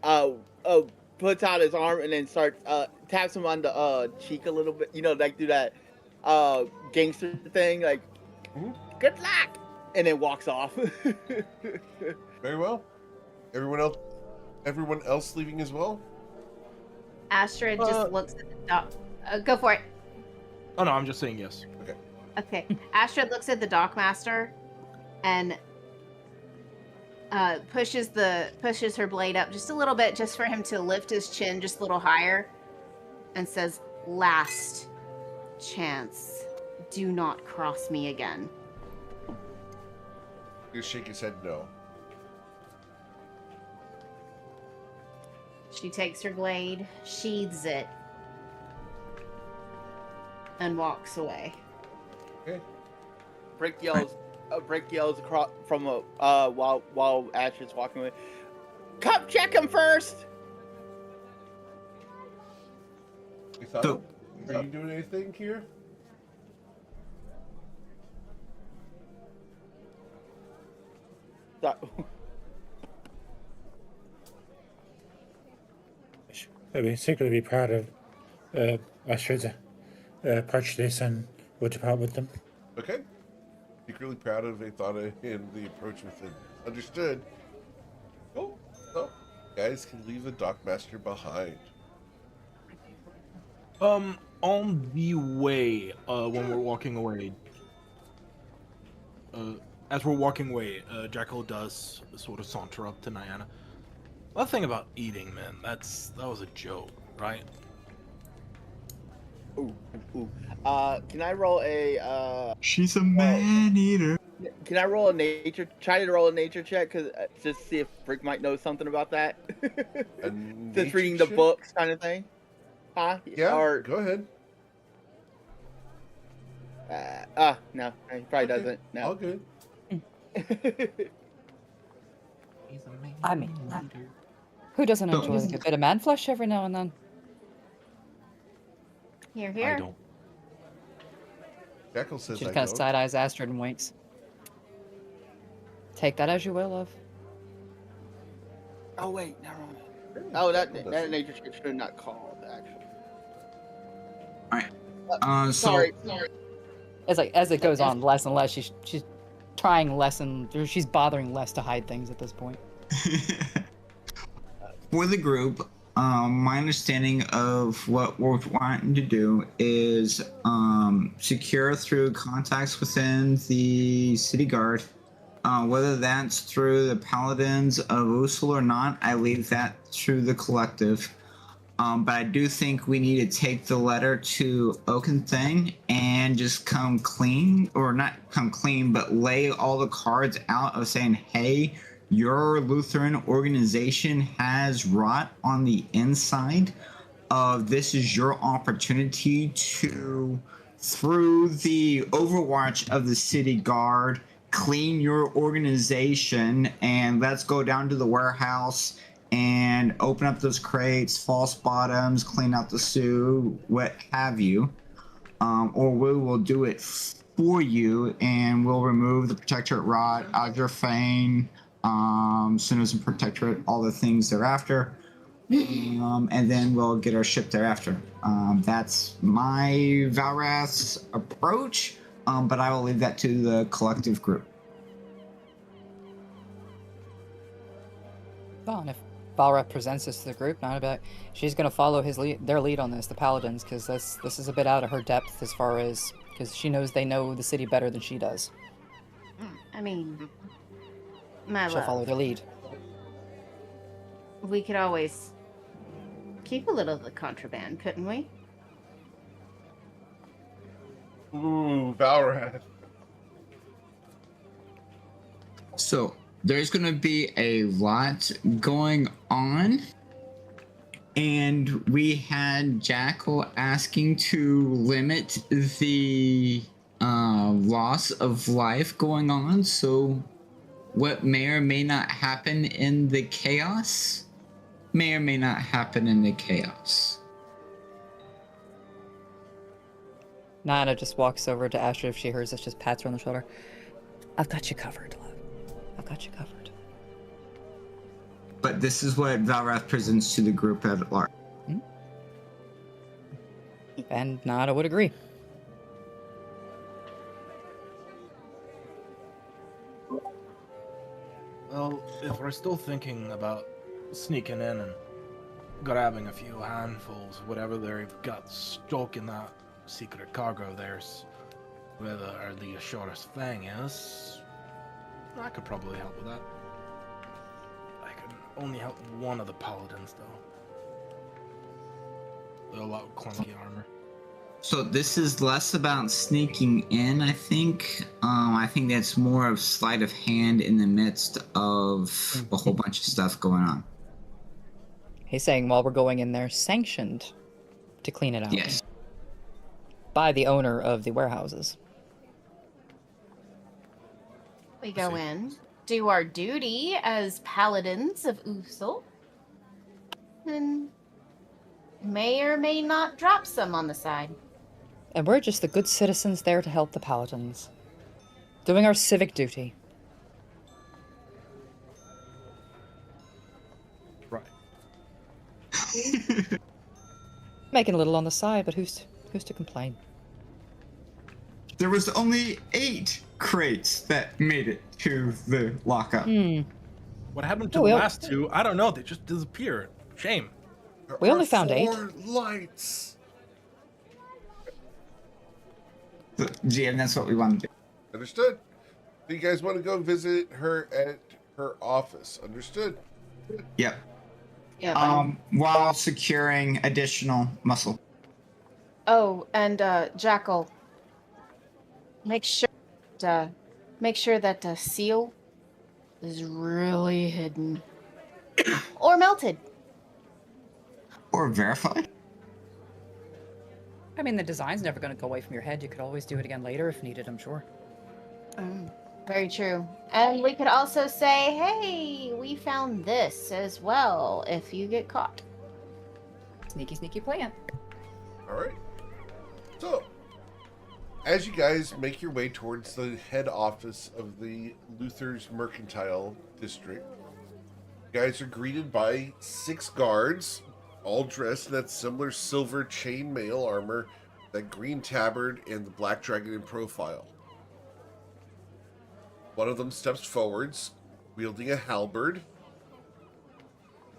Speaker 4: puts out his arm and then starts taps him on the cheek a little bit. You know, like do that gangster thing, like
Speaker 2: Mhm.
Speaker 4: good luck, and then walks off.
Speaker 2: Very well. Everyone else leaving as well?
Speaker 3: Astrid just looks at the dock. Go for it.
Speaker 6: Oh no, I'm just saying yes.
Speaker 3: Okay. Astrid looks at the dockmaster and pushes her blade up just a little bit, just for him to lift his chin just a little higher, and says, "Last chance. Do not cross me again."
Speaker 2: You shake his head no.
Speaker 3: She takes her blade, sheathes it, and walks away.
Speaker 2: Okay.
Speaker 4: Brick yells across from while Astrid's walking away. Come check him first.
Speaker 2: Are you doing anything here?
Speaker 7: I'd be secretly proud of Astrid's approach to this, and we'll depart with them.
Speaker 2: Okay. Secretly proud of Athana and the approach with it. Understood. Oh, so guys can leave the dockmaster behind.
Speaker 6: On the way, when we're walking away, as we're walking away, Jackal does sort of saunter up to Nyana. That thing about eating, man, that was a joke, right?
Speaker 4: Ooh. Can I roll a
Speaker 5: She's a man eater.
Speaker 4: Can I roll a nature? Try to roll a nature check, cause just see if Rick might know something about that. Just reading the books, kind of thing. Huh?
Speaker 2: Yeah.
Speaker 4: Or
Speaker 2: go ahead.
Speaker 4: no, he probably doesn't. No.
Speaker 2: All good.
Speaker 1: I mean, who doesn't enjoy like a bit of man flesh every now and then?
Speaker 3: Here, here.
Speaker 6: I don't.
Speaker 2: Jackal says
Speaker 1: She
Speaker 2: I
Speaker 1: just kind of
Speaker 2: don't.
Speaker 1: side eyes Astrid and winks. Take that as you will, love.
Speaker 4: Oh wait, never mind. Oh, that nature check should not called actually.
Speaker 5: So
Speaker 4: Sorry.
Speaker 1: As it goes on, less and less, she's trying less and she's bothering less to hide things at this point.
Speaker 5: for the group, my understanding of what we're wanting to do is secure through contacts within the city guard. Whether that's through the paladins of Usul or not, I leave that to the collective. But I do think we need to take the letter to Oakenthing and just come clean, or not come clean, but lay all the cards out of saying, hey, your Lutheran organization has rot on the inside. This is your opportunity to, through the overwatch of the city guard, clean your organization, and let's go down to the warehouse and open up those crates, false bottoms, clean out the sewer, what have you. Or we will do it for you, and we'll remove the protectorate rot, Agrafane, Sinnohs and protectorate, all the things thereafter. And then we'll get our ship thereafter. That's my Valrath's approach, but I will leave that to the collective group.
Speaker 1: Well, and if Valrath presents this to the group, not about, she's going to follow their lead on this, the paladins, because this is a bit out of her depth as far as, because she knows they know the city better than she does.
Speaker 3: I mean, my
Speaker 1: She'll follow
Speaker 3: love,
Speaker 1: their lead.
Speaker 3: we could always keep a little of the contraband, couldn't we?
Speaker 2: Ooh, Valrath.
Speaker 5: So there's going to be a lot going on, and we had Jackal asking to limit the loss of life going on, so what may or may not happen in the chaos may or may not happen in the chaos.
Speaker 1: Nana just walks over to Astrid if she hears this, just pats her on the shoulder. I've got you covered, love. I've got you covered.
Speaker 5: But this is what Valrath presents to the group at large.
Speaker 1: And Nada would agree.
Speaker 6: Well, if we're still thinking about sneaking in and grabbing a few handfuls, whatever they've got stuck in that secret cargo of theirs, whether the shortest thing is, I could probably help with that. I can only help one of the paladins, though. They're a lot of clunky armor.
Speaker 5: So this is less about sneaking in, I think. I think that's more of sleight of hand in the midst of a whole bunch of stuff going on.
Speaker 1: He's saying while we're going in there, sanctioned to clean it out.
Speaker 5: Yes.
Speaker 1: By the owner of the warehouses.
Speaker 3: We go in, do our duty as paladins of Usul, and may or may not drop some on the side.
Speaker 1: And we're just the good citizens there to help the paladins. Doing our civic duty.
Speaker 6: Right.
Speaker 1: Making a little on the side, but who's to complain?
Speaker 5: There was only 8 crates that made it to the lockup.
Speaker 6: What happened to
Speaker 1: Oh,
Speaker 6: the
Speaker 1: well.
Speaker 6: last 2? I don't know. They just disappeared. Shame.
Speaker 2: There
Speaker 1: We only
Speaker 2: are
Speaker 1: found 8.
Speaker 2: 4 lights.
Speaker 5: So, GM, that's what we want to do.
Speaker 2: Understood. Do you guys want to go visit her at her office? Understood.
Speaker 5: Yep.
Speaker 3: Yeah.
Speaker 5: While securing additional muscle.
Speaker 3: Oh, and Jackal, make sure that seal is really hidden or melted.
Speaker 5: Or verified.
Speaker 1: I mean, the design's never going to go away from your head. You could always do it again later if needed, I'm sure.
Speaker 3: Very true. And we could also say, hey, we found this as well if you get caught.
Speaker 1: Sneaky, sneaky plan.
Speaker 2: All right. So, as you guys make your way towards the head office of the Luther's Mercantile District, you guys are greeted by 6 guards, all dressed in that similar silver chainmail armor, that green tabard, and the black dragon in profile. One of them steps forwards, wielding a halberd,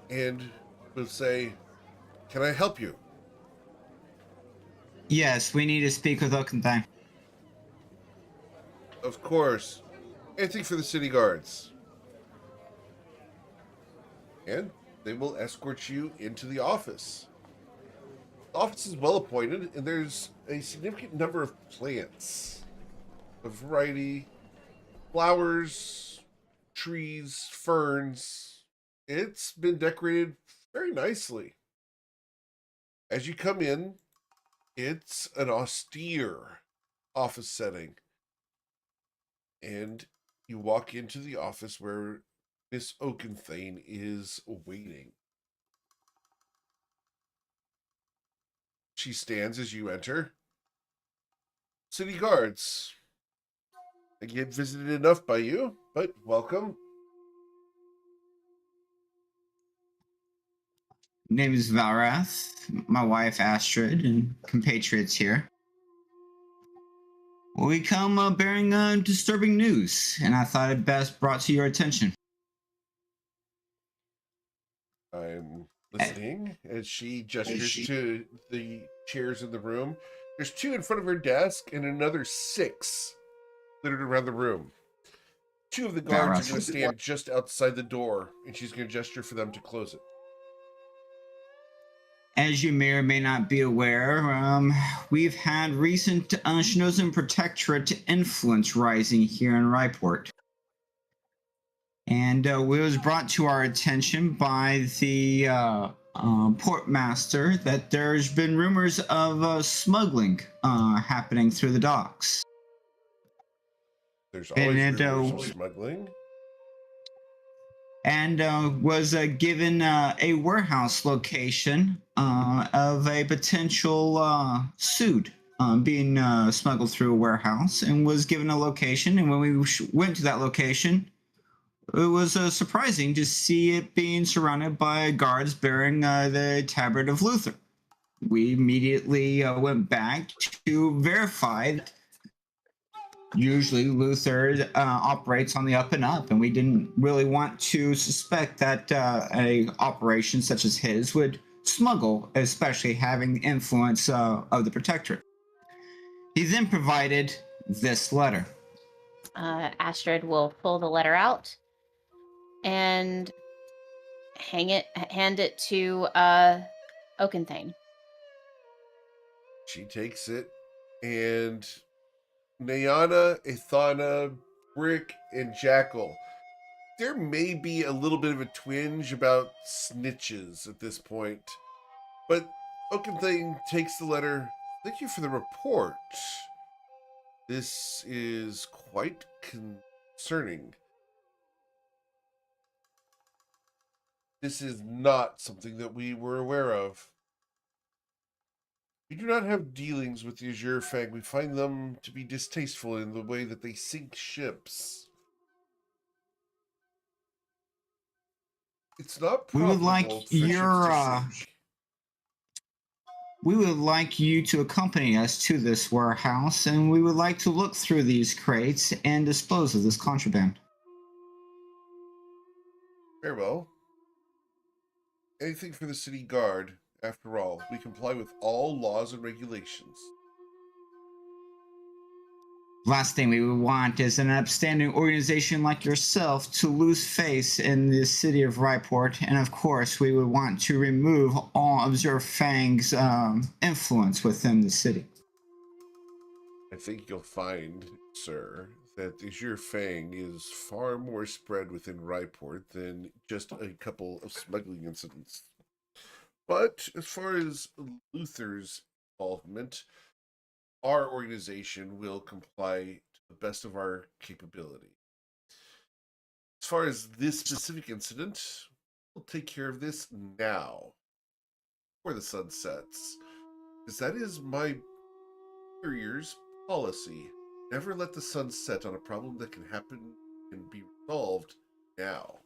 Speaker 2: and will say, "Can I help you?"
Speaker 5: Yes, we need to speak with Oakentime.
Speaker 2: Of course. Anything for the city guards. And they will escort you into the office. The office is well appointed, and there's a significant number of plants. A variety. Flowers, trees, ferns. It's been decorated very nicely. As you come in, it's an austere office setting. And you walk into the office where Miss Oakenthane is waiting. She stands as you enter. City guards. I get visited enough by you, but welcome.
Speaker 5: Name is Valrath, my wife Astrid, and compatriots here. We come bearing disturbing news, and I thought it best brought to your attention.
Speaker 2: I'm listening as she gestures to the chairs in the room. There's 2 in front of her desk and another 6 littered around the room. 2 of the guards are going to stand just outside the door, and she's going to gesture for them to close it.
Speaker 5: As you may or may not be aware, we've had recent Shinozan Protectorate influence rising here in Riport. And it was brought to our attention by the portmaster that there's been rumors of smuggling happening through the docks.
Speaker 2: There's always rumors of smuggling.
Speaker 5: And was given a warehouse location of a potential suit being smuggled through a warehouse, and was given a location. And when we went to that location, it was surprising to see it being surrounded by guards bearing the tabard of Luther. We immediately went back to verify that usually Luther operates on the up and up, and we didn't really want to suspect that a operation such as his would smuggle, especially having the influence of the Protectorate. He then provided this letter.
Speaker 3: Astrid will pull the letter out and hand it to Oakenthane.
Speaker 2: She takes it, and Nayana, Ithana, Brick, and Jackal. There may be a little bit of a twinge about snitches at this point, but Oakenthane takes the letter. Thank you for the report. This is quite concerning. This is not something that we were aware of. We do not have dealings with the Azure Fang. We find them to be distasteful in the way that they sink ships. It's not
Speaker 5: We would
Speaker 2: profitable
Speaker 5: like
Speaker 2: for ships to sink.
Speaker 5: We would like you to accompany us to this warehouse, and we would like to look through these crates and dispose of this contraband.
Speaker 2: Very well. Anything for the city guard. After all, we comply with all laws and regulations.
Speaker 5: Last thing we would want is an upstanding organization like yourself to lose face in the city of Riport, and of course we would want to remove all of Azure Fang's influence within the city.
Speaker 2: I think you'll find, sir, that Azure Fang is far more spread within Riport than just a couple of smuggling incidents. But as far as Luther's involvement, our organization will comply to the best of our capability. As far as this specific incident, we'll take care of this now, before the sun sets, because that is my superior's policy. Never let the sun set on a problem that can happen and be resolved now.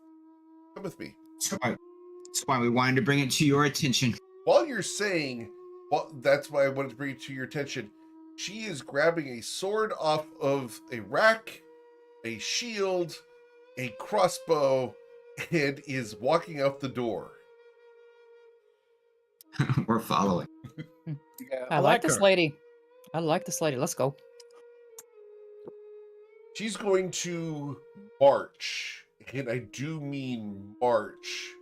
Speaker 2: Come with me.
Speaker 5: That's why we wanted to bring it to your attention.
Speaker 2: While you're saying, well, that's why I wanted to bring it to your attention, she is grabbing a sword off of a rack, a shield, a crossbow, and is walking out the door.
Speaker 5: We're following.
Speaker 4: Yeah.
Speaker 1: I like this lady. I like this lady. Let's go.
Speaker 2: She's going to march, and I do mean march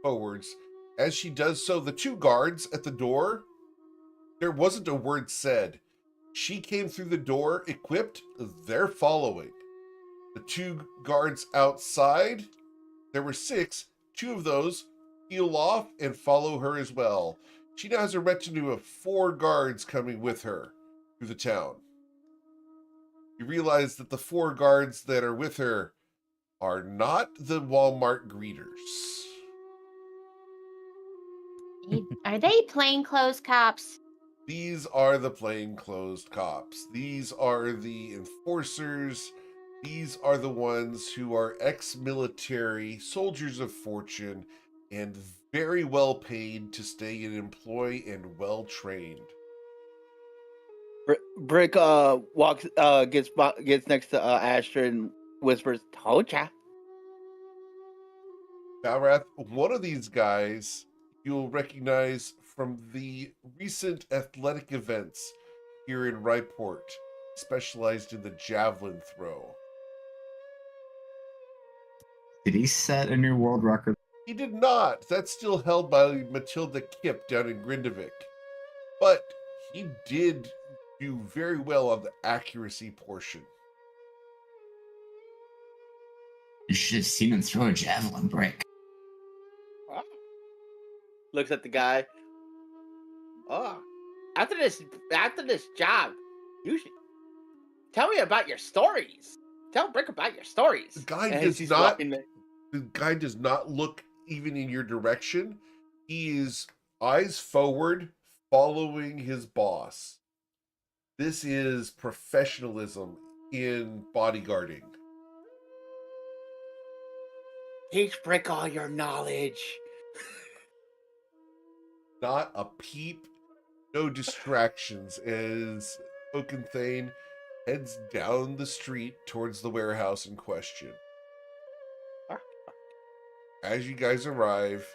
Speaker 2: forwards. As she does so, the two guards at the door, there wasn't a word said. She came through the door equipped, they're following. The two guards outside, there were 6, 2 of those peel off and follow her as well. She now has a retinue of 4 guards coming with her through the town. You realize that the 4 guards that are with her are not the Walmart greeters.
Speaker 3: Are they plainclothes cops?
Speaker 2: These are the plainclothes cops. These are the enforcers. These are the ones who are ex-military, soldiers of fortune, and very well paid to stay in employ and well trained.
Speaker 4: Brick walks gets next to Astrid and whispers, "Told ya."
Speaker 2: Valrath, one of these guys you'll recognize from the recent athletic events here in Riport, specialized in the javelin throw.
Speaker 5: Did he set a new world record?
Speaker 2: He did not. That's still held by Matilda Kipp down in Grindavik. But he did do very well on the accuracy portion.
Speaker 5: You should have seen him throw a javelin, Brick.
Speaker 4: Looks at the guy. Oh, after this job, you should tell me about your stories. Tell Brick about your stories.
Speaker 2: The guy
Speaker 4: And
Speaker 2: does
Speaker 4: he's
Speaker 2: not.
Speaker 4: walking there.
Speaker 2: The guy does not look even in your direction. He is eyes forward, following his boss. This is professionalism in bodyguarding.
Speaker 4: Teach Brick all your knowledge.
Speaker 2: Not a peep, no distractions as Oakenthane heads down the street towards the warehouse in question. As you guys arrive,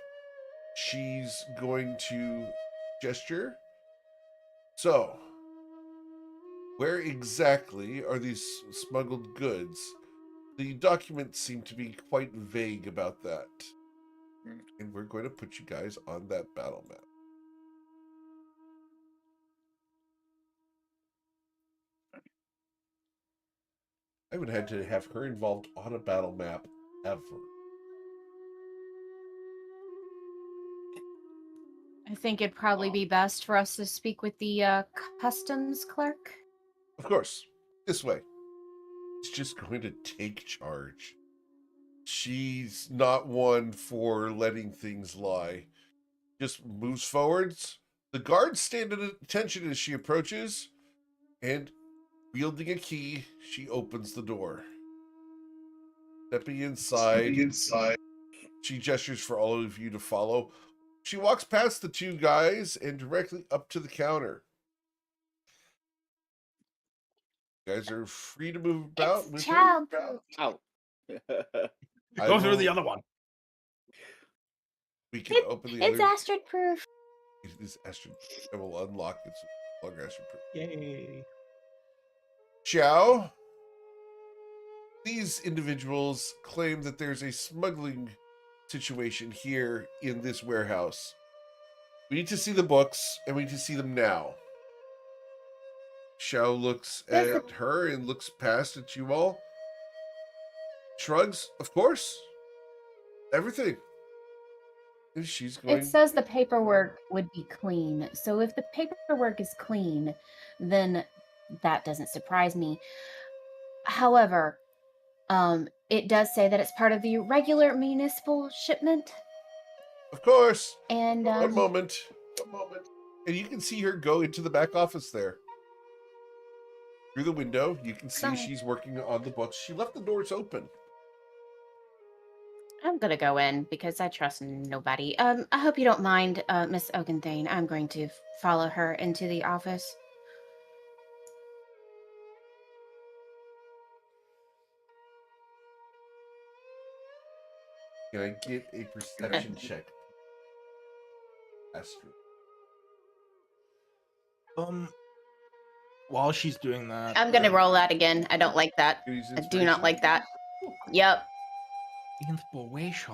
Speaker 2: she's going to gesture. So, where exactly are these smuggled goods? The documents seem to be quite vague about that. And we're going to put you guys on that battle map. I haven't had to have her involved on a battle map ever.
Speaker 3: I think it'd probably be best for us to speak with the customs clerk.
Speaker 2: Of course, this way. She's just going to take charge. She's not one for letting things lie. Just moves forwards. The guards stand at attention as she approaches, and wielding a key, she opens the door. Stepping inside, she gestures for all of you to follow. She walks past the two guys and directly up to the counter. You guys are free to move about.
Speaker 3: It's child.
Speaker 4: Out.
Speaker 6: Go through the other one.
Speaker 2: We can open the
Speaker 3: It's
Speaker 2: other.
Speaker 3: Astrid proof.
Speaker 2: It is Astrid. I will unlock it. So longer Astrid proof.
Speaker 5: Yay.
Speaker 2: Chow. These individuals claim that there's a smuggling situation here in this warehouse. We need to see the books, and we need to see them now. Xiao looks at her and looks past at you all. Shrugs, of course. Everything. And she's going...
Speaker 3: It says the paperwork would be clean. So if the paperwork is clean, then that doesn't surprise me. However, it does say that it's part of the regular municipal shipment.
Speaker 2: Of course.
Speaker 3: And
Speaker 2: One moment. And you can see her go into the back office there. Through the window, you can see she's working on the books. She left the doors open.
Speaker 3: I'm gonna go in because I trust nobody. I hope you don't mind, Miss Oakenthane. I'm going to follow her into the office.
Speaker 2: Can I get a perception check? Astrid.
Speaker 6: While she's doing that,
Speaker 3: I'm gonna roll that again. I don't like that. I do not like that. Yep.
Speaker 6: Inspiration.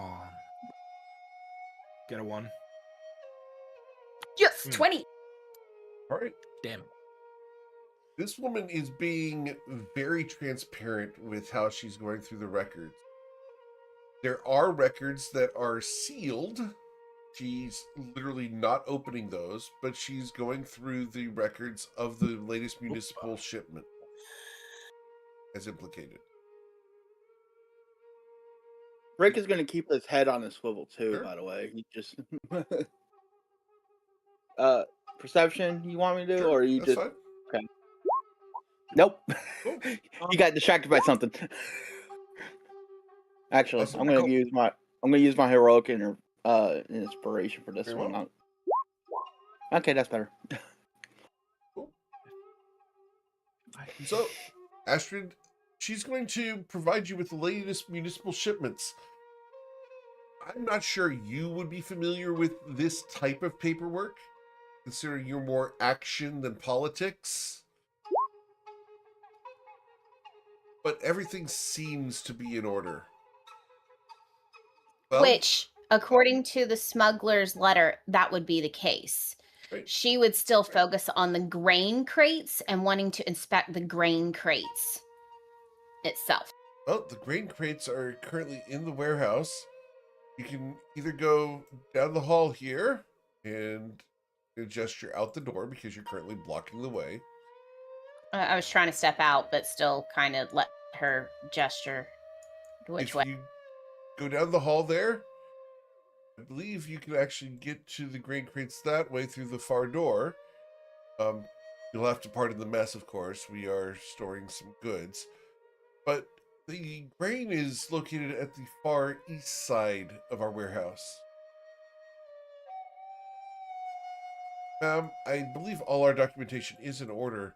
Speaker 6: Get a 1.
Speaker 3: Yes, 20.
Speaker 2: All right.
Speaker 6: Damn.
Speaker 2: This woman is being very transparent with how she's going through the records. There are records that are sealed. She's literally not opening those, but she's going through the records of the latest municipal shipment as implicated.
Speaker 4: Rick is going to keep his head on a swivel too.
Speaker 2: Sure.
Speaker 4: By the way, he just perception. You want me to do,
Speaker 2: Sure,
Speaker 4: or you
Speaker 2: that's
Speaker 4: just
Speaker 2: fine.
Speaker 4: okay? Nope.
Speaker 2: Cool.
Speaker 4: You got distracted by something. Actually,
Speaker 2: Awesome.
Speaker 4: I'm going
Speaker 2: Cool.
Speaker 4: to use my heroic inspiration for this
Speaker 2: Very
Speaker 4: one.
Speaker 2: well.
Speaker 4: Okay, that's better.
Speaker 2: So, Astrid, she's going to provide you with the latest municipal shipments. I'm not sure you would be familiar with this type of paperwork, considering you're more action than politics. But everything seems to be in order. Well,
Speaker 3: Which, according to the smuggler's letter, that would be the case.
Speaker 2: Right.
Speaker 3: She would still focus on the grain crates and wanting to inspect the grain crates itself.
Speaker 2: well, the grain crates are currently in the warehouse. You can either go down the hall here and gesture out the door because you're currently blocking the way.
Speaker 3: I was trying to step out, but still kind of let her gesture which
Speaker 2: If
Speaker 3: way.
Speaker 2: you go down the hall there, I believe you can actually get to the grain crates that way through the far door. You'll have to pardon the mess, of course. We are storing some goods. But The grain is located at the far east side of our warehouse. I believe all our documentation is in order,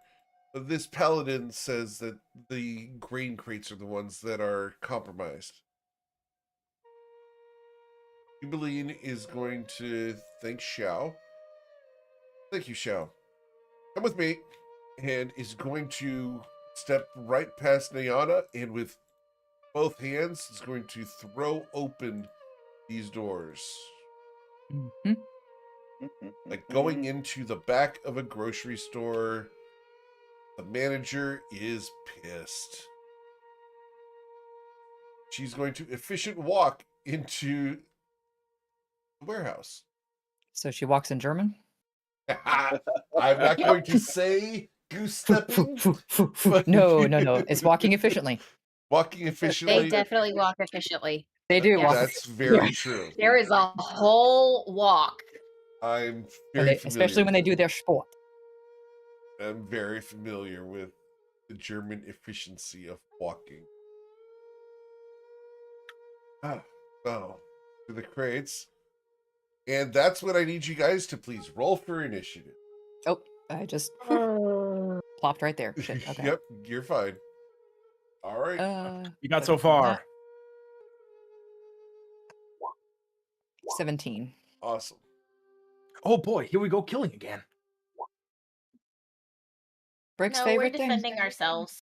Speaker 2: but this paladin says that the grain crates are the ones that are compromised. Jubilee is going to thank Xiao. Thank you, Xiao. Come with me, and is going to step right past Nayana, and with both hands is going to throw open these doors.
Speaker 1: Mm-hmm.
Speaker 2: Like going into the back of a grocery store. The manager is pissed. She's going to efficient walk into the warehouse.
Speaker 1: So she walks in German?
Speaker 2: I'm not going to say goose stepping. but
Speaker 1: No. It's walking efficiently.
Speaker 2: Walking
Speaker 3: They
Speaker 2: efficiently.
Speaker 3: definitely walk efficiently.
Speaker 1: They do walk.
Speaker 2: That's very true.
Speaker 3: There is a whole walk.
Speaker 2: I'm very familiar.
Speaker 1: Especially when they do their sport.
Speaker 2: I'm very familiar with the German efficiency of walking. So, to the crates. And that's what I need you guys to please roll for initiative.
Speaker 1: Oh, I just plopped right there. Shit. Okay.
Speaker 2: Yep, you're fine. All right.
Speaker 6: You got so far.
Speaker 1: 17.
Speaker 2: Awesome.
Speaker 6: Oh boy, here we go killing again.
Speaker 1: Brick's
Speaker 3: No, we're
Speaker 1: favorite thing.
Speaker 3: defending ourselves.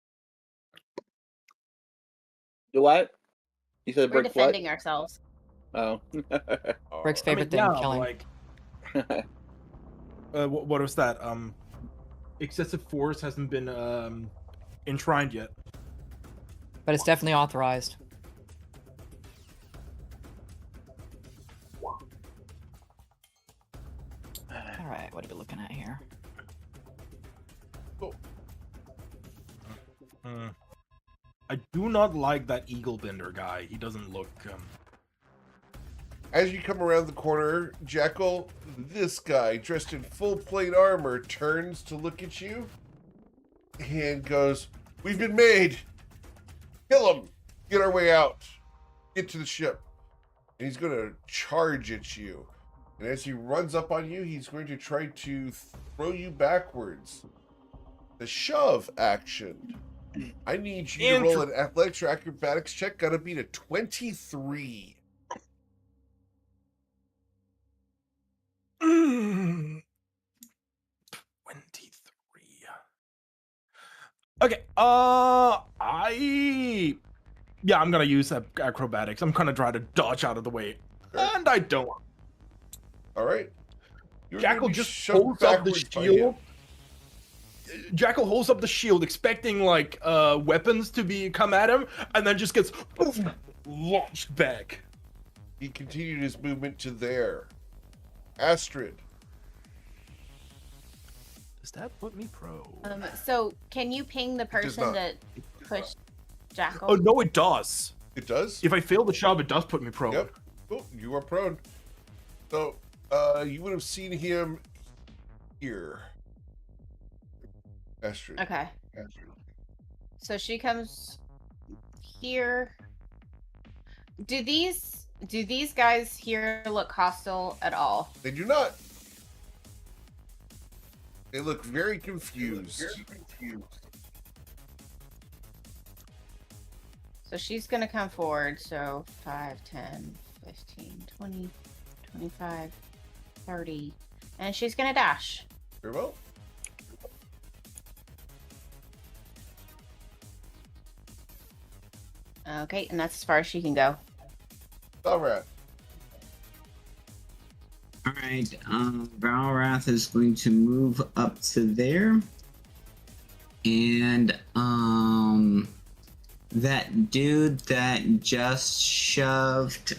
Speaker 4: Do what? You said
Speaker 3: We're
Speaker 4: brick what?
Speaker 3: defending ourselves.
Speaker 4: Oh.
Speaker 1: Brick's
Speaker 2: All
Speaker 1: favorite thing, killing.
Speaker 6: Like, what was that? Excessive force hasn't been enshrined yet.
Speaker 1: But it's definitely authorized. Alright, what are we looking at here?
Speaker 2: Oh,
Speaker 6: I do not like that eagle bender guy. He doesn't look.
Speaker 2: as you come around the corner, Jackal, this guy dressed in full plate armor turns to look at you and goes, "We've been made. Kill him. Get our way out. Get to the ship." And he's going to charge at you. And as he runs up on you, he's going to try to throw you backwards. The shove action. I need you to roll an athletics or acrobatics check. Gotta beat a 23.
Speaker 6: 23. Okay. I'm gonna use acrobatics. I'm gonna try to dodge out of the way, and I don't.
Speaker 2: All right. You're
Speaker 6: Jackal
Speaker 2: gonna be
Speaker 6: just
Speaker 2: shoved
Speaker 6: holds up the
Speaker 2: backwards by
Speaker 6: shield.
Speaker 2: him.
Speaker 6: Jackal holds up the shield, expecting like weapons to come at him, and then just gets launched back.
Speaker 2: He continued his movement to there. Astrid.
Speaker 6: Does that put me pro?
Speaker 3: So can you ping the
Speaker 2: does
Speaker 3: person
Speaker 2: not.
Speaker 3: that pushed Jackal?
Speaker 6: Oh no, it does.
Speaker 2: It does?
Speaker 6: If I fail the shove, it does put me pro.
Speaker 2: Yep. Cool. You are prone. So, you would have seen him here. Astrid.
Speaker 3: Okay. So she comes here. Do these guys here look hostile at all?
Speaker 2: They do not. They look very confused.
Speaker 3: So she's gonna come forward. So 5, 10, 15, 20, 25, 30. And she's gonna dash.
Speaker 2: Very well.
Speaker 3: Okay, and that's as far as she can go.
Speaker 2: All right.
Speaker 5: All right, Valrath is going to move up to there, and that dude that just shoved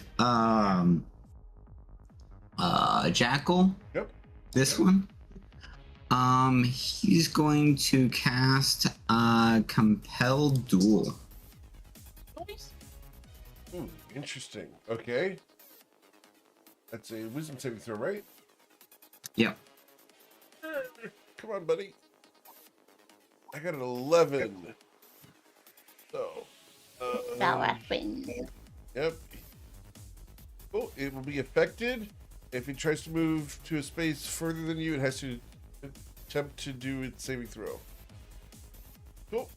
Speaker 5: Jackal.
Speaker 2: Yep.
Speaker 5: This one. He's going to cast Compel Duel.
Speaker 2: Interesting. Okay. That's a wisdom saving throw, right?
Speaker 5: Yep.
Speaker 2: Come on, buddy. I got an 11. So,
Speaker 3: That weapon.
Speaker 2: Yep. Oh, it will be affected. If it tries to move to a space further than you, it has to attempt to do its saving throw. Cool.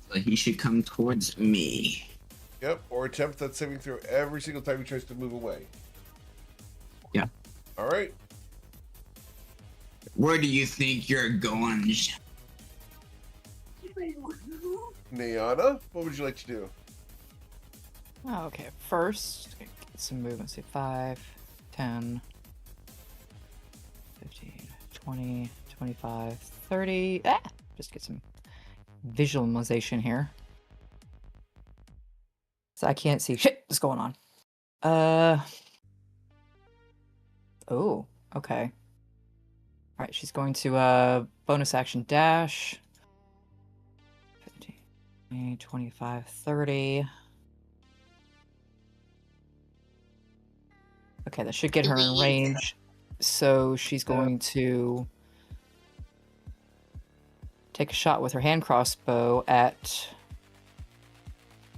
Speaker 5: So he should come towards me.
Speaker 2: Yep, or attempt that saving throw every single time he tries to move away.
Speaker 5: Yeah.
Speaker 2: All right.
Speaker 5: Where do you think you're going?
Speaker 2: Nayana, what would you like to do?
Speaker 1: Oh, okay, first, get some movement. So 5, 10, 15, 20, 25, 30. Just get some visualization here. So I can't see shit that's going on. Oh, okay. Alright, she's going to bonus action dash. 15, 20, 25, 30. Okay, that should get her in range. So she's going to take a shot with her hand crossbow at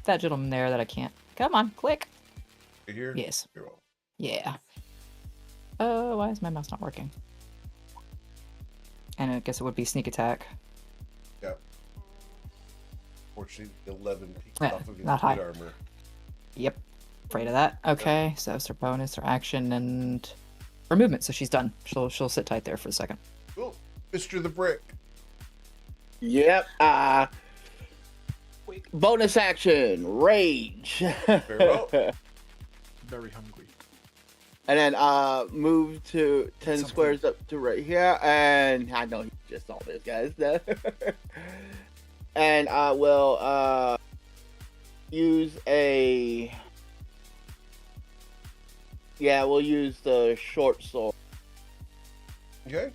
Speaker 1: that gentleman there that I can't. Come on, click.
Speaker 2: Right here?
Speaker 1: Yes.
Speaker 2: You're welcome.
Speaker 1: Yeah. Oh, why is my mouse not working? And I guess it would be sneak attack.
Speaker 2: Yep. Fortunately, 11 peaks
Speaker 1: Yeah,
Speaker 2: off of his
Speaker 1: not
Speaker 2: plate
Speaker 1: high.
Speaker 2: armor.
Speaker 1: Yep. Afraid of that. Okay, so that's her bonus, her action, and her movement. So she's done. She'll sit tight there for a second.
Speaker 2: Cool. Mr. the Brick.
Speaker 4: Yep. Bonus action, rage.
Speaker 2: Very well.
Speaker 6: Very hungry.
Speaker 4: And then move to 10 squares up to right here. And I know he just saw this, guys. And I will use a... Yeah, we'll use the short sword.
Speaker 2: Okay.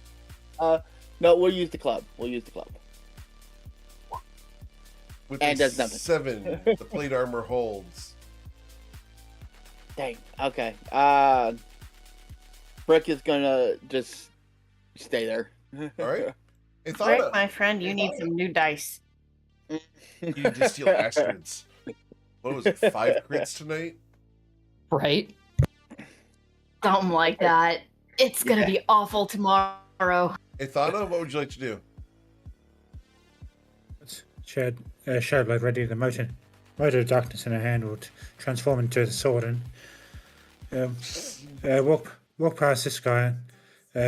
Speaker 4: No, we'll use the club. We'll use the club.
Speaker 2: With
Speaker 4: And
Speaker 2: a
Speaker 4: does nothing.
Speaker 2: 7, the plate armor holds.
Speaker 4: Dang. Okay. Brick is gonna just stay there.
Speaker 2: All right.
Speaker 3: Rick,
Speaker 2: Ithana,
Speaker 3: my friend, you need some new dice.
Speaker 2: you just steal Astrid's. What was it, 5 crits tonight?
Speaker 1: Right?
Speaker 3: Something like that. It's gonna be awful tomorrow.
Speaker 2: Ithana, what would you like to do?
Speaker 7: Shadowblade ready. The motor of darkness in her hand will transform into a sword and walk past this guy,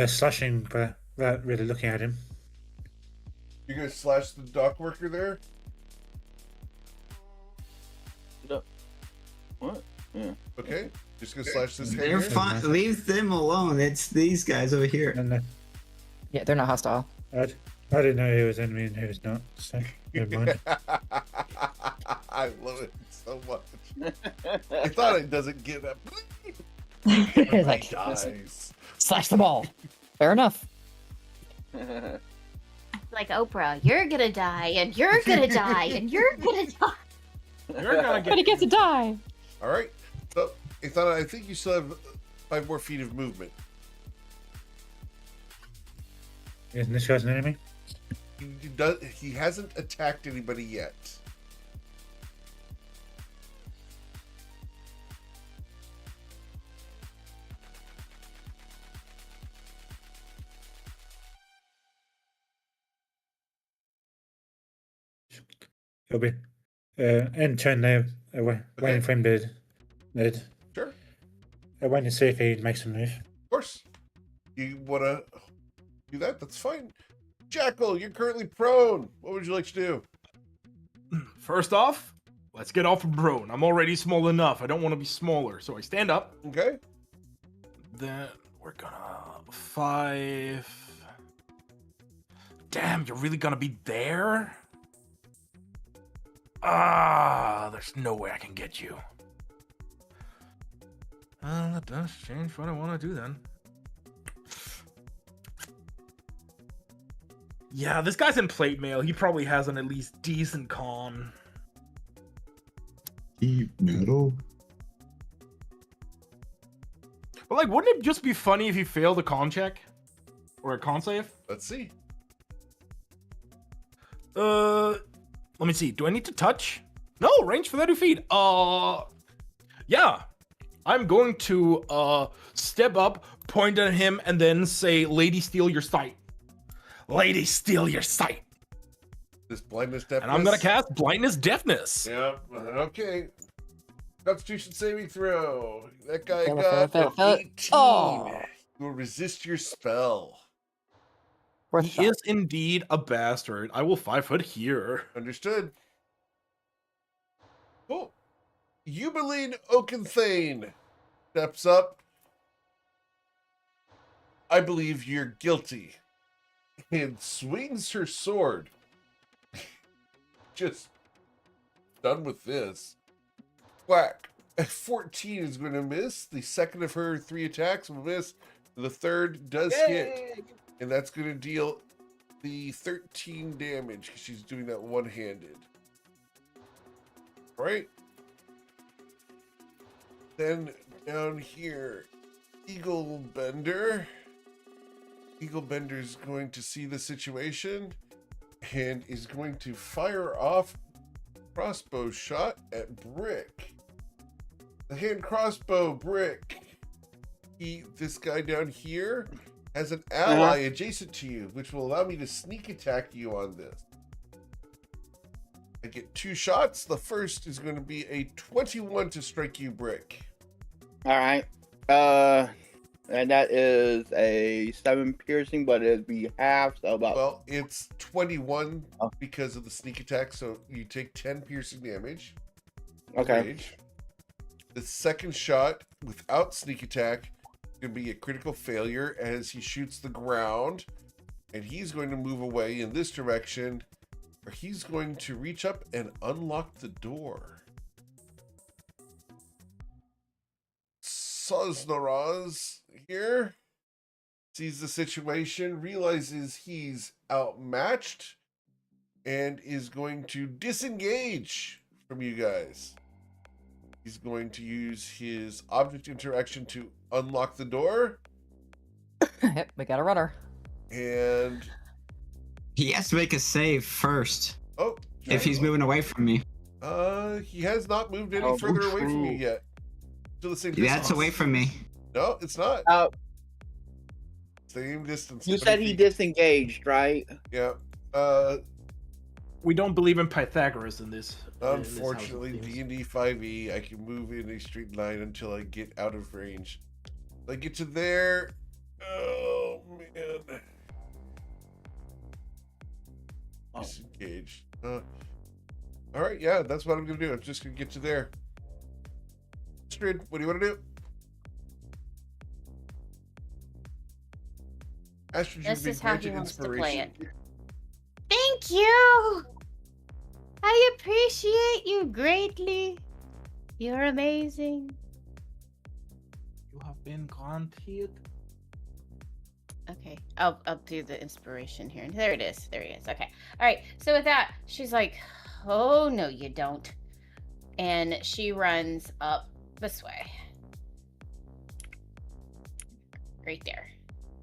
Speaker 7: slashing but without really looking at him.
Speaker 2: You're going to slash the dock worker there?
Speaker 4: What? Yeah.
Speaker 2: Okay. Just going to slash this
Speaker 5: They're
Speaker 2: hand.
Speaker 5: fine. Leave them alone. It's these guys over here.
Speaker 7: And
Speaker 1: Yeah, they're not hostile.
Speaker 7: I didn't know who was enemy and who was not. So never mind.
Speaker 2: I love it so much. I thought it doesn't get up.
Speaker 1: Like,
Speaker 2: Dies.
Speaker 1: slash them all. Fair enough.
Speaker 3: Like Oprah, you're gonna die, and you're gonna die, and you're gonna die.
Speaker 6: You're gonna
Speaker 1: But he
Speaker 6: get
Speaker 1: gets to die.
Speaker 2: All right. So, Ithana, I think you still have 5 more feet of movement.
Speaker 7: Isn't this guy's an enemy?
Speaker 2: He hasn't attacked anybody yet.
Speaker 7: He'll be in turn there, waiting for him to.
Speaker 2: Sure.
Speaker 7: Waiting to see if he makes a move.
Speaker 2: Of course. You want to do that? That's fine. Jackal, you're currently prone. What would you like to do?
Speaker 6: First off, let's get off of prone. I'm already small enough. I don't want to be smaller. So I stand up.
Speaker 2: Okay.
Speaker 6: Then we're gonna 5. Damn, you're really gonna be there? There's no way I can get you. That does change what I want to do then. Yeah, this guy's in plate mail. He probably has an at least decent con.
Speaker 5: Deep metal.
Speaker 6: But like, wouldn't it just be funny if he failed a con check? Or a con save?
Speaker 2: Let's see.
Speaker 6: Let me see. Do I need to touch? No, range for 30 feet. Yeah. I'm going to step up, point at him, and then say, "Lady, steal your sight." Lady, steal your sight.
Speaker 2: This blindness, deafness.
Speaker 6: And I'm gonna cast blindness, deafness.
Speaker 2: Yep. Okay. Constitution saving throw. That guy
Speaker 1: Fail it,
Speaker 2: got
Speaker 1: fail it, fail
Speaker 2: an
Speaker 1: it.
Speaker 2: 18.
Speaker 1: Oh.
Speaker 2: You will resist your spell.
Speaker 1: Worth a
Speaker 6: He
Speaker 1: shot.
Speaker 6: is indeed a bastard. I will 5 foot here.
Speaker 2: Understood. Cool. Eumeline Oakenthane steps up. I believe you're guilty. And swings her sword. Just done with this. Whack. 14 is going to miss. The second of her 3 attacks will miss. The third does hit. And that's going to deal the 13 damage because she's doing that one-handed. Right? Then down here, Eagle Bender. Eagle Bender's going to see the situation and is going to fire off crossbow shot at Brick. The hand crossbow, Brick. This guy down here has an ally adjacent to you, which will allow me to sneak attack you on this. I get 2 shots. The first is going to be a 21 to strike you, Brick.
Speaker 4: All right. And that is a 7 piercing, but it'd be half, so about.
Speaker 2: Well, it's 21 because of the sneak attack, so you take 10 piercing damage.
Speaker 4: Okay.
Speaker 2: Rage. The second shot without sneak attack is going to be a critical failure as he shoots the ground, and he's going to move away in this direction, or he's going to reach up and unlock the door. Sosnaraz here sees the situation, realizes he's outmatched, and is going to disengage from you guys. He's going to use his object interaction to unlock the door.
Speaker 1: Yep, we got a runner.
Speaker 2: And
Speaker 5: He has to make a save first if he's moving away from me.
Speaker 2: he has not moved any further away from you yet. Still the same distance.
Speaker 5: That's away from me.
Speaker 2: No, it's not. Same distance.
Speaker 4: You
Speaker 2: 20
Speaker 4: said he
Speaker 2: feet.
Speaker 4: disengaged, right?
Speaker 2: Yeah.
Speaker 6: We don't believe in Pythagoras in this.
Speaker 2: Unfortunately, D&D 5e, I can move in a straight line until I get out of range. I get to there. Oh, man. Disengaged. All right, yeah, that's what I'm going to do. I'm just going to get to there. Astrid, what do you want to do? Astrid, you've
Speaker 3: This
Speaker 2: been
Speaker 3: is how he
Speaker 2: granted
Speaker 3: wants to play
Speaker 2: inspiration.
Speaker 3: it. Thank you! I appreciate you greatly. You're amazing.
Speaker 6: You have been granted.
Speaker 3: Okay, I'll do the inspiration here. There it is. There it is. Okay. All right. So with that, she's like, "Oh no, you don't," and she runs up this way, right there,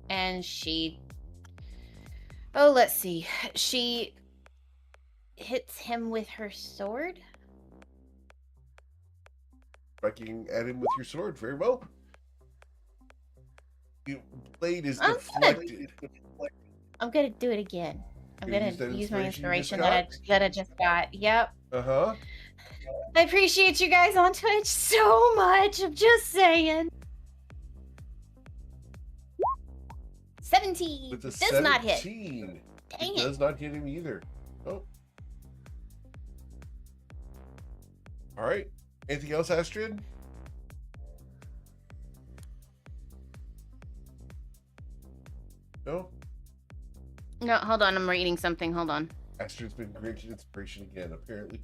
Speaker 3: and she. Oh, let's see. She hits him with her sword.
Speaker 2: Striking at him with your sword. Very well. Your blade is
Speaker 3: I'm
Speaker 2: deflected.
Speaker 3: I'm gonna do it again. I'm
Speaker 2: You
Speaker 3: gonna
Speaker 2: use that
Speaker 3: use my
Speaker 2: inspiration
Speaker 3: inspiration
Speaker 2: you
Speaker 3: that
Speaker 2: just
Speaker 3: I just got. Yep.
Speaker 2: Uh-huh.
Speaker 3: I appreciate you guys on Twitch so much. I'm just saying. 17
Speaker 2: With the
Speaker 3: does not hit.
Speaker 2: 17.
Speaker 3: Dang
Speaker 2: It
Speaker 3: it.
Speaker 2: does not hit him either. Oh. All right. Anything else, Astrid? No?
Speaker 3: No, hold on. I'm reading something. Hold on.
Speaker 2: Astrid's been granted inspiration again. Apparently,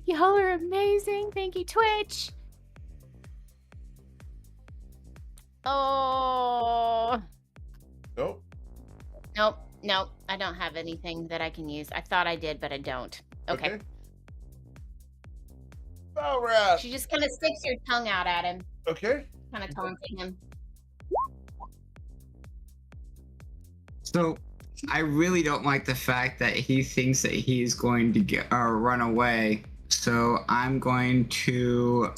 Speaker 3: Y'all are amazing. Thank you, Twitch. Oh.
Speaker 2: no.
Speaker 3: Nope. I don't have anything that I can use. I thought I did, but I don't. Okay.
Speaker 2: All right.
Speaker 3: She just kind of sticks her tongue out at him,
Speaker 2: Okay.
Speaker 3: kind of taunting him.
Speaker 5: So I really don't like the fact that he thinks that he's going to get run away. So I'm going to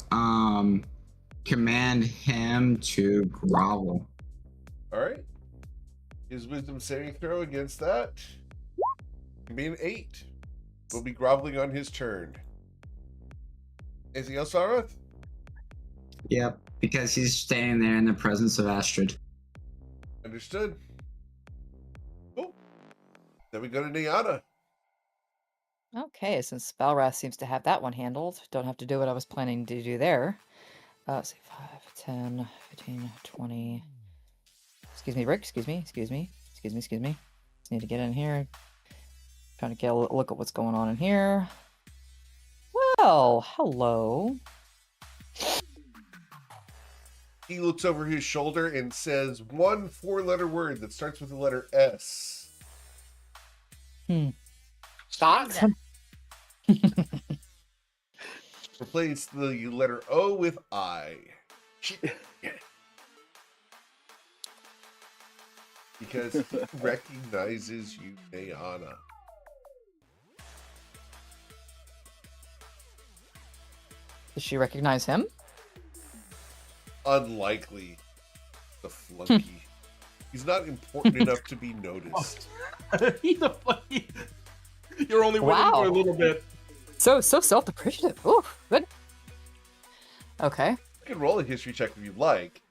Speaker 5: command him to grovel.
Speaker 2: All right. His wisdom saving throw against that can be an 8. We'll be groveling on his turn. Anything else, Arath?
Speaker 5: Yep, because he's standing there in the presence of Astrid.
Speaker 2: Understood. Cool. Then we go to Niana.
Speaker 1: Okay, since Spellwrath seems to have that one handled, don't have to do what I was planning to do there. Let's see, 5, 10, 15, 20. Excuse me, Rick. Excuse me. Just need to get in here. Trying to get a look at what's going on in here. Well, hello.
Speaker 2: He looks over his shoulder and says one 4-letter word that starts with the letter S.
Speaker 4: Socks?
Speaker 2: Replace the letter O with I. Because he recognizes you, Niana.
Speaker 1: Does she recognize him?
Speaker 2: Unlikely. The flunky. He's not important enough to be noticed.
Speaker 6: He's a funny. You're only winning
Speaker 1: Wow.
Speaker 6: for a little bit.
Speaker 1: So self-depreciative. Ooh, good. Okay.
Speaker 2: You can roll a history check if you'd like.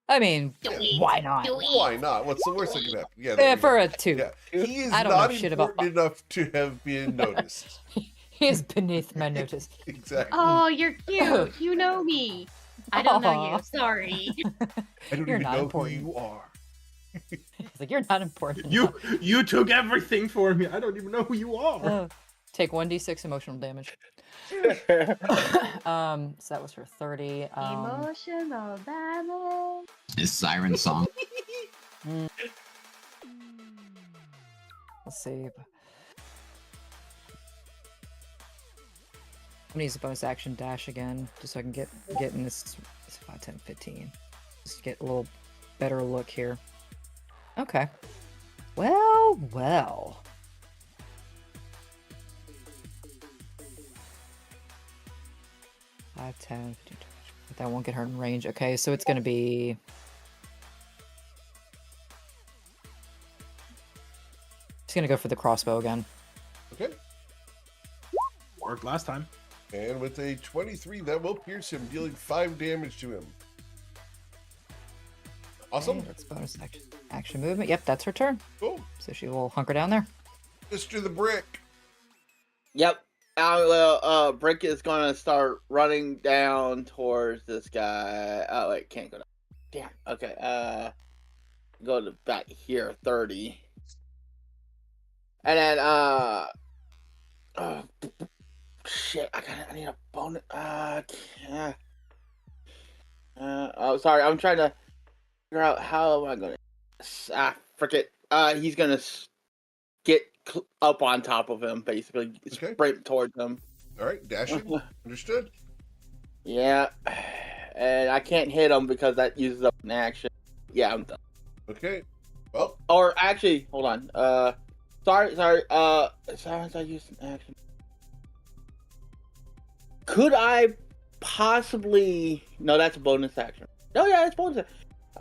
Speaker 1: I mean,
Speaker 3: Do we?
Speaker 1: why not?
Speaker 3: Do we?
Speaker 2: Why not? What's the worst that can happen? Yeah, there
Speaker 1: Yeah,
Speaker 2: we
Speaker 1: for
Speaker 2: go.
Speaker 1: a 2.
Speaker 2: Yeah. He is
Speaker 1: I don't know
Speaker 2: not
Speaker 1: shit about
Speaker 2: important enough to have been noticed.
Speaker 1: He is beneath my notice.
Speaker 2: Exactly.
Speaker 3: Oh, you're cute. You know me. I don't know
Speaker 1: Aw.
Speaker 3: you. Sorry.
Speaker 2: I don't
Speaker 1: You're
Speaker 2: even
Speaker 1: not
Speaker 2: know
Speaker 1: important.
Speaker 2: who you are.
Speaker 1: He's like, you're not important.
Speaker 6: You took everything for me. I don't even know who you are.
Speaker 1: Take 1d6 emotional damage. So that was for 30.
Speaker 3: Emotional damage.
Speaker 5: His siren song.
Speaker 1: Let's see. I'm gonna use a bonus action dash again, just so I can get in this 5, 10, 15. Just get a little better look here. Okay. Well. 5, 10, 15, 20. But that won't get her in range. Okay, so it's gonna be. Just gonna go for the crossbow again.
Speaker 2: Okay.
Speaker 6: Worked last time.
Speaker 2: And with a 23, that will pierce him, dealing 5 damage to him. Awesome.
Speaker 1: Okay, that's bonus action movement. Yep, that's her turn.
Speaker 2: Cool.
Speaker 1: So she will hunker down there.
Speaker 2: Mr. the Brick.
Speaker 4: Yep. Brick is gonna start running down towards this guy. Oh wait, can't go down. Damn. Okay. Go to back here, 30. And then shit, I need a bonus. Oh, sorry, I'm trying to figure out how am I gonna. Forget. He's gonna get up on top of him, basically,
Speaker 2: Okay.
Speaker 4: sprint towards him.
Speaker 2: All right, dashing. Understood.
Speaker 4: Yeah, and I can't hit him because that uses up an action. Yeah, I'm done.
Speaker 2: Okay. Well,
Speaker 4: Or actually, hold on. Sorry. Since I used an action. Could I possibly? No, that's a bonus action. No, yeah, it's bonus.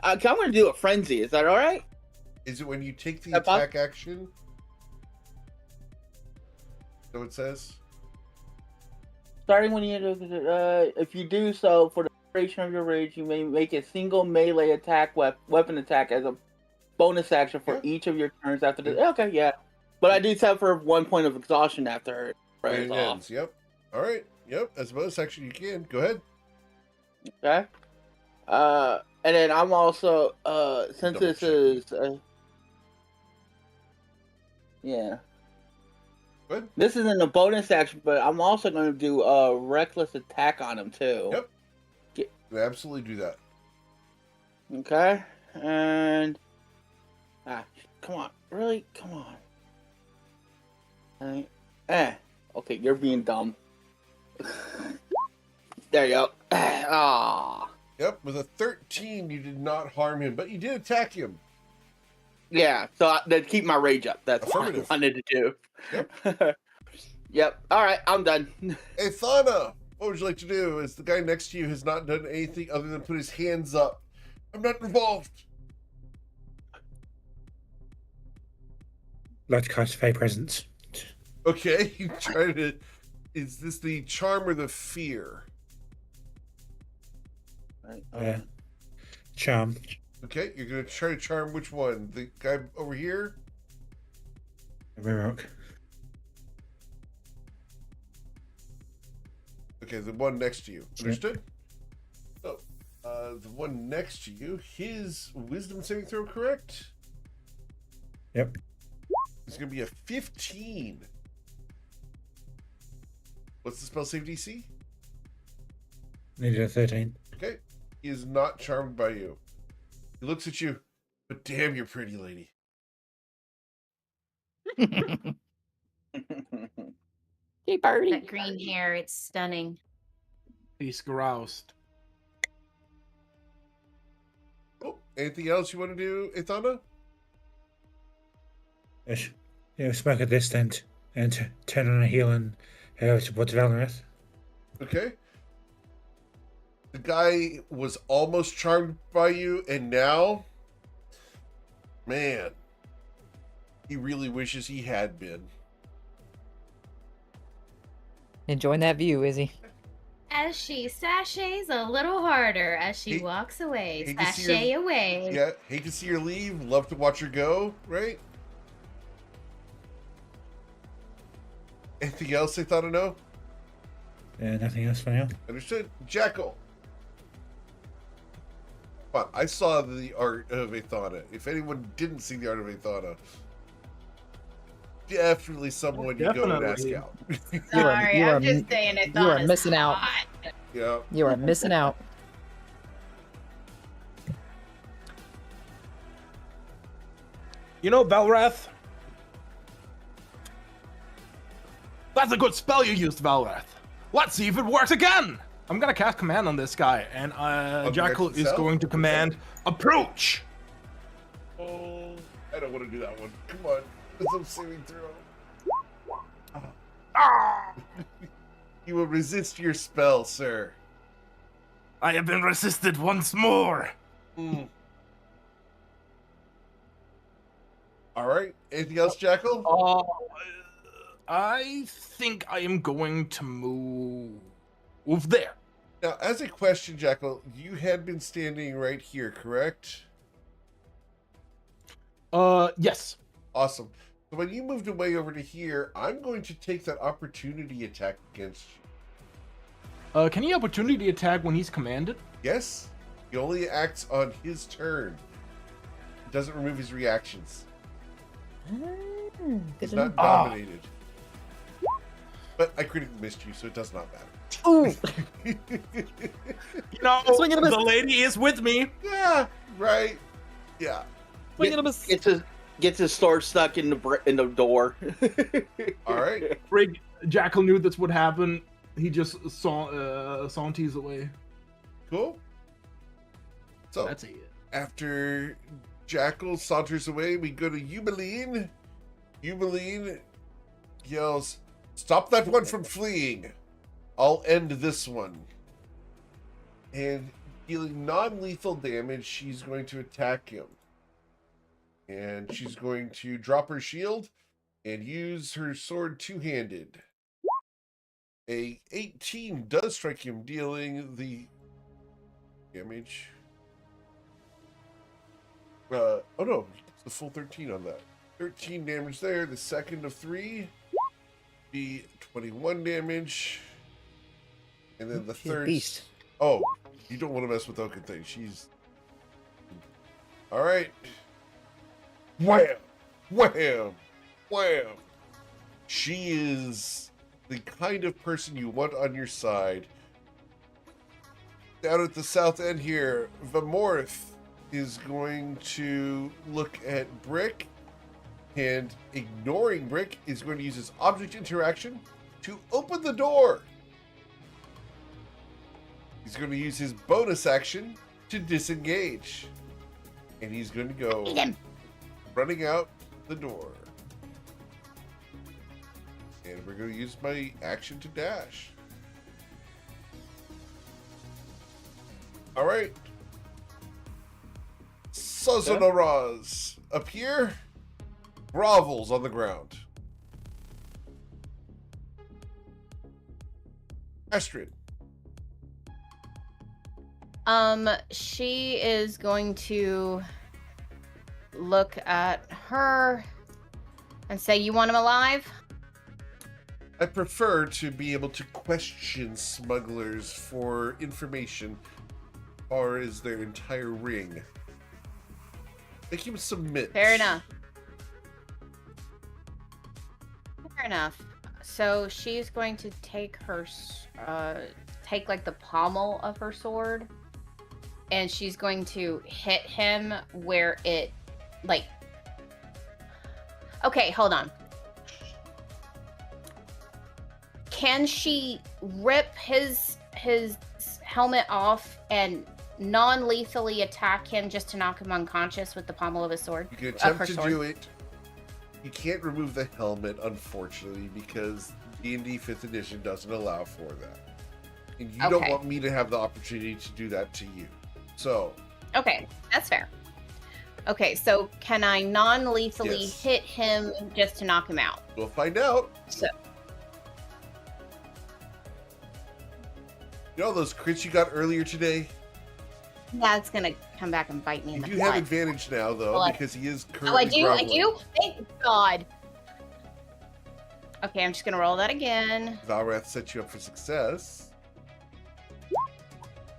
Speaker 4: I'm gonna do a frenzy. Is that all right?
Speaker 2: is it when you take the
Speaker 4: That pos-
Speaker 2: attack action? So it says?
Speaker 4: Starting when you if you do so for the duration of your rage, you may make a single melee attack weapon attack as a bonus action for
Speaker 2: Yeah.
Speaker 4: each of your turns after the. Okay, yeah, but I do suffer 1 point of exhaustion after it
Speaker 2: When
Speaker 4: wears
Speaker 2: it
Speaker 4: off.
Speaker 2: ends. Yep. All right. Yep. As a bonus action, you can. Go ahead.
Speaker 4: Okay. And then I'm also since
Speaker 2: Double
Speaker 4: this
Speaker 2: check.
Speaker 4: is yeah.
Speaker 2: Good.
Speaker 4: This isn't a bonus action, but I'm also going to do a reckless attack on him too.
Speaker 2: Yep. You absolutely do that.
Speaker 4: Okay. And come on, really, come on. Okay, you're being dumb. There you go. Ah.
Speaker 2: Yep. With a 13, you did not harm him, but you did attack him.
Speaker 4: Yeah, so to keep my rage up, that's what I
Speaker 2: Affirmative.
Speaker 4: wanted to do.
Speaker 2: Yep.
Speaker 4: Yep. All right, I'm done.
Speaker 2: Hey, Thana, what would you like to do? As the guy next to you has not done anything other than put his hands up. I'm not involved.
Speaker 7: Like to cast Fey Presence.
Speaker 2: Okay, you try to. Is this the charm or the fear?
Speaker 7: Charm.
Speaker 2: Okay, you're gonna try to charm which one? The guy over here?
Speaker 7: Riport.
Speaker 2: Okay, the one next to you.
Speaker 7: Sure.
Speaker 2: Understood? So, the one next to you, his wisdom saving throw, correct?
Speaker 7: Yep.
Speaker 2: It's gonna be a 15. What's the spell save DC?
Speaker 7: Needed a 13.
Speaker 2: Okay, he is not charmed by you. He looks at you, but damn, you're pretty, lady.
Speaker 8: Hey, Birdie.
Speaker 3: That green hair, it's stunning.
Speaker 6: He's groused.
Speaker 2: Oh, anything else you want to do, Ithana?
Speaker 7: Yes. Smoke at this tent and turn on a heel and head over towards Valoreth.
Speaker 2: Okay. The guy was almost charmed by you, and now, man, he really wishes he had been.
Speaker 1: Enjoying that view, is he?
Speaker 3: As she sashays a little harder as she
Speaker 2: Hey-
Speaker 3: walks away.
Speaker 2: hey, you see
Speaker 3: Sashay
Speaker 2: her-
Speaker 3: away.
Speaker 2: Yeah, hate to see her leave. Love to watch her go, right? Anything else they thought of no?
Speaker 7: Nothing else for now.
Speaker 2: Understood. Jackal. Come on, I saw the art of Athana. If anyone didn't see the art of Athana, definitely someone you go and ask
Speaker 6: Definitely.
Speaker 2: out.
Speaker 3: Sorry,
Speaker 1: you
Speaker 3: I'm
Speaker 1: are-
Speaker 3: just saying it.
Speaker 1: you are missing out.
Speaker 2: Yeah.
Speaker 1: You are missing out.
Speaker 6: You know, Valrath? That's a good spell you used, Valrath. Let's see if it works again! I'm gonna cast command on this guy, and Jackal is
Speaker 2: itself?
Speaker 6: going to command approach!
Speaker 2: Oh, I don't want to do that one. Come on. Wisdom saving throw.
Speaker 6: Ah!
Speaker 2: You will resist your spell, sir.
Speaker 6: I have been resisted once more!
Speaker 2: Mm. All right. Anything else, Jackal?
Speaker 6: I think I am going to move there.
Speaker 2: Now, as a question, Jackal, you had been standing right here, correct?
Speaker 6: Yes.
Speaker 2: Awesome. So when you moved away over to here, I'm going to take that opportunity attack against you.
Speaker 6: Can he opportunity attack when he's commanded?
Speaker 2: Yes? He only acts on his turn. It doesn't remove his reactions. He's not dominated. But I critically missed you, so it does not matter.
Speaker 1: Ooh.
Speaker 6: You know,
Speaker 1: Swing and a miss.
Speaker 6: the lady is with me.
Speaker 2: Yeah, right. Yeah.
Speaker 1: Swing and a miss.
Speaker 4: Gets his sword stuck in the door.
Speaker 2: All right.
Speaker 6: Rig Jackal knew this would happen. He just saunties away.
Speaker 2: Cool. So
Speaker 6: That's it.
Speaker 2: after Jackal saunters away, we go to Eumeline. Eumeline yells, "Stop that one from fleeing. I'll end this one." And dealing non-lethal damage, she's going to attack him. And she's going to drop her shield and use her sword two-handed. A 18 does strike him, dealing the damage. Oh no, it's the full 13 on that. 13 damage there. The second of 3 be 21 damage. And then the
Speaker 1: She's a
Speaker 2: third.
Speaker 1: beast.
Speaker 2: Oh, you don't want to mess with Oaken thing. She's. Alright. Wham! Wham! Wham! She is the kind of person you want on your side. Down at the south end here, Vamorth is going to look at Brick, and ignoring Brick is going to use his object interaction to open the door. He's going to use his bonus action to disengage. And he's going to go running out the door. And we're going to use my action to dash. All right. Sazonaraz appear, grovels on the ground. Astrid.
Speaker 3: She is going to look at her and say, "You want him alive?"
Speaker 2: I prefer to be able to question smugglers for information, or is their entire ring. Make him submit.
Speaker 3: Fair enough. Fair enough. So she's going to take her, take like the pommel of her sword, and she's going to hit him where it, like. Okay, hold on. Can she rip his helmet off and non-lethally attack him just to knock him unconscious with the pommel of his sword?
Speaker 2: You can attempt to do it. You can't remove the helmet, unfortunately, because D&D 5th edition doesn't allow for that. And you don't want me to have the opportunity to do that to you. So.
Speaker 3: Okay, that's fair. Okay, so can I non-lethally hit him just to knock him out?
Speaker 2: We'll find out.
Speaker 3: So.
Speaker 2: You know those crits you got earlier today?
Speaker 3: Yeah, it's gonna come back and bite me in the butt.
Speaker 2: You have advantage now, though, because he is currently
Speaker 3: I do?
Speaker 2: groveling.
Speaker 3: I do? Thank God. Okay, I'm just gonna roll that again.
Speaker 2: Valrath set you up for success.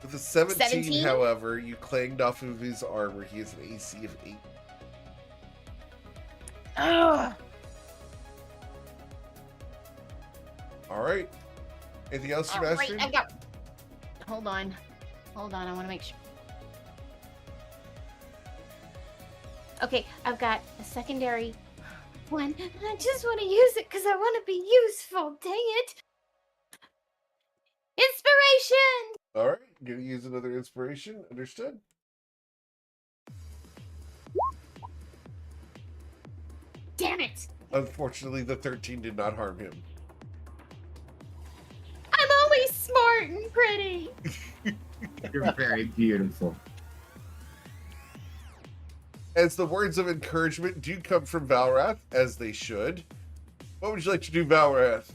Speaker 2: With a 17, however, you clanged off of his armor. He has an AC of 8.
Speaker 3: Ugh.
Speaker 2: Alright. Anything else, Sebastian?
Speaker 3: Right, I got... Hold on. Hold on, I want to make sure. Okay, I've got a secondary one. I just want to use it because I want to be useful. Dang it. Inspiration!
Speaker 2: Alright, gonna use another inspiration. Understood.
Speaker 3: Damn it!
Speaker 2: Unfortunately, the 13 did not harm him.
Speaker 3: I'm always smart and pretty.
Speaker 5: You're very beautiful.
Speaker 2: As the words of encouragement do come from Valrath, as they should. What would you like to do, Valrath?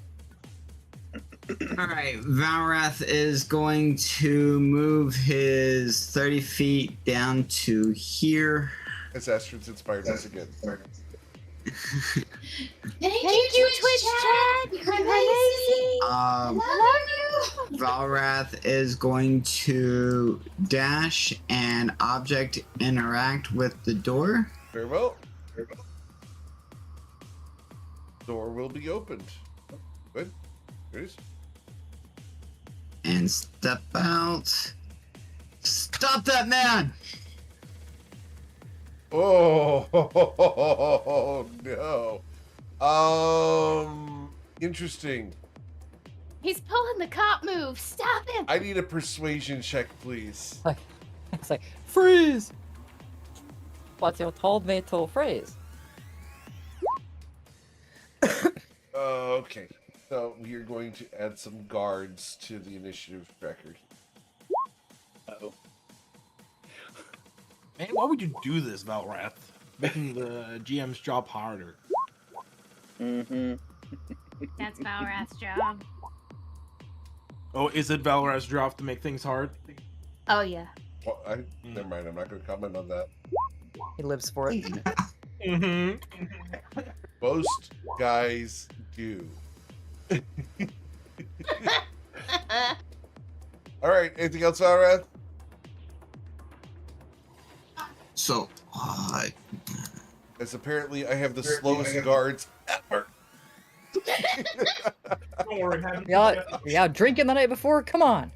Speaker 5: Alright, Valrath is going to move his 30 feet down to here.
Speaker 2: As Astrid's inspired us again.
Speaker 3: Thank you, Twitch chat. You're amazing. Love you.
Speaker 5: Valrath is going to dash and object interact with the door.
Speaker 2: Very well. Door will be opened. Good. Here it is.
Speaker 5: And step out. Stop that man!
Speaker 2: Oh, no. Interesting.
Speaker 3: He's pulling the cop move. Stop him.
Speaker 2: I need a persuasion check, please.
Speaker 1: It's like, freeze! But you told me to freeze.
Speaker 2: Okay. So we are going to add some guards to the initiative record.
Speaker 4: Uh-oh.
Speaker 6: Man, why would you do this, Valrath? Making the GM's job harder.
Speaker 4: Mm-hmm.
Speaker 3: That's Valrath's job.
Speaker 6: Oh, is it Valrath's job to make things hard?
Speaker 3: Oh, yeah.
Speaker 2: Well, never mind. I'm not going to comment on that.
Speaker 1: He lives for it.
Speaker 6: Mm-hmm.
Speaker 2: Most guys do. All right. Anything else, Valrath?
Speaker 5: So,
Speaker 2: As apparently I have the slowest guards ever.
Speaker 6: Don't worry,
Speaker 1: Yeah, drinking the night before? Come on.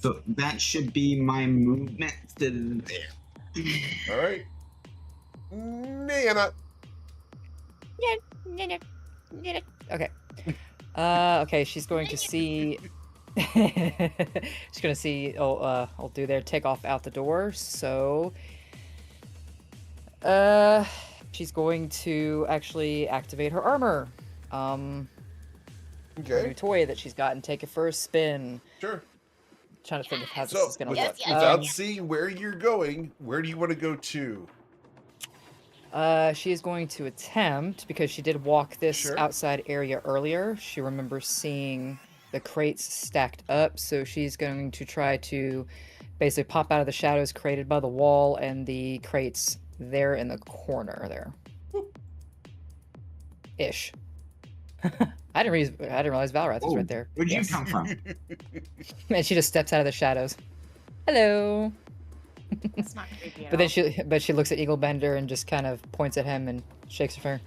Speaker 5: so that should be my movement to there.
Speaker 2: All right. Nana.
Speaker 1: Okay. Okay, she's going to see... she's going to see... I'll do there. Take off out the door. So... She's going to actually activate her armor. Her
Speaker 2: Okay.
Speaker 1: new toy that she's got and take it for a spin.
Speaker 2: Sure.
Speaker 1: Trying to think of how this
Speaker 2: So,
Speaker 1: is gonna
Speaker 3: Yes,
Speaker 1: look.
Speaker 3: yes,
Speaker 2: without seeing where you're going, where do you want to go to?
Speaker 1: She is going to attempt, because she did walk this
Speaker 2: Sure.
Speaker 1: outside area earlier. She remembers seeing the crates stacked up, so she's going to try to basically pop out of the shadows created by the wall and the crates there in the corner there. Ish. I didn't realize Valrath was
Speaker 5: Oh,
Speaker 1: right there.
Speaker 5: Where'd
Speaker 1: Yes.
Speaker 5: you come from?
Speaker 1: And she just steps out of the shadows. Hello.
Speaker 3: It's not creepy at
Speaker 1: But then
Speaker 3: all.
Speaker 1: she looks at Eaglebender and just kind of points at him and shakes her finger.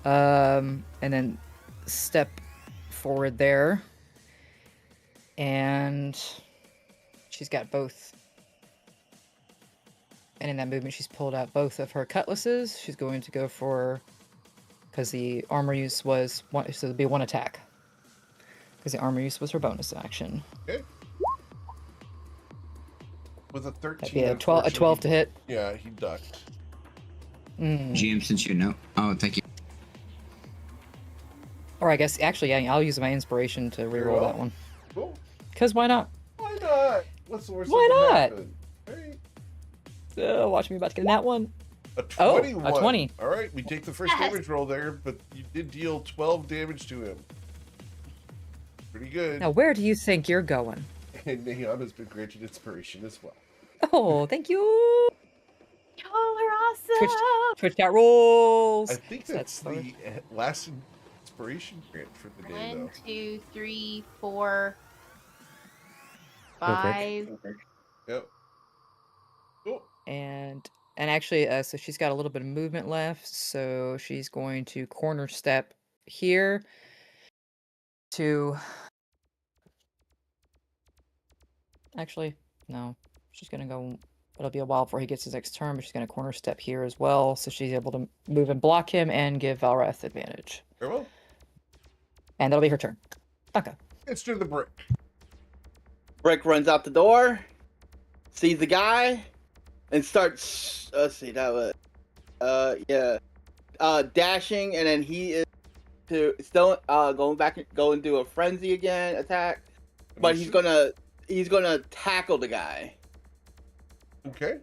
Speaker 1: And then step forward there. And she's got both. And in that movement, she's pulled out both of her cutlasses. She's going to go for, because the armor use was one, so it'll be one attack. Because the armor use was her bonus action.
Speaker 2: Okay. With a 13.
Speaker 1: That'd be a 12 to hit.
Speaker 2: Yeah, he ducked.
Speaker 5: GM, since you know. Oh, thank you.
Speaker 1: Or I guess, actually, yeah, I'll use my inspiration to reroll
Speaker 2: well.
Speaker 1: that one.
Speaker 2: Cool.
Speaker 1: Because why not?
Speaker 2: Why not? What's the worst
Speaker 1: Why
Speaker 2: that can
Speaker 1: not?
Speaker 2: happen? Right.
Speaker 1: Watch me about to get in that one.
Speaker 2: A
Speaker 1: Oh,
Speaker 2: 21.
Speaker 1: a 20.
Speaker 2: All right, we take the first
Speaker 3: Yes.
Speaker 2: damage roll there, but you did deal 12 damage to him. Pretty good.
Speaker 1: Now, where do you think you're going?
Speaker 2: And Nahum has been granted inspiration as well.
Speaker 1: Oh, thank you.
Speaker 3: Y'all are awesome.
Speaker 1: Twitch chat rolls.
Speaker 2: I think
Speaker 1: So
Speaker 2: that's
Speaker 1: that's
Speaker 2: the last inspiration grant for the day,
Speaker 3: 1,
Speaker 2: though.
Speaker 3: 2, 3, 4,
Speaker 7: Okay.
Speaker 3: 5.
Speaker 2: Yep. Cool.
Speaker 1: And actually, so she's got a little bit of movement left, so she's going to corner step here to. Actually, no. She's gonna go. It'll be a while before he gets his next turn, but she's gonna corner step here as well, so she's able to move and block him and give Valrath advantage.
Speaker 2: Very well.
Speaker 1: And that'll be her turn. Okay.
Speaker 2: It's to the brick.
Speaker 4: Brick runs out the door, sees the guy, and starts. Let's see, that was. Dashing, and then he is still going to do a frenzy again attack, but he's gonna tackle the guy.
Speaker 2: Okay.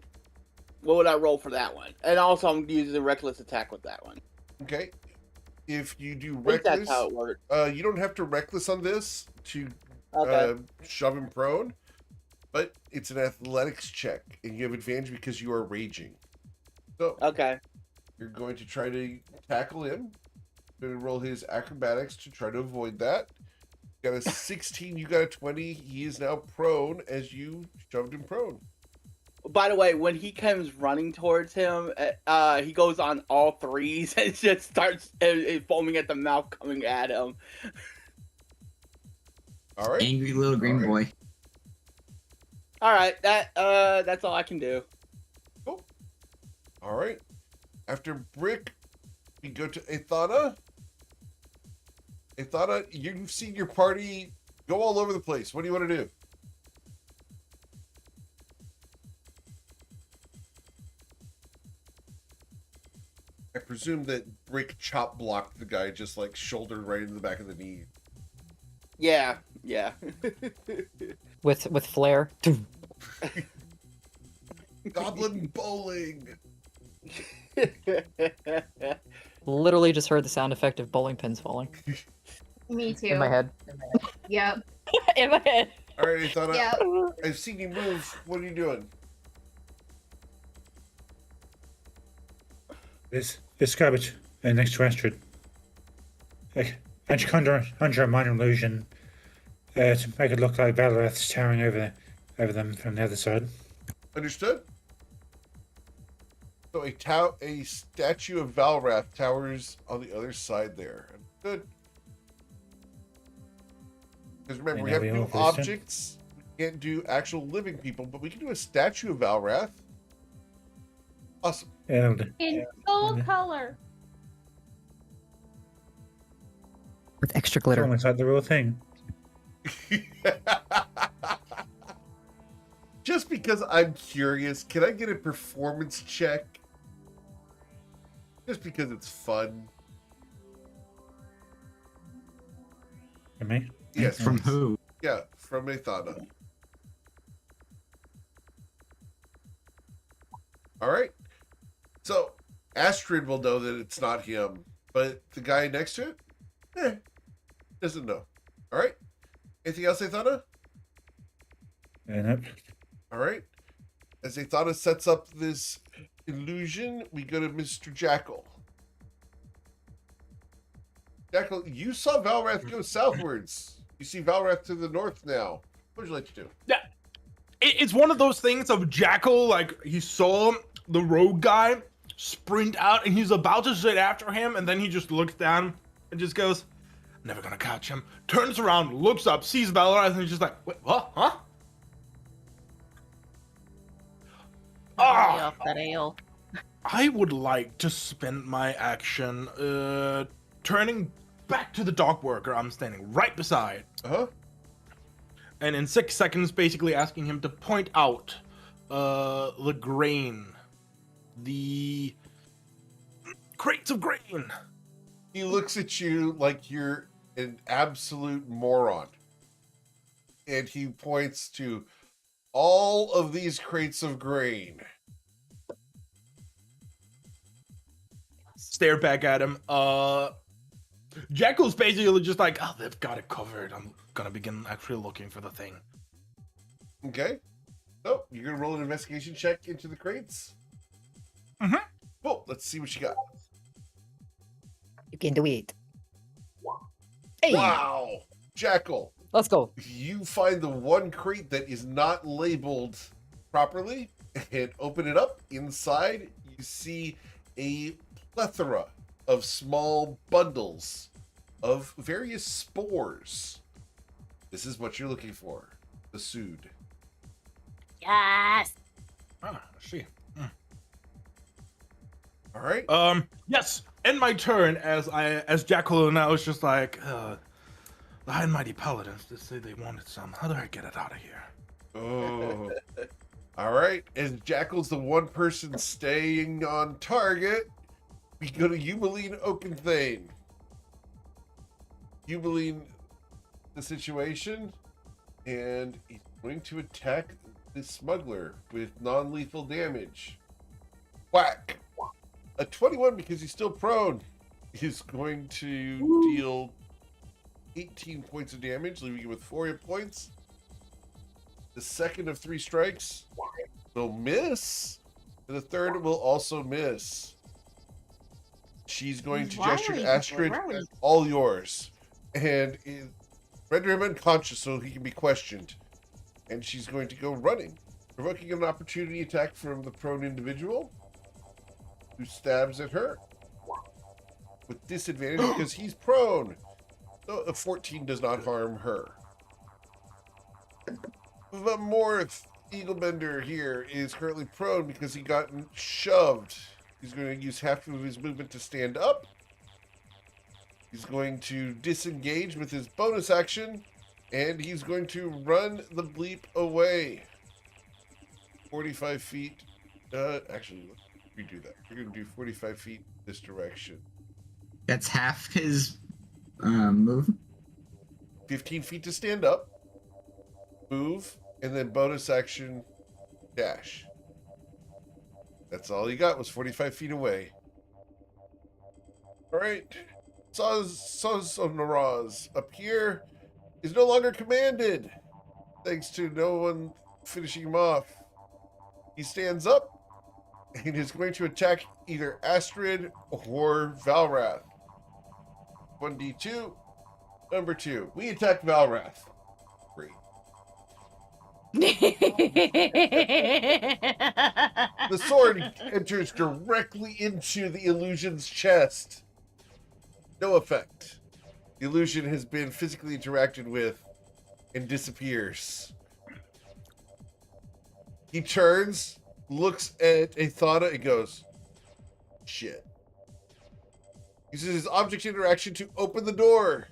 Speaker 4: What would I roll for that one? And also, I'm using a reckless attack with that one.
Speaker 2: Okay. If you do
Speaker 4: I think
Speaker 2: reckless,
Speaker 4: that's how it works.
Speaker 2: you don't have to reckless on this to
Speaker 4: Okay.
Speaker 2: shove him prone, but it's an athletics check, and you have advantage because you are raging. So
Speaker 4: Okay.
Speaker 2: you're going to try to tackle him. Going to roll his acrobatics to try to avoid that. You got a 16, you got a 20. He is now prone as you shoved him prone.
Speaker 4: By the way, when he comes running towards him, he goes on all threes and just starts foaming at the mouth, coming at him.
Speaker 2: All right.
Speaker 5: Angry little green boy.
Speaker 4: All right, that's all I can do.
Speaker 2: Cool. All right. After Brick, we go to Athana. Athana, you've seen your party go all over the place. What do you want to do? I presume that Brick chop blocked the guy just like shouldered right into the back of the knee.
Speaker 4: Yeah.
Speaker 1: With flair.
Speaker 2: Goblin bowling.
Speaker 1: Literally just heard the sound effect of bowling pins falling
Speaker 3: Me too.
Speaker 1: in my head.
Speaker 3: Yep.
Speaker 1: In my head.
Speaker 2: All right, Athana,
Speaker 3: Yep.
Speaker 2: I've seen you move. What are you doing?
Speaker 7: This garbage next to Astrid. And you conjure a minor illusion to make it look like Valrath's towering over them from the other side.
Speaker 2: Understood? So a statue of Valrath towers on the other side there. Good. Because remember, we have to do objects. We can't do actual living people, but we can do a statue of Valrath. Awesome.
Speaker 7: Yeah,
Speaker 3: In full color.
Speaker 1: With extra
Speaker 7: it's
Speaker 1: glitter.
Speaker 7: almost like the real thing.
Speaker 2: Just because I'm curious, can I get a performance check? Just because it's fun.
Speaker 7: For me?
Speaker 2: Yes.
Speaker 5: From
Speaker 2: please.
Speaker 5: who?
Speaker 2: Yeah, from Athana. All right. So Astrid will know that it's not him, but the guy next to it, doesn't know. All right. Anything else, Athana?
Speaker 7: Nope.
Speaker 2: All right. As Athana sets up this illusion, we go to Mr. Jackal. Jackal, you saw Valrath go southwards. You see Valrath to the north now. What would you like to do?
Speaker 6: Yeah, it's one of those things of Jackal, like he saw the rogue guy sprint out and he's about to sit after him, and then he just looks down and just goes, never gonna catch him. Turns around, looks up, sees Valrath, and he's just like, wait, what? Huh?
Speaker 3: Off that ale.
Speaker 6: I would like to spend my action turning back to the dog worker I'm standing right beside.
Speaker 2: Uh-huh.
Speaker 6: And in 6 seconds, basically asking him to point out the grain. The crates of grain.
Speaker 2: He looks at you like you're an absolute moron. And he points to all of these crates of grain.
Speaker 6: Stare back at him. Jackal's basically just like, oh, they've got it covered. I'm gonna begin actually looking for the thing.
Speaker 2: Okay. So, you're going to roll an investigation check into the crates?
Speaker 6: Mm-hmm.
Speaker 2: Cool. Let's see what you got.
Speaker 1: You can do it. Hey,
Speaker 2: Wow. Jackal,
Speaker 1: let's go.
Speaker 2: you find the one crate that is not labeled properly and open it up. Inside, you see a plethora of small bundles of various spores. This is what you're looking for. The Sood.
Speaker 3: Yes.
Speaker 6: Ah, I see.
Speaker 2: All right.
Speaker 6: Yes. End my turn as Jackal now is just like, the High and Mighty Paladins just say they wanted some. How do I get it out of here?
Speaker 2: Oh. All right. As Jackal's the one person staying on target, we go to Eumeline Oakenthane. Eumeline, the situation, and he's going to attack the smuggler with non-lethal damage. Whack! A 21 because he's still prone. He's going to deal 18 points of damage, leaving you with 4 hit points. The second of 3 strikes will miss, and the third will also miss. She's going to gesture to Astrid, all yours, and render him unconscious so he can be questioned. And she's going to go running, provoking an opportunity attack from the prone individual who stabs at her with disadvantage because he's prone. So a 14 does not harm her. The Morth Eaglebender here is currently prone because he got shoved. He's going to use half of his movement to stand up. He's going to disengage with his bonus action, and he's going to run the bleep away. 45 feet. Actually, let's redo that. We're going to do 45 feet this direction.
Speaker 5: That's half his move.
Speaker 2: 15 feet to stand up. Move, and then bonus action dash. That's all he got was 45 feet away. All right. Saz of Naraz up here is no longer commanded, thanks to no one finishing him off. He stands up and is going to attack either Astrid or Valrath. 1d2. Number 2. We attack Valrath. Great. The sword enters directly into the illusion's chest. No effect. The illusion has been physically interacted with and disappears. He turns, looks at Athana, and goes, shit. Uses his object interaction to open the door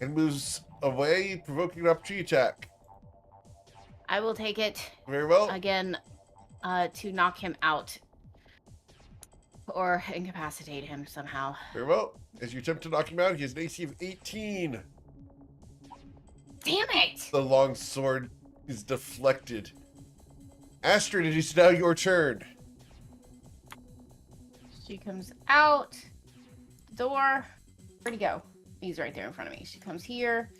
Speaker 2: and moves away, provoking an opportunity attack.
Speaker 3: I will take it
Speaker 2: Very well.
Speaker 3: again to knock him out or incapacitate him somehow.
Speaker 2: Very well. As you attempt to knock him out, he has an AC of 18.
Speaker 3: Damn it!
Speaker 2: The long sword is deflected. Astrid, it is now your turn.
Speaker 3: She comes out the door. Where'd he go? He's right there in front of me. She comes here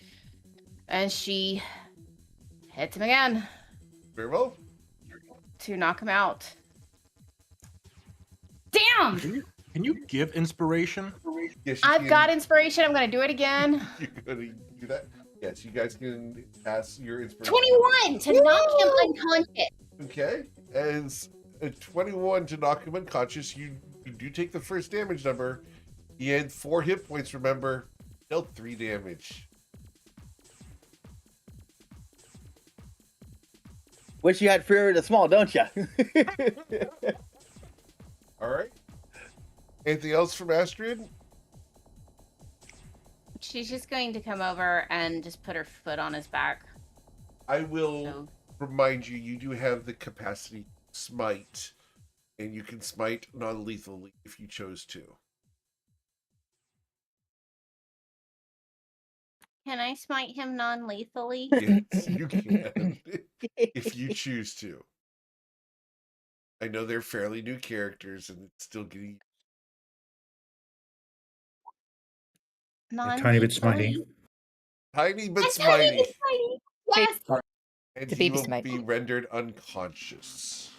Speaker 3: and she hits him again
Speaker 2: Very well.
Speaker 3: to knock him out. Damn!
Speaker 6: Can you give inspiration?
Speaker 2: Yes, you
Speaker 3: I've
Speaker 2: can-
Speaker 3: got inspiration. I'm gonna do it again.
Speaker 2: You're gonna do that? Yes, you guys can pass your inspiration.
Speaker 3: 21 to knock him unconscious.
Speaker 2: Okay. As a 21 to knock him unconscious, you do take the first damage number. He had 4 hit points, remember. Dealt 3 damage.
Speaker 4: Wish you had Fury the Small, don't you?
Speaker 2: Alright. Anything else from Astrid?
Speaker 3: She's just going to come over and just put her foot on his back.
Speaker 2: I will
Speaker 3: So,
Speaker 2: remind you, you do have the capacity to smite. And you can smite non-lethally if you chose to.
Speaker 3: can I smite him non-lethally?
Speaker 2: Yes, you can. If you choose to. I know they're fairly new characters and it's still getting
Speaker 7: A tiny bit
Speaker 3: Non-lethally?
Speaker 7: smitey.
Speaker 2: tiny but
Speaker 3: A tiny
Speaker 2: smitey.
Speaker 3: bit smitey. Yes.
Speaker 2: And
Speaker 8: The
Speaker 2: he
Speaker 8: baby
Speaker 2: will
Speaker 8: smite.
Speaker 2: be rendered unconscious.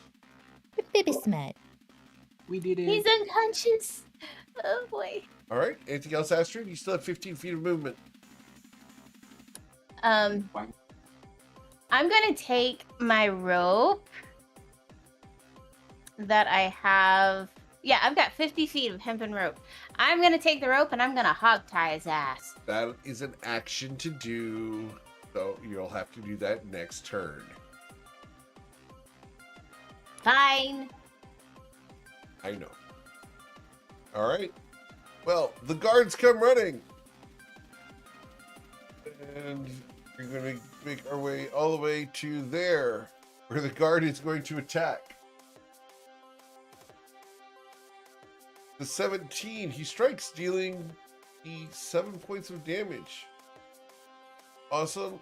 Speaker 8: Baby smite.
Speaker 6: We did it.
Speaker 3: He's unconscious. Oh boy.
Speaker 2: Alright, anything else, Astrid? You still have 15 feet of movement.
Speaker 3: I'm gonna take my rope that I have. Yeah, I've got 50 feet of hempen rope. I'm gonna take the rope and I'm gonna hog tie his ass.
Speaker 2: That is an action to do, so you'll have to do that next turn.
Speaker 3: Fine.
Speaker 2: I know. Alright. Well, the guards come running. And we're going to make our way all the way to there, where the guard is going to attack. The 17, he strikes, dealing the 7 points of damage. Awesome.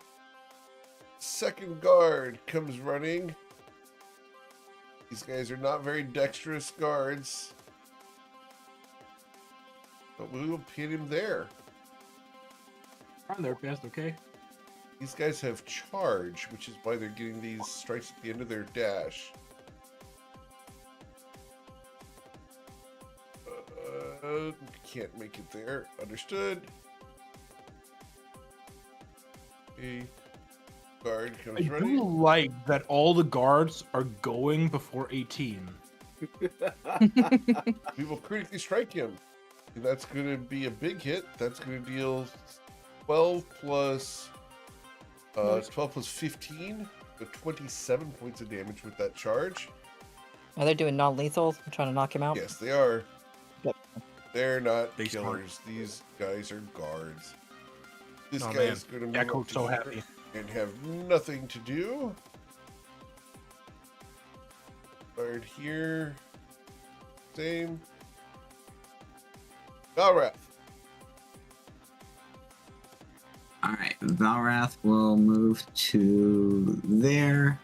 Speaker 2: Second guard comes running. These guys are not very dexterous guards. But we will pin him there.
Speaker 6: I'm their best, okay?
Speaker 2: These guys have charge, which is why they're getting these strikes at the end of their dash. Can't make it there. Understood. A guard
Speaker 6: I
Speaker 2: comes
Speaker 6: do
Speaker 2: running.
Speaker 6: like that all the guards are going before 18.
Speaker 2: We will critically strike him. And that's going to be a big hit. That's going to deal 12 plus 15, so 27 points of damage with that charge.
Speaker 8: Are they doing non-lethal? I'm trying to knock him out.
Speaker 2: Yes, they are.
Speaker 8: Yep.
Speaker 2: They're not
Speaker 6: They
Speaker 2: killers. These guys are guards. This
Speaker 6: Oh,
Speaker 2: guy's going to move
Speaker 6: Echo's
Speaker 2: up to
Speaker 6: so
Speaker 2: here
Speaker 6: happy.
Speaker 2: and have nothing to do. Guard here. Same. Valrath.
Speaker 5: Alright, Valrath will move to there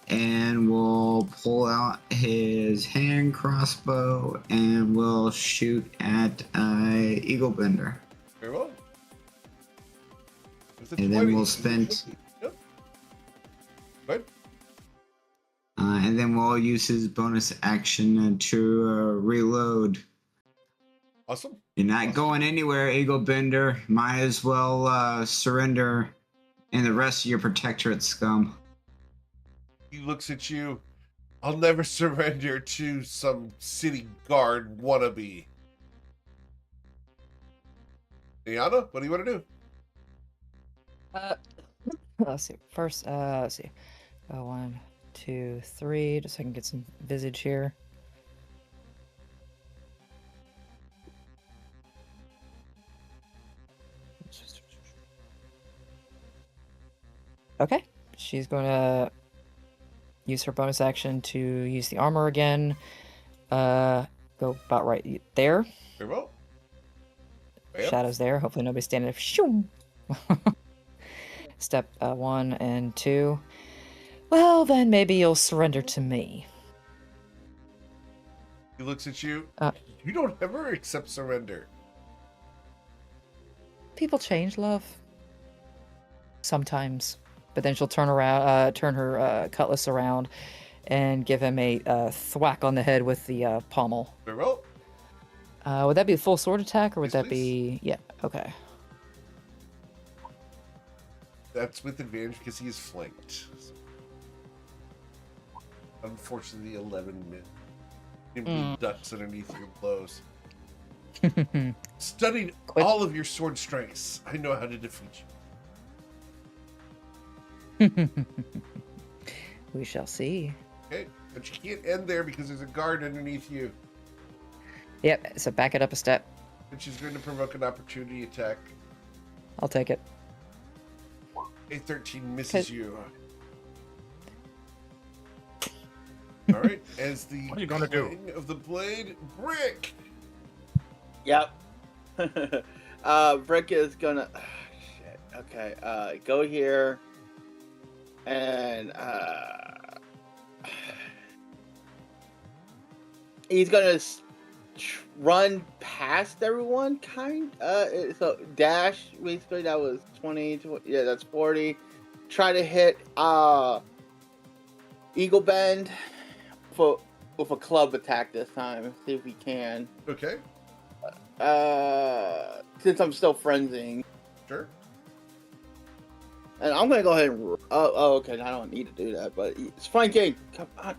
Speaker 5: and will pull out his hand crossbow and will shoot at Eaglebender.
Speaker 2: Very well. With a
Speaker 5: And then
Speaker 2: 20,
Speaker 5: we'll
Speaker 2: is it
Speaker 5: spend-
Speaker 2: should be? Yep. Good.
Speaker 5: And then we'll use his bonus action to reload.
Speaker 2: Awesome.
Speaker 5: You're not going anywhere, Eaglebender. Might as well surrender and the rest of your protectorate scum.
Speaker 2: He looks at you. I'll never surrender to some city guard wannabe. Iana, what do you want to do?
Speaker 8: Let's see. First, let's see. 1, 2, 3. Just so I can get some visage here. Okay. she's going to use her bonus action to use the armor again. Go about right there.
Speaker 2: Very well. Bam.
Speaker 8: Shadow's there. Hopefully nobody's standing there. Shoo! Step 1 and 2. Well, then maybe you'll surrender to me.
Speaker 2: He looks at you.
Speaker 8: Uh.
Speaker 2: You don't ever accept surrender.
Speaker 8: People change, love. Sometimes. But then she'll turn around, turn her cutlass around, and give him a thwack on the head with the pommel.
Speaker 2: Very well.
Speaker 8: Would that be a full sword attack, or would
Speaker 2: Yes,
Speaker 8: that be... Yeah, okay.
Speaker 2: That's with advantage because he is flanked. Unfortunately, 11 mid. Simply ducks underneath your blows. Studied
Speaker 8: Quit.
Speaker 2: all of your sword strikes. I know how to defeat
Speaker 8: We shall see.
Speaker 2: you. Okay, but you can't end there because there's a guard underneath you,
Speaker 8: Yep, so back it up a step.
Speaker 2: which is going to provoke an opportunity attack.
Speaker 8: I'll take it.
Speaker 2: A 13 misses
Speaker 8: Okay.
Speaker 2: you. All right, as the
Speaker 6: What are you gonna do?
Speaker 2: clang of the blade, Brick.
Speaker 4: Yep. Brick is gonna. Shit. Okay. Go here, and he's gonna run past everyone. So dash. Basically, that was 20. Yeah, that's 40. Try to hit Eagle Bend with a club attack this time. See if we can.
Speaker 2: Okay,
Speaker 4: Since I'm still frenzying.
Speaker 2: sure.
Speaker 4: And I'm gonna go ahead and. Oh, okay. I don't need to do that, but it's flanking. Come on.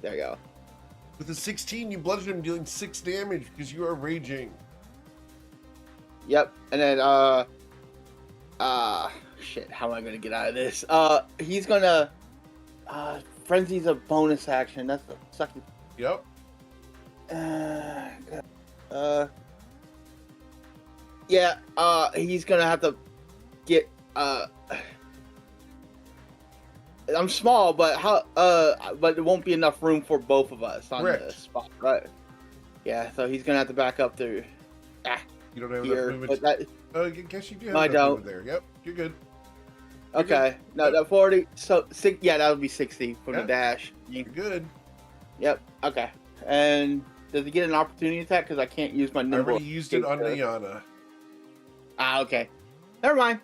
Speaker 4: There you go.
Speaker 2: With a 16, you bludgeon him, dealing 6 damage because you are raging.
Speaker 4: Yep. And then shit. How am I gonna get out of this? He's gonna. Frenzy's a bonus action. That's the sucky.
Speaker 2: Yep.
Speaker 4: Yeah. He's gonna have to get. I'm small, but but there won't be enough room for both of us on
Speaker 2: Correct.
Speaker 4: the spot, right? Yeah. So he's gonna have to back up to.
Speaker 2: You don't have
Speaker 4: Here,
Speaker 2: enough
Speaker 4: but
Speaker 2: movement.
Speaker 4: that,
Speaker 2: I guess you do have
Speaker 4: I
Speaker 2: enough
Speaker 4: don't.
Speaker 2: movement there. Yep, you're good. You're
Speaker 4: okay.
Speaker 2: good.
Speaker 4: No, that 40. So yeah, that would be 60 for
Speaker 2: Yeah.
Speaker 4: the dash.
Speaker 2: You're good.
Speaker 4: Yep. Okay. And does he get an opportunity attack? Because I can't use my
Speaker 2: I
Speaker 4: nimble.
Speaker 2: already used it on Nayana.
Speaker 4: Okay. Never mind.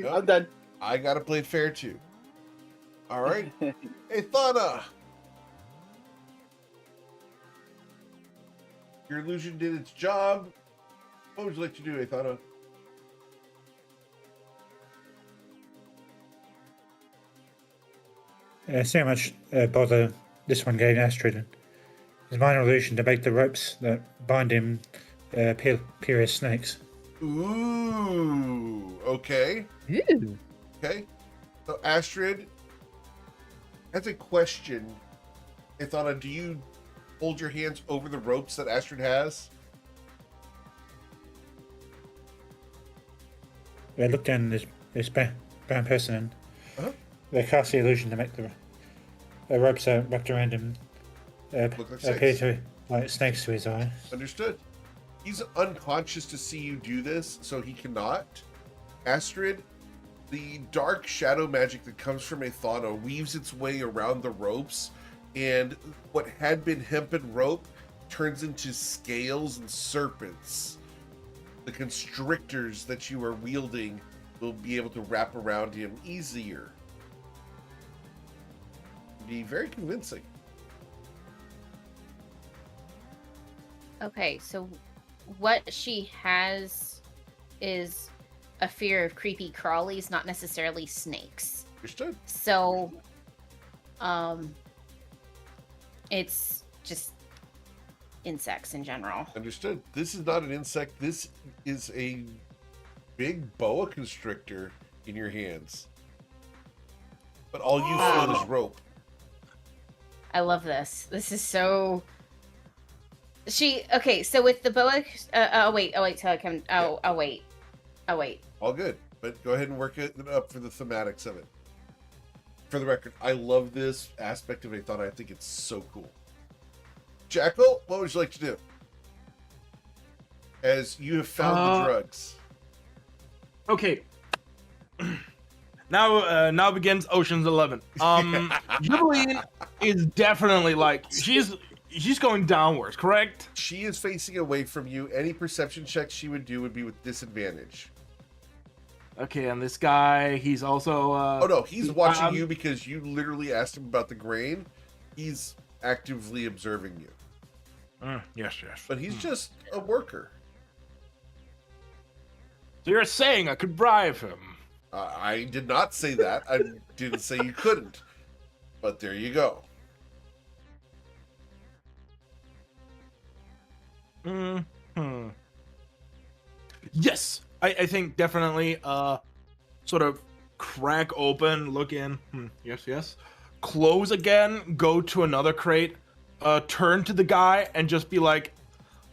Speaker 4: I'm done.
Speaker 2: I gotta play fair too. All right. Hey, Thana. Your illusion did its job. What would you like to do, Athana?
Speaker 7: See how much bother this one gave Astrid. His minor illusion to make the ropes that bind him appear as snakes.
Speaker 2: Ooh. Okay.
Speaker 8: Ooh.
Speaker 2: Okay. So Astrid has a question. Athana, do you hold your hands over the ropes that Astrid has?
Speaker 7: They look down at this brown person and they cast the illusion to make the ropes wrapped around him
Speaker 2: Look like
Speaker 7: appear
Speaker 2: snakes.
Speaker 7: to like snakes to his eyes.
Speaker 2: Understood. He's unconscious to see you do this, so he cannot. Astrid, the dark shadow magic that comes from Athana weaves its way around the ropes, and what had been hempen rope turns into scales and serpents. The constrictors that you are wielding will be able to wrap around him easier. Be very convincing.
Speaker 3: Okay, so what she has is a fear of creepy crawlies, not necessarily snakes.
Speaker 2: Understood.
Speaker 3: So, it's just insects in general.
Speaker 2: Understood. This is not an insect. This is a big boa constrictor in your hands. But all you feel is rope.
Speaker 3: I love this. This is so. Okay. So with the boa, wait. So I can. Wait. Oh wait.
Speaker 2: All good. But go ahead and work it up for the thematics of it. For the record, I love this aspect of it. I think it's so cool. Jackal, what would you like to do? As you have found the drugs.
Speaker 6: Okay. Now begins Ocean's 11. Jubilee is definitely like she's going downwards, correct?
Speaker 2: She is facing away from you. Any perception checks she would do would be with disadvantage.
Speaker 6: Okay, and this guy, he's also
Speaker 2: oh no, he's watching you because you literally asked him about the grain. He's actively observing you.
Speaker 6: Yes.
Speaker 2: But he's just a worker.
Speaker 6: So you're saying I could bribe him?
Speaker 2: I did not say that. I didn't say you couldn't. But there you go.
Speaker 6: Yes, I think definitely sort of crack open, look in. Yes. Close again, go to another crate, turn to the guy and just be like,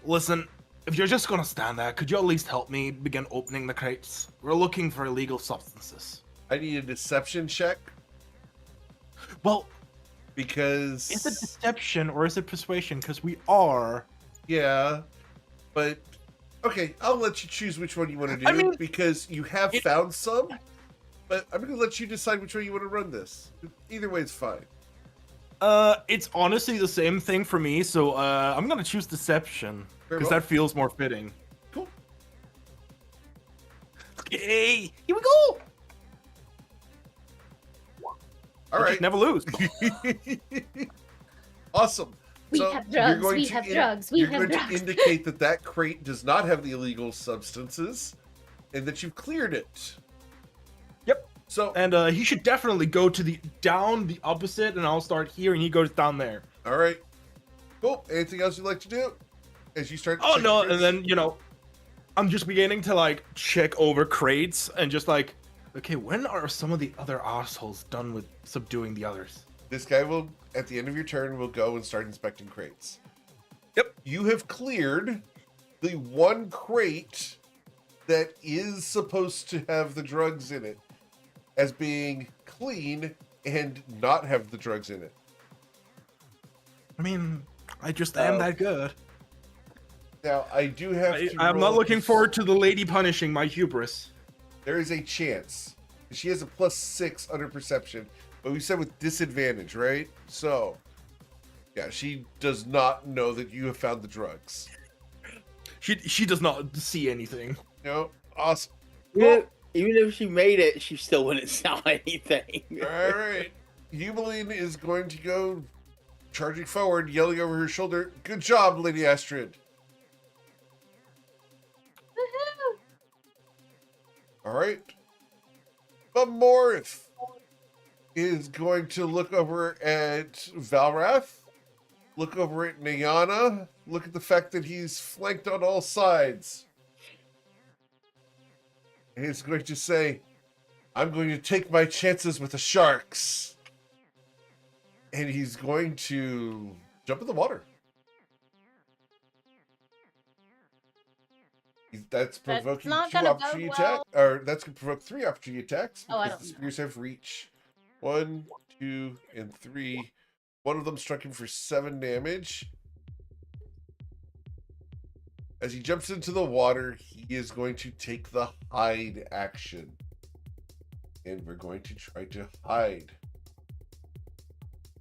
Speaker 6: listen, if you're just gonna stand there, could you at least help me begin opening the crates? We're looking for illegal substances.
Speaker 2: I need a deception check.
Speaker 6: Well,
Speaker 2: because...
Speaker 6: Is it deception or is it persuasion? Because we are...
Speaker 2: Yeah, but... Okay, I'll let you choose which one you want to do, because you have found some, but I'm going to let you decide which way you want to run this. Either way is fine.
Speaker 6: It's honestly the same thing for me, so I'm going to choose deception, because that feels more fitting.
Speaker 2: Cool.
Speaker 6: Okay, here we go!
Speaker 2: All right.
Speaker 6: Never lose.
Speaker 2: Awesome.
Speaker 3: We have drugs. We have drugs.
Speaker 2: You're going to indicate that crate does not have the illegal substances, and that you've cleared it.
Speaker 6: Yep.
Speaker 2: So
Speaker 6: and he should definitely go to the opposite, and I'll start here, and he goes down there.
Speaker 2: All right. Cool. Anything else you'd like to do as you start?
Speaker 6: Oh no! And then I'm just beginning to like check over crates and just like, okay, when are some of the other assholes done with subduing the others?
Speaker 2: This guy will, at the end of your turn, will go and start inspecting crates.
Speaker 6: Yep.
Speaker 2: You have cleared the one crate that is supposed to have the drugs in it as being clean and not have the drugs in it.
Speaker 6: I mean, I just am that good.
Speaker 2: Now, I do have to
Speaker 6: I'm not looking forward to the lady punishing my hubris.
Speaker 2: There is a chance. She has a +6 under perception. But we said with disadvantage, right? So, yeah, she does not know that you have found the drugs.
Speaker 6: She does not see anything.
Speaker 2: No, awesome.
Speaker 4: Even if she made it, she still wouldn't sell anything.
Speaker 2: All right. Yubeline is going to go charging forward, yelling over her shoulder, "Good job, Lady Astrid."
Speaker 3: Woohoo!
Speaker 2: All right. But Morith is going to look over at Valrath, look over at Nyana, look at the fact that he's flanked on all sides. And he's going to say, I'm going to take my chances with the sharks. And he's going to jump in the water. That's provoking
Speaker 3: not
Speaker 2: 2
Speaker 3: gonna
Speaker 2: opportunity
Speaker 3: bode
Speaker 2: attacks.
Speaker 3: well.
Speaker 2: Or that's going to provoke 3 opportunity attacks.
Speaker 3: Oh, I
Speaker 2: because
Speaker 3: don't
Speaker 2: the spears have reach. 1, 2, and 3. One of them struck him for 7 damage. As he jumps into the water, he is going to take the hide action. And we're going to try to hide.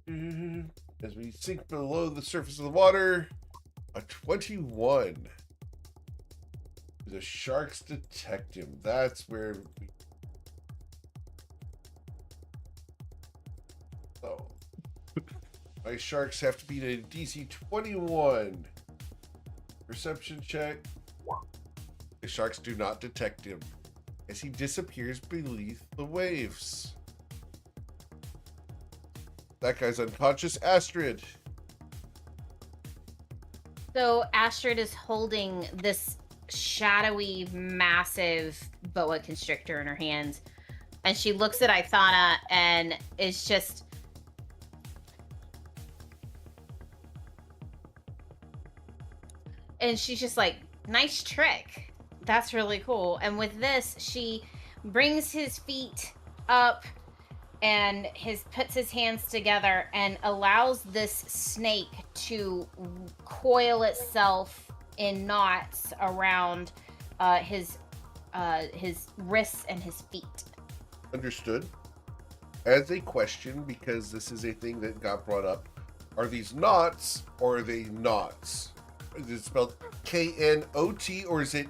Speaker 2: As we sink below the surface of the water, a 21. The sharks detect him. That's where we... So, my sharks have to beat a DC 21. Perception check. The sharks do not detect him as he disappears beneath the waves. That guy's unconscious. Astrid.
Speaker 3: So Astrid is holding this shadowy, massive boa constrictor in her hands, and she looks at Ithana and is just... And she's just like, nice trick. That's really cool. And with this, she brings his feet up and puts his hands together and allows this snake to coil itself in knots around his wrists and his feet.
Speaker 2: Understood. As a question, because this is a thing that got brought up, are these knots or are they knots? Is it spelled K-N-O-T or is it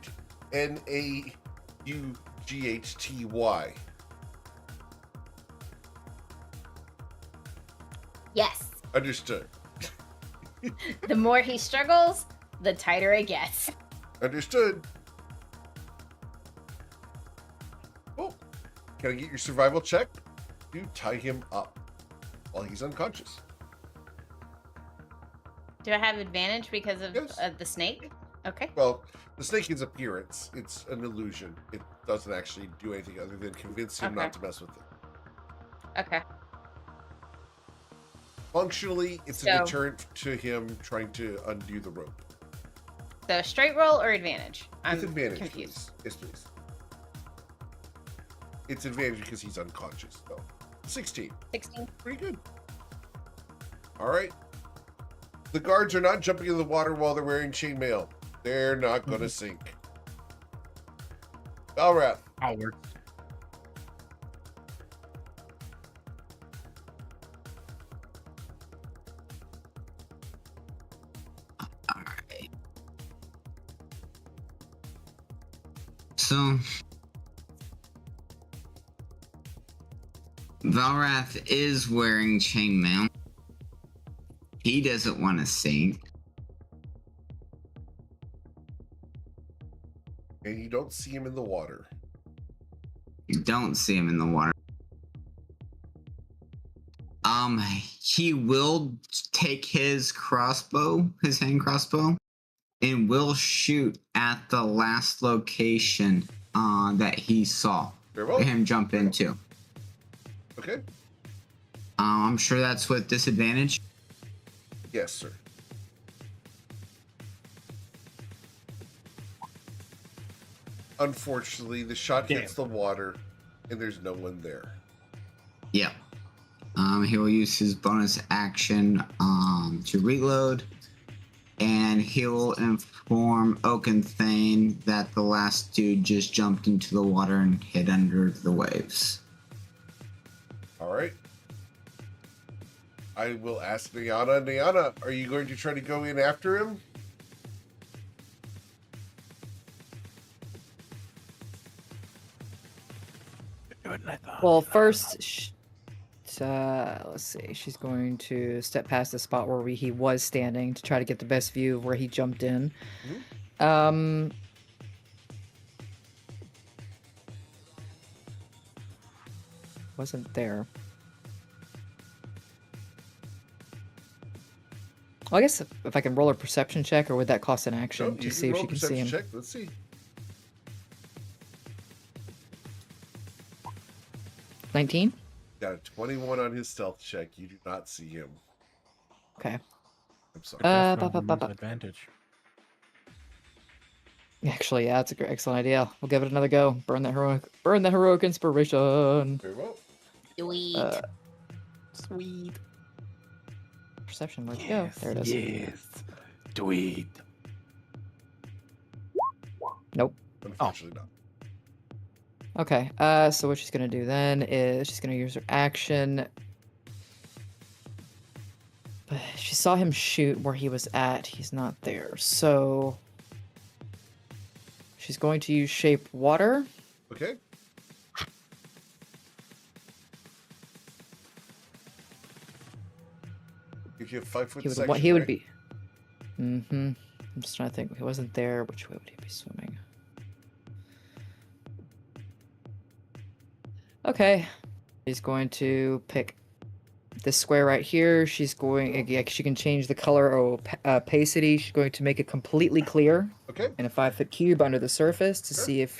Speaker 2: N-A-U-G-H-T-Y?
Speaker 3: Yes.
Speaker 2: Understood.
Speaker 3: The more he struggles, the tighter it gets.
Speaker 2: Understood. Oh, can I get your survival check? You tie him up while he's unconscious.
Speaker 3: Do I have advantage because of
Speaker 2: Yes.
Speaker 3: the snake? Okay.
Speaker 2: Well, the snake is appearance. It's an illusion. It doesn't actually do anything other than convince him not to mess with it.
Speaker 3: Okay.
Speaker 2: Functionally, it's a deterrent to him trying to undo the rope.
Speaker 3: So straight roll or advantage? I'm
Speaker 2: With advantage,
Speaker 3: confused.
Speaker 2: please. Yes, please. It's advantage because he's unconscious, though. 16.
Speaker 3: 16.
Speaker 2: Pretty good. All right. The guards are not jumping in the water while they're wearing chainmail. They're not going to sink. Valrath.
Speaker 6: Howard.
Speaker 5: Alright. So Valrath is wearing chainmail. He doesn't want to sink.
Speaker 2: And you don't see him in the water.
Speaker 5: You don't see him in the water. He will take his crossbow, his hand crossbow, and will shoot at the last location that he saw
Speaker 2: Very well.
Speaker 5: him jump into.
Speaker 2: Okay.
Speaker 5: I'm sure that's with disadvantage.
Speaker 2: Yes, sir. Unfortunately, the shot hits the water, and there's no one there.
Speaker 5: Yep. He will use his bonus action to reload, and he will inform Oakenthane that the last dude just jumped into the water and hid under the waves.
Speaker 2: All right. I will ask Niana. Niana, are you going to try to go in after him?
Speaker 8: Well, first, let's see. She's going to step past the spot where he was standing to try to get the best view of where he jumped in. Wasn't there. Well, I guess if I can roll a perception check, or would that cost an action
Speaker 2: No,
Speaker 8: to
Speaker 2: you
Speaker 8: see if
Speaker 2: roll
Speaker 8: she
Speaker 2: a
Speaker 8: can see
Speaker 2: perception
Speaker 8: him?
Speaker 2: check. Let's see.
Speaker 8: 19?
Speaker 2: Got a 21 on his stealth check. You do not see him.
Speaker 8: Okay.
Speaker 2: I'm sorry.
Speaker 6: Advantage.
Speaker 8: Actually, yeah, that's an excellent idea. We'll give it another go. Burn that heroic inspiration.
Speaker 2: Very well.
Speaker 3: Sweet.
Speaker 6: Sweet.
Speaker 8: Perception, where'd it go? There it is.
Speaker 6: Yes. Sweet.
Speaker 8: Nope.
Speaker 2: Unfortunately not.
Speaker 8: Okay, so what she's gonna do then is she's gonna use her action. But she saw him shoot where he was at. He's not there. So she's going to use shape water.
Speaker 2: Okay. If you have 5 foot
Speaker 8: He would,
Speaker 2: section,
Speaker 8: he would
Speaker 2: right?
Speaker 8: be. I'm just trying to think. If he wasn't there, which way would he be swimming? Okay. She's going to pick this square right here. She's going. She can change the color or opacity. She's going to make it completely clear
Speaker 2: Okay.
Speaker 8: in a 5-foot cube under the surface to see if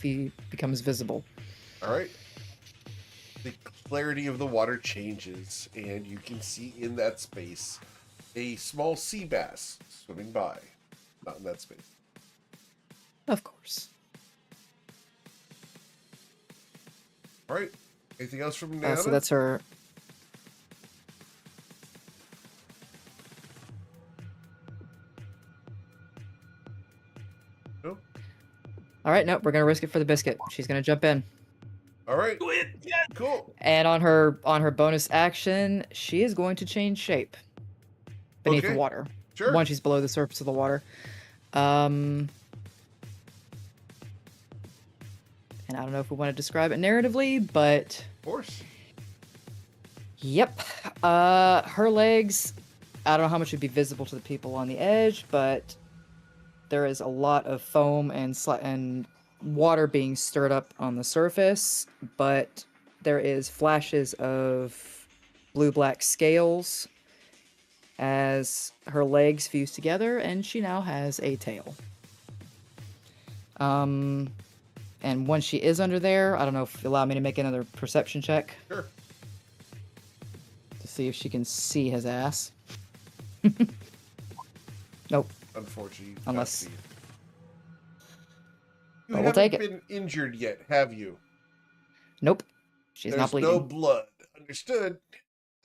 Speaker 8: he becomes visible.
Speaker 2: All right. The clarity of the water changes, and you can see in that space a small sea bass swimming by. Not in that space.
Speaker 8: Of course.
Speaker 2: All right. Anything else from Nana?
Speaker 8: So that's her.
Speaker 2: No?
Speaker 8: All right, nope, we're gonna risk it for the biscuit. She's gonna jump in.
Speaker 2: All right.
Speaker 6: Do it. Yeah.
Speaker 2: Cool.
Speaker 8: And on her bonus action, she is going to change shape beneath
Speaker 2: Okay.
Speaker 8: the water.
Speaker 2: Sure.
Speaker 8: Once she's below the surface of the water. And I don't know if we want to describe it narratively, but
Speaker 2: Of course.
Speaker 8: yep. Her legs, I don't know how much would be visible to the people on the edge, but there is a lot of foam and water being stirred up on the surface, but there is flashes of blue-black scales as her legs fuse together, and she now has a tail. And once she is under there, I don't know if you allow me to make another perception check.
Speaker 2: Sure.
Speaker 8: To see if she can see his ass. Nope.
Speaker 2: Unfortunately, you can't
Speaker 8: Unless-
Speaker 2: see it. You
Speaker 8: But we'll
Speaker 2: haven't
Speaker 8: take it.
Speaker 2: been injured yet, have you?
Speaker 8: Nope. She's
Speaker 2: There's
Speaker 8: not bleeding.
Speaker 2: no blood. Understood.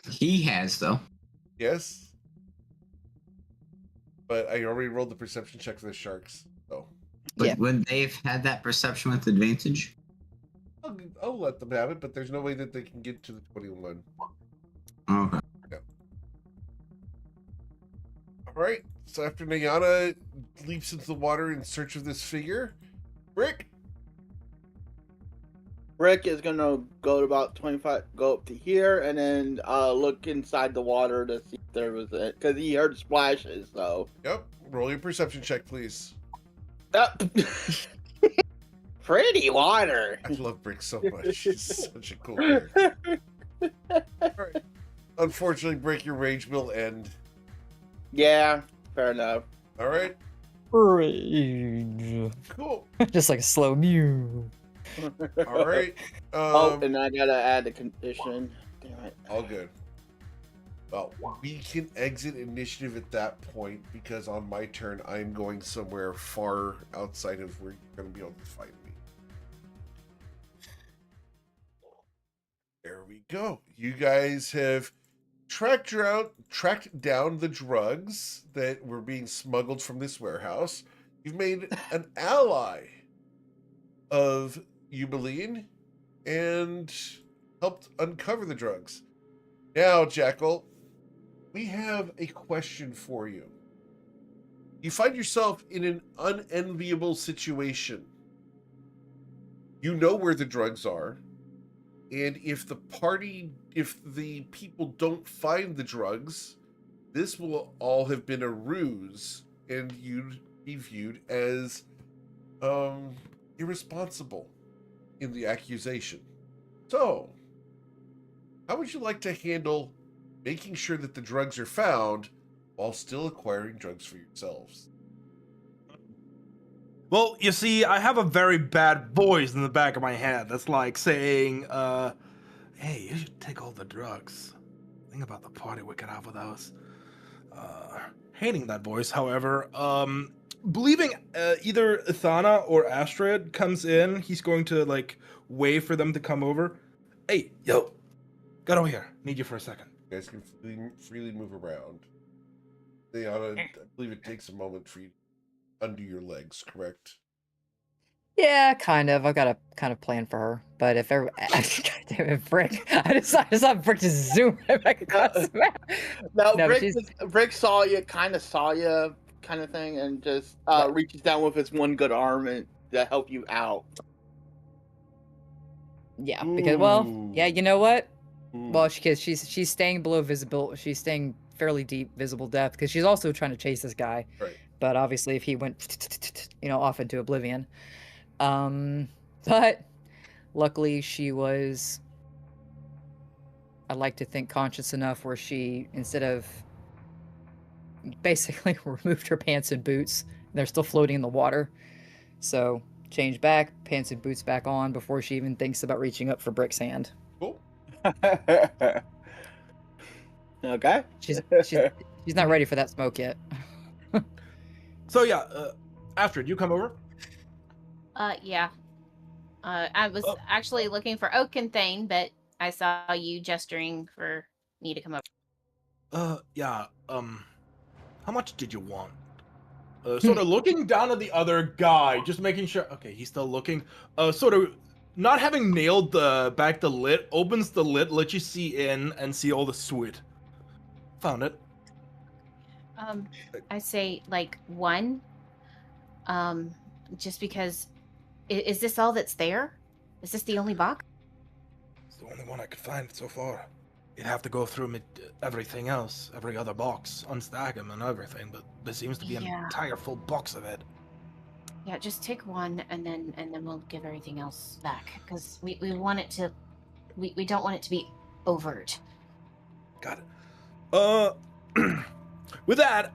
Speaker 5: He has though.
Speaker 2: Yes. But I already rolled the perception check for the sharks, so
Speaker 5: But
Speaker 8: Yeah.
Speaker 5: would they have had that perception with advantage?
Speaker 2: I'll let them have it. But there's no way that they can get to the 21.
Speaker 5: Okay.
Speaker 2: All right. So after Nayana leaps into the water in search of this figure, Rick.
Speaker 4: Rick is gonna go to about 25, go up to here, and then look inside the water to see if there was it, because he heard splashes. So,
Speaker 2: Yep. Roll your perception check, please.
Speaker 4: Pretty water.
Speaker 2: I love Brick so much. He's such a cool character. All right. Unfortunately, Brick, your rage will end.
Speaker 4: Yeah, fair enough.
Speaker 2: All right.
Speaker 8: Rage.
Speaker 2: Cool.
Speaker 8: Just like a slow mew.
Speaker 2: All right.
Speaker 4: Oh, and I gotta add the condition. Damn it.
Speaker 2: All good. Well, we can exit initiative at that point because on my turn, I'm going somewhere far outside of where you're going to be able to find me. There we go. You guys have tracked down the drugs that were being smuggled from this warehouse. You've made an ally of Eumeline and helped uncover the drugs. Now, Jackal, we have a question for you. You find yourself in an unenviable situation. You know where the drugs are, and if the people don't find the drugs, this will all have been a ruse, and you'd be viewed as irresponsible in the accusation. So, how would you like to handle making sure that the drugs are found while still acquiring drugs for yourselves?
Speaker 6: Well, you see, I have a very bad voice in the back of my head that's like saying, hey, you should take all the drugs. Think about the party we could have with those. Hating that voice, however, believing either Ithana or Astrid comes in, he's going to, like, wait for them to come over. Hey, yo, get over here. Need you for a second.
Speaker 2: You guys can freely move around. I believe it takes a moment for you under your legs, correct?
Speaker 8: Yeah, kind of. I've got a kind of plan for her. But if ever, God damn it, Brick! I just saw Brick just zoom right back across the map.
Speaker 4: No,
Speaker 8: No,
Speaker 4: Brick saw you, kind of thing, and just reaches down with his one good arm and to help you out.
Speaker 8: Yeah, because yeah, you know what?
Speaker 2: Ooh.
Speaker 8: Well, she's staying below visible. She's staying fairly deep visible depth because she's also trying to chase this guy.
Speaker 2: Right.
Speaker 8: But obviously, if he went, off into oblivion, but luckily she was, I'd like to think, conscious enough where she, instead of basically removed her pants and boots, they're still floating in the water. So change back, pants and boots back on before she even thinks about reaching up for Brick's hand.
Speaker 2: Cool.
Speaker 4: Okay.
Speaker 8: She's not ready for that smoke yet.
Speaker 6: So, yeah, Astrid, you come over.
Speaker 3: Yeah. I was
Speaker 6: Oh.
Speaker 3: actually looking for Oakenthane, but I saw you gesturing for me to come over.
Speaker 6: Yeah. How much did you want? Sort of looking down at the other guy, just making sure. Okay, he's still looking. Sort of not having nailed the lid, opens the lid, lets you see in and see all the sweat. Found it.
Speaker 3: I say like one. Just because. Is this all that's there? Is this the only box?
Speaker 6: It's the only one I could find so far. You'd have to go through everything else, every other box, unstack them and everything, but there seems to be an
Speaker 3: Yeah.
Speaker 6: entire full box of it.
Speaker 3: Yeah, just take one and then we'll give everything else back because we want it to. We don't want it to be overt.
Speaker 6: Got it. With that,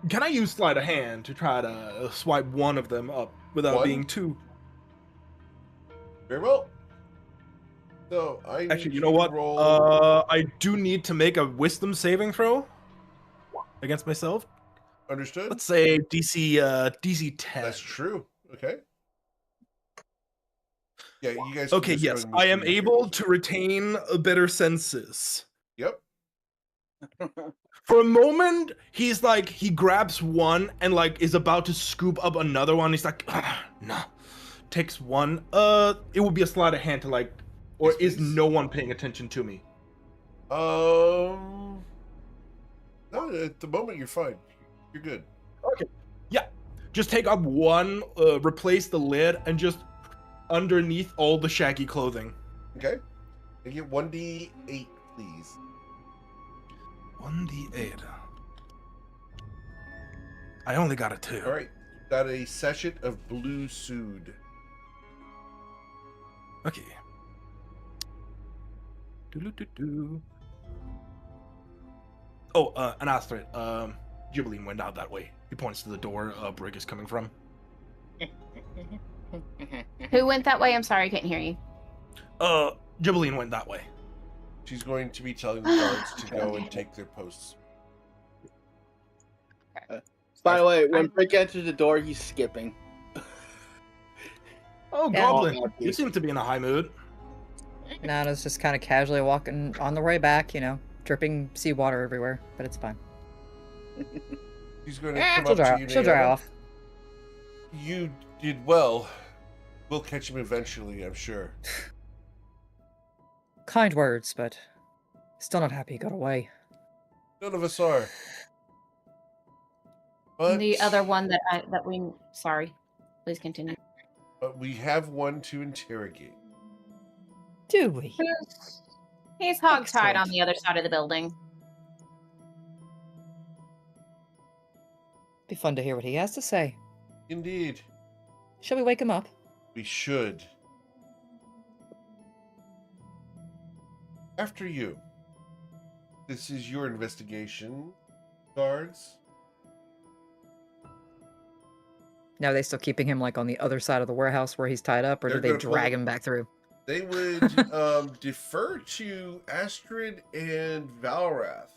Speaker 6: can I use sleight of hand to try to swipe one of them up without
Speaker 2: One?
Speaker 6: being too?
Speaker 2: Very well. So I need
Speaker 6: Actually, you know what?
Speaker 2: Roll...
Speaker 6: I do need to make a wisdom saving throw against myself.
Speaker 2: Understood.
Speaker 6: Let's say DC 10.
Speaker 2: That's true. Okay. Yeah, you guys.
Speaker 6: Okay,
Speaker 2: can just
Speaker 6: yes,
Speaker 2: go and
Speaker 6: I am
Speaker 2: move your
Speaker 6: able
Speaker 2: fingers.
Speaker 6: to retain better senses.
Speaker 2: Yep.
Speaker 6: For a moment, he's like, he grabs one and like is about to scoop up another one. He's like, nah. Takes one. It would be a sleight of hand to like, or
Speaker 2: Yes,
Speaker 6: is
Speaker 2: please.
Speaker 6: no one paying attention to me?
Speaker 2: No, at the moment you're fine. You're good.
Speaker 6: Okay. Yeah. Just take up one, replace the lid, and just underneath all the shaggy clothing.
Speaker 2: Okay. And get 1d8, please.
Speaker 6: 1d8. I only got a 2.
Speaker 2: All right. Got a sachet of blue sood.
Speaker 6: Okay. Doo-doo-doo-doo. Oh, an Astrid. Gibbeline went out that way. He points to the door Brig is coming from.
Speaker 3: Who went that way? I'm sorry, I couldn't hear you.
Speaker 6: Gibbeline went that way.
Speaker 2: She's going to be telling the guards to go and take their posts.
Speaker 4: By the way, when Brick enters the door, he's skipping.
Speaker 6: Oh,
Speaker 8: Yeah.
Speaker 6: Goblin,
Speaker 4: Oh,
Speaker 6: you seem to be in a high mood.
Speaker 8: Nana's just kind of casually walking on the way back, you know, dripping seawater everywhere, but it's fine.
Speaker 2: She's going to come up to you.
Speaker 8: She'll dry
Speaker 2: Nana.
Speaker 8: off.
Speaker 2: You did well. We'll catch him eventually, I'm sure.
Speaker 8: Kind words, but still not happy he got away.
Speaker 2: None of us are. But
Speaker 3: The other one that we. Sorry, please continue.
Speaker 2: But we have one to interrogate.
Speaker 8: Do we?
Speaker 3: He's hogtied
Speaker 8: Excellent.
Speaker 3: on the other side of the building.
Speaker 8: Be fun to hear what he has to say.
Speaker 2: Indeed.
Speaker 8: Shall we wake him up?
Speaker 2: We should. After you. This is your investigation, guards.
Speaker 8: Now, are they still keeping him like on the other side of the warehouse where he's tied up, or
Speaker 2: They're
Speaker 8: did they
Speaker 2: gonna
Speaker 8: drag
Speaker 2: pull-
Speaker 8: him back through?
Speaker 2: They would defer to Astrid and Valrath.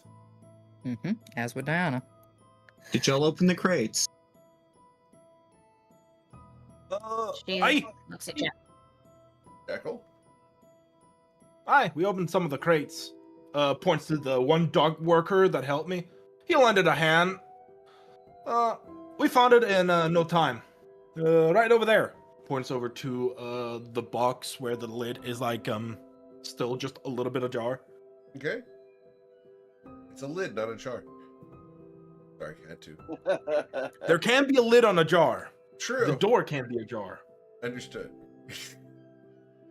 Speaker 8: Mm-hmm. As would Diana.
Speaker 5: Did y'all open the crates?
Speaker 3: She
Speaker 6: Aye,
Speaker 3: looks at Jack.
Speaker 2: Jackal?
Speaker 6: we opened some of the crates. Points to the one dog worker that helped me. He lended a hand. We found it in no time. Right over there. Points over to the box where the lid is like still just a little bit ajar.
Speaker 2: Okay. It's a lid, not a jar. Sorry, I had to.
Speaker 6: There can be a lid on a jar.
Speaker 2: True.
Speaker 6: The door can be ajar.
Speaker 2: Understood.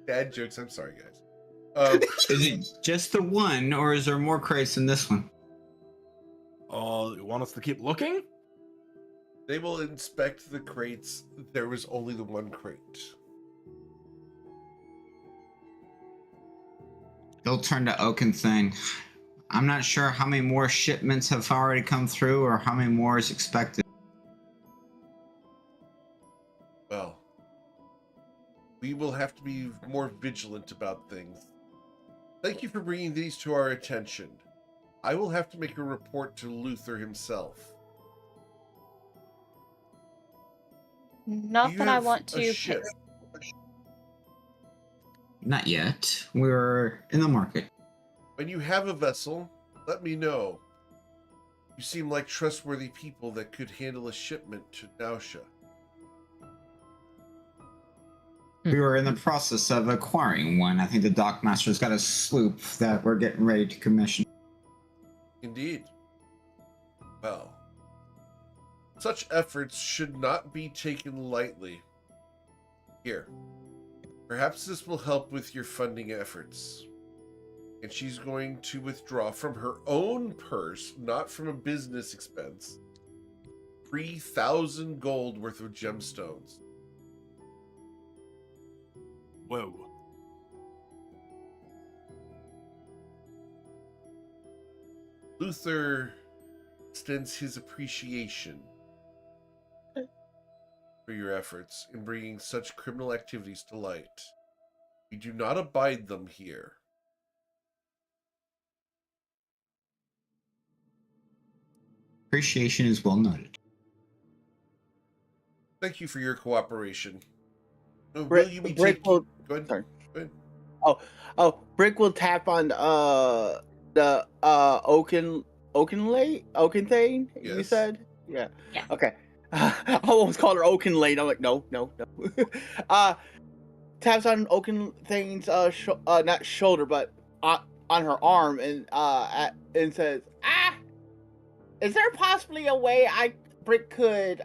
Speaker 2: Dad jokes. I'm sorry, guys.
Speaker 5: Is it just the one, or is there more crates than this one?
Speaker 6: You want us to keep looking?
Speaker 2: They will inspect the crates. There was only the one crate.
Speaker 5: He'll turn to Oakenthane. I'm not sure how many more shipments have already come through or how many more is expected.
Speaker 2: Well, we will have to be more vigilant about things. Thank you for bringing these to our attention. I will have to make a report to Luther himself.
Speaker 3: Not
Speaker 2: Do you
Speaker 3: that I
Speaker 2: have
Speaker 3: want
Speaker 2: a
Speaker 3: to.
Speaker 2: ship?
Speaker 5: Not yet. We're in the market.
Speaker 2: When you have a vessel, let me know. You seem like trustworthy people that could handle a shipment to Nausea.
Speaker 5: We were in the process of acquiring one. I think the dockmaster's got a sloop that we're getting ready to commission.
Speaker 2: Indeed. Well, such efforts should not be taken lightly. Here, perhaps this will help with your funding efforts. And she's going to withdraw from her own purse, not from a business expense, 3,000 gold worth of gemstones.
Speaker 6: Whoa.
Speaker 2: Luther extends his appreciation for your efforts in bringing such criminal activities to light. We do not abide them here.
Speaker 5: Appreciation is well noted.
Speaker 2: Thank you for your cooperation. Will
Speaker 4: Brick,
Speaker 2: you be
Speaker 4: Brick
Speaker 2: taking...
Speaker 4: will.
Speaker 2: Go ahead.
Speaker 4: Sorry.
Speaker 2: Go ahead.
Speaker 4: Brick will tap on the Oaken thing. You
Speaker 2: Yes.
Speaker 4: said, yeah.
Speaker 3: Yeah.
Speaker 4: Okay. I almost called her Oaken Lane. I'm like, no. Taps on Oaken thing's not shoulder, but on her arm, and says, is there possibly a way Brick could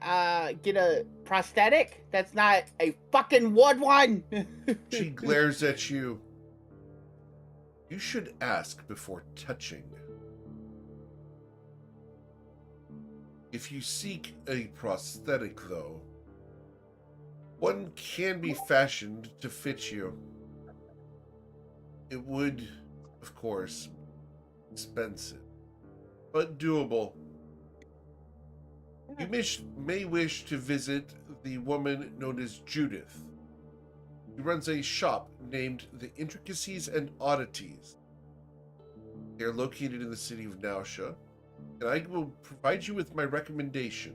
Speaker 4: get a prosthetic that's not a fucking wood one?
Speaker 2: She glares at you. You should ask before touching. If you seek a prosthetic, though, one can be fashioned to fit you. It would, of course, be expensive, but doable. You may wish to visit the woman known as Judith. She runs a shop named The Intricacies and Oddities. They are located in the city of Nausea, and I will provide you with my recommendation.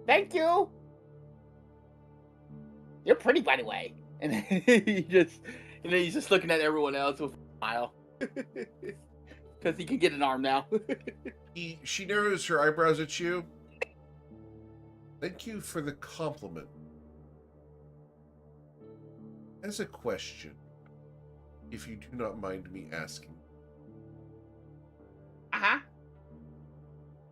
Speaker 4: Thank you. You're pretty, by the way. And then he's just looking at everyone else with a smile. Because he can get an arm now.
Speaker 2: She narrows her eyebrows at you. Thank you for the compliment. As a question, if you do not mind me asking.
Speaker 4: Uh-huh.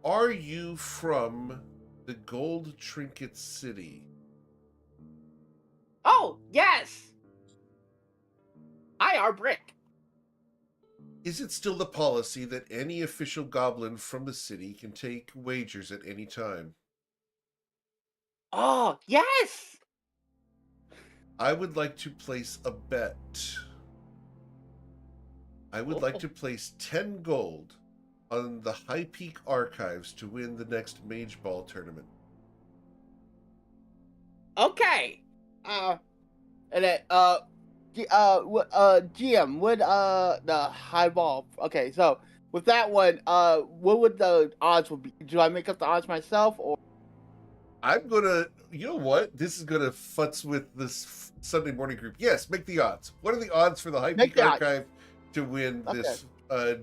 Speaker 2: Are you from the Gold Trinket City?
Speaker 4: Oh, yes! I are Brick.
Speaker 2: Is it still the policy that any official goblin from the city can take wagers at any time?
Speaker 4: Oh, yes!
Speaker 2: I would like to place a bet. I would like to place 10 gold on the High Peak Archives to win the next Mage Ball tournament.
Speaker 4: Okay. And then, GM, would, the high ball. Okay, so, with that one, what would the odds be? Do I make up the odds myself, or?
Speaker 2: I'm gonna, you know what? This is gonna futz with this Sunday morning group. Yes, make the odds. What are the odds for the High Peak Archive to win this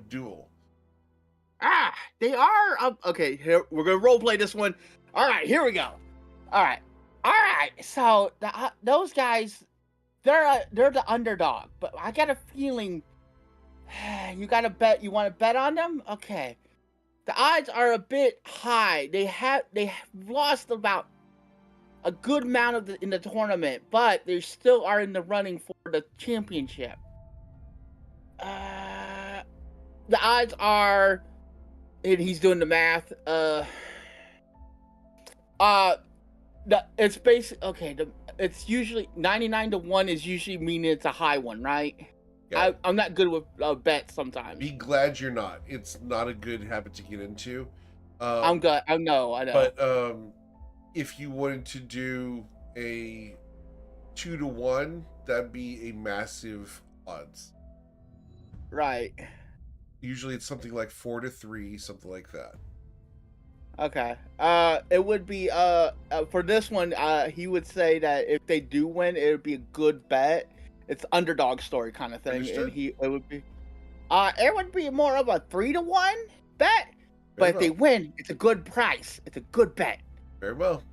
Speaker 2: duel?
Speaker 4: They are up. Okay, here we're gonna role play this one. All right, here we go. All right. So those guys, they're the underdog, but I got a feeling you got to bet. You want to bet on them? Okay. The odds are a bit high. They have lost about a good amount in the tournament, but they still are in the running for the championship. The odds are, and he's doing the math. It's basically okay. It's usually 99-1 is usually meaning it's a high one, right? Yeah. I'm not good with bets sometimes.
Speaker 2: Be glad you're not. It's not a good habit to get into.
Speaker 4: I'm good. I know.
Speaker 2: But if you wanted to do a 2-1, that'd be a massive odds.
Speaker 4: Right.
Speaker 2: Usually it's something like 4-3, something like that.
Speaker 4: Okay. It would be for this one. He would say that if they do win, it would be a good bet. It's underdog story kind of thing,
Speaker 2: Understood.
Speaker 4: and it would be. It would be more of a 3-1 bet. But
Speaker 2: Very
Speaker 4: if they
Speaker 2: well.
Speaker 4: win, it's a good price. It's a good bet.
Speaker 2: Very well.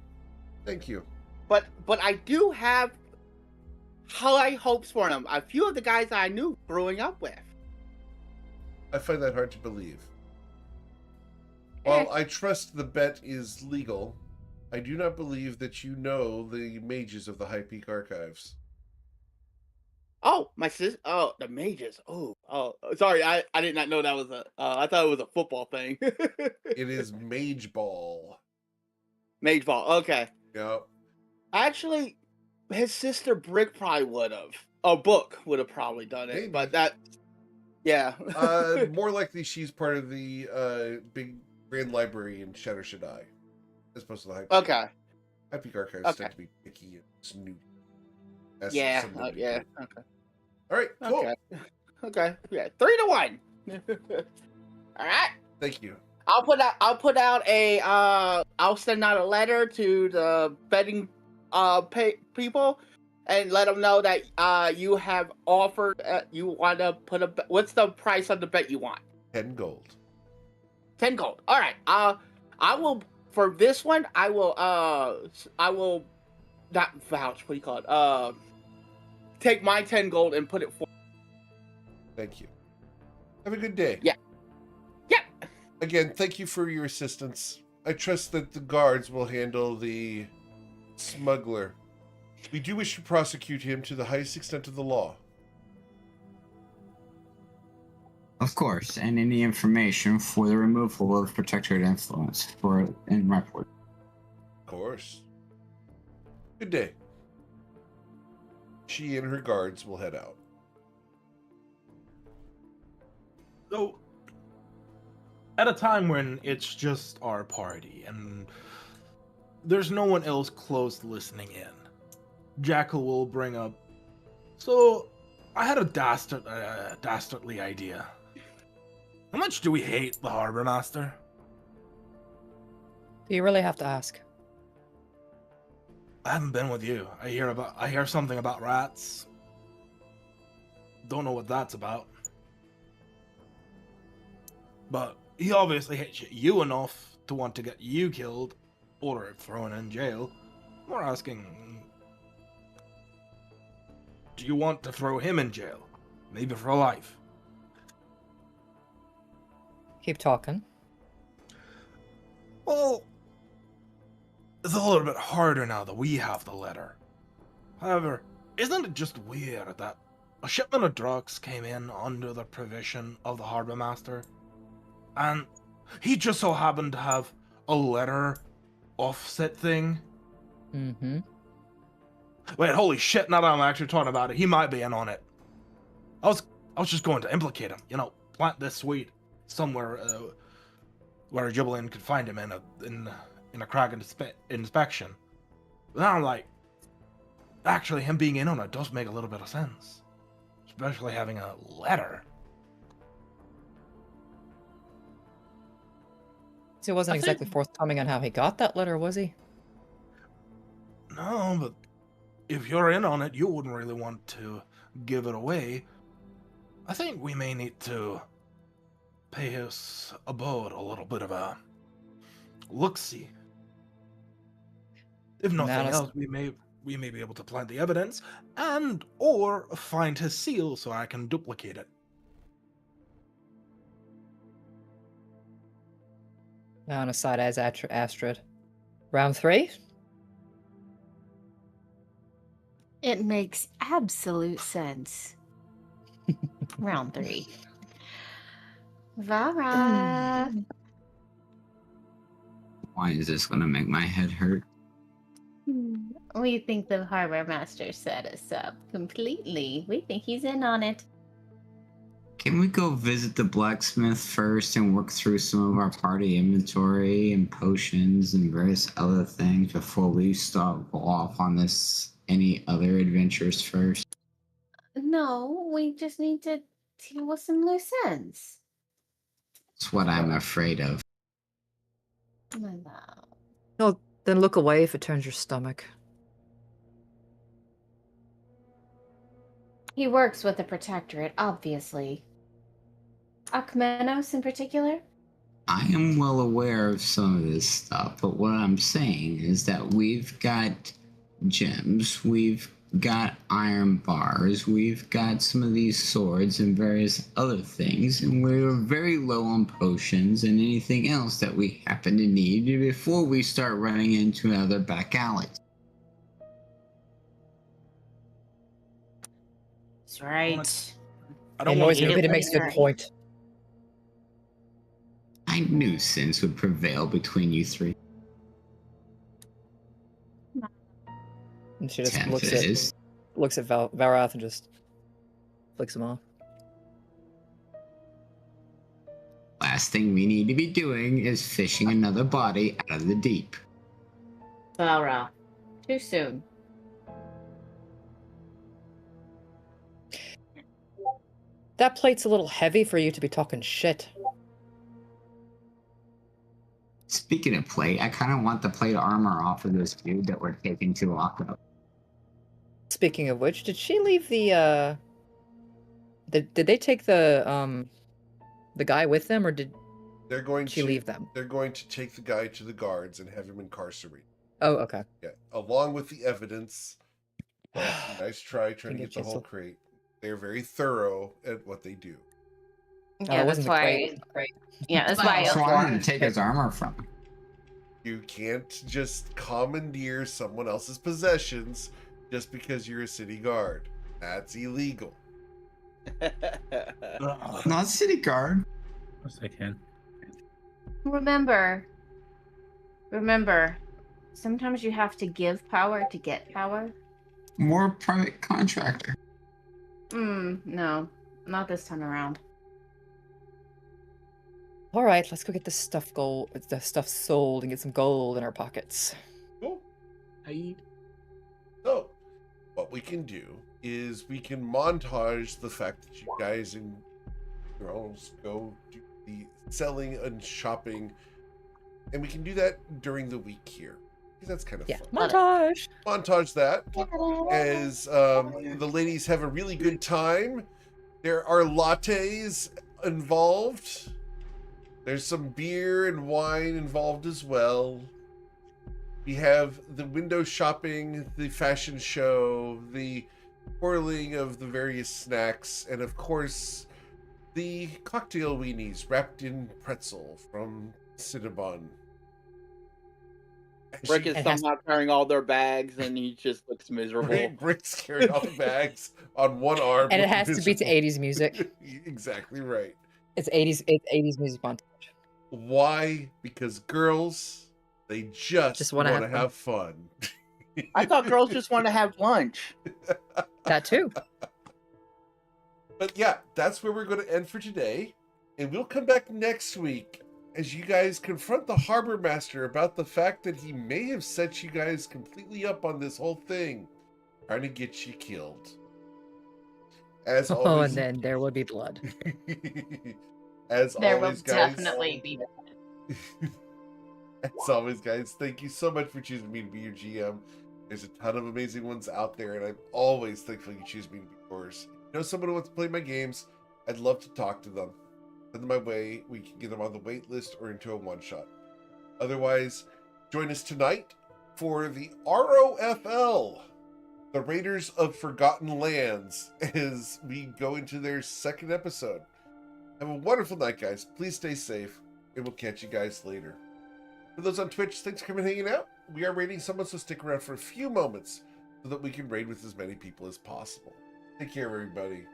Speaker 2: Thank you.
Speaker 4: But I do have high hopes for them. A few of the guys I knew growing up with.
Speaker 2: I find that hard to believe. While I trust the bet is legal, I do not believe that you know the mages of the High Peak Archives.
Speaker 4: Oh, my sis. Oh, the mages. Oh. Sorry, I did not know that was a. I thought it was a football thing.
Speaker 2: It is Mage Ball.
Speaker 4: Mage ball. Okay.
Speaker 2: Yep.
Speaker 4: Actually, his sister Brick probably would have. A book would have probably done it,
Speaker 2: Maybe.
Speaker 4: but that. Yeah.
Speaker 2: More likely she's part of the big grand library in Shatter Shaddai, as opposed to the High Peak.
Speaker 4: Okay.
Speaker 2: High Peak Archives
Speaker 4: Okay.
Speaker 2: tend to be picky and snooty. As
Speaker 4: Yeah.
Speaker 2: some would be.
Speaker 4: Yeah. Okay.
Speaker 2: All right. Cool.
Speaker 4: Okay. Okay. Yeah. 3-1. All right.
Speaker 2: Thank you.
Speaker 4: I'll put out a. I'll send out a letter to the betting people, and let them know that you have offered. You want to put a. What's the price of the bet you want?
Speaker 2: 10 gold.
Speaker 4: 10 gold. All right. I will for this one. I will not vouch. What do you call it? Take my 10 gold and put it for.
Speaker 2: Thank you. Have a good day.
Speaker 4: Yeah. Yeah.
Speaker 2: Again, thank you for your assistance. I trust that the guards will handle the smuggler. We do wish to prosecute him to the highest extent of the law.
Speaker 5: Of course, and any information for the removal of protectorate influence in Riport.
Speaker 2: Of course. Good day. She and her guards will head out.
Speaker 6: So, at a time when it's just our party and there's no one else close listening in, Jackal will bring up. So, I had a dastardly idea. How much do we hate the Harbor Master?
Speaker 8: Do you really have to ask?
Speaker 6: I haven't been with you. I hear something about rats. Don't know what that's about. But he obviously hates you enough to want to get you killed or thrown in jail. We're asking, do you want to throw him in jail? Maybe for life.
Speaker 8: Keep talking.
Speaker 6: Well, it's a little bit harder now that we have the letter. However, isn't it just weird that a shipment of drugs came in under the provision of the Harbor Master? And he just so happened to have a letter offset thing?
Speaker 8: Mm-hmm.
Speaker 6: Wait, holy shit, now that I'm actually talking about it, he might be in on it. I was just going to implicate him, plant this sweet somewhere where Jubilant could find him in a crack inspection. But now I'm like, actually him being in on it does make a little bit of sense. Especially having a letter.
Speaker 8: So he wasn't
Speaker 6: I think-
Speaker 8: exactly forthcoming on how he got that letter, was he?
Speaker 6: No, but if you're in on it, you wouldn't really want to give it away. I think we may need to pay his abode a little bit of a look-see. If nothing
Speaker 8: Now,
Speaker 6: else, we may be able to plant the evidence and or find his seal so I can duplicate it.
Speaker 8: Now on a side as Astrid. Round 3?
Speaker 3: It makes absolute sense. Round 3. Vara.
Speaker 5: Why is this gonna make my head hurt?
Speaker 3: We think the Harbor Master set us up completely. We think he's in on it.
Speaker 5: Can we go visit the blacksmith first and work through some of our party inventory and potions and various other things before we start off on any other adventures first?
Speaker 3: No, we just need to deal with some loose ends.
Speaker 5: That's what I'm afraid of.
Speaker 3: No.
Speaker 8: No, then look away if it turns your stomach.
Speaker 3: He works with the Protectorate, obviously. Akmenos in particular?
Speaker 5: I am well aware of some of this stuff, but what I'm saying is that we've got gems, we've got iron bars, we've got some of these swords and various other things, and we're very low on potions and anything else that we happen to need before we start running into other back alleys.
Speaker 3: That's right.
Speaker 6: I don't
Speaker 8: It
Speaker 6: want
Speaker 8: annoys me,
Speaker 6: to
Speaker 8: but it makes a good
Speaker 3: Right.
Speaker 8: point.
Speaker 5: I knew sense would prevail between you three.
Speaker 8: And she just
Speaker 5: Tenth
Speaker 8: looks
Speaker 5: is.
Speaker 8: at Varath and just flicks him off.
Speaker 5: Last thing we need to be doing is fishing another body out of the deep.
Speaker 3: Balra. Too soon.
Speaker 8: That plate's a little heavy for you to be talking shit.
Speaker 5: Speaking of plate, I kind of want the plate armor off of this dude that we're taking to Akko.
Speaker 8: Speaking of which, did she leave the did they take the guy with them, or did
Speaker 2: They're going
Speaker 8: she
Speaker 2: to
Speaker 8: leave them?
Speaker 2: They're going to take the guy to the guards and have him incarcerated.
Speaker 8: Oh, okay.
Speaker 2: Yeah, along with the evidence. Nice try trying to
Speaker 8: Can
Speaker 2: get the
Speaker 8: get
Speaker 2: whole
Speaker 8: you
Speaker 2: crate. They're very thorough at what they do.
Speaker 8: Oh,
Speaker 3: Yeah,
Speaker 8: it
Speaker 3: that's
Speaker 8: wasn't the
Speaker 3: why.
Speaker 8: crate. Right.
Speaker 3: Yeah, that's why.
Speaker 5: I wanted to take his armor from him.
Speaker 2: You can't just commandeer someone else's possessions just because you're a city guard. That's illegal.
Speaker 5: Not city guard.
Speaker 7: Of course they can.
Speaker 3: Remember. Sometimes you have to give power to get power.
Speaker 5: More private contractor.
Speaker 3: No, not this time around.
Speaker 8: All right, let's go get the stuff sold and get some gold in our pockets.
Speaker 2: Cool. So, what we can do is we can montage the fact that you guys and girls go do the selling and shopping, and we can do that during the week here. Because that's kind of
Speaker 8: Yeah,
Speaker 2: fun.
Speaker 8: montage.
Speaker 2: Montage that as the ladies have a really good time. There are lattes involved. There's some beer and wine involved as well. We have the window shopping, the fashion show, the twirling of the various snacks, and of course, the cocktail weenies wrapped in pretzel from Cinnabon.
Speaker 4: Rick is
Speaker 8: It has-
Speaker 4: somehow carrying all their bags, and he just looks miserable.
Speaker 2: Rick's carrying all the bags on one arm.
Speaker 8: And it has to be to
Speaker 2: miserable.
Speaker 8: 80s music.
Speaker 2: Exactly right.
Speaker 8: It's 80s music montage.
Speaker 2: Why? Because girls, they just want
Speaker 8: wanna
Speaker 2: to have fun.
Speaker 4: I thought girls just want to have lunch.
Speaker 8: That too.
Speaker 2: But yeah, that's where we're going to end for today. And we'll come back next week as you guys confront the harbor master about the fact that he may have set you guys completely up on this whole thing, trying to get you killed. As
Speaker 8: Oh,
Speaker 2: always,
Speaker 8: and then there will be blood.
Speaker 2: as
Speaker 3: There will
Speaker 2: always, guys.
Speaker 3: definitely be.
Speaker 2: As always, guys, thank you so much for choosing me to be your GM. There's a ton of amazing ones out there, and I'm always thankful you choose me to be yours. If you know someone who wants to play my games, I'd love to talk to them. Send them my way. We can get them on the wait list or into a one-shot. Otherwise, join us tonight for the ROFL, the Raiders of Forgotten Lands, as we go into their second episode. Have a wonderful night, guys. Please stay safe, and we'll catch you guys later. For those on Twitch, thanks for coming and hanging out. We are raiding someone, so stick around for a few moments so that we can raid with as many people as possible. Take care, everybody.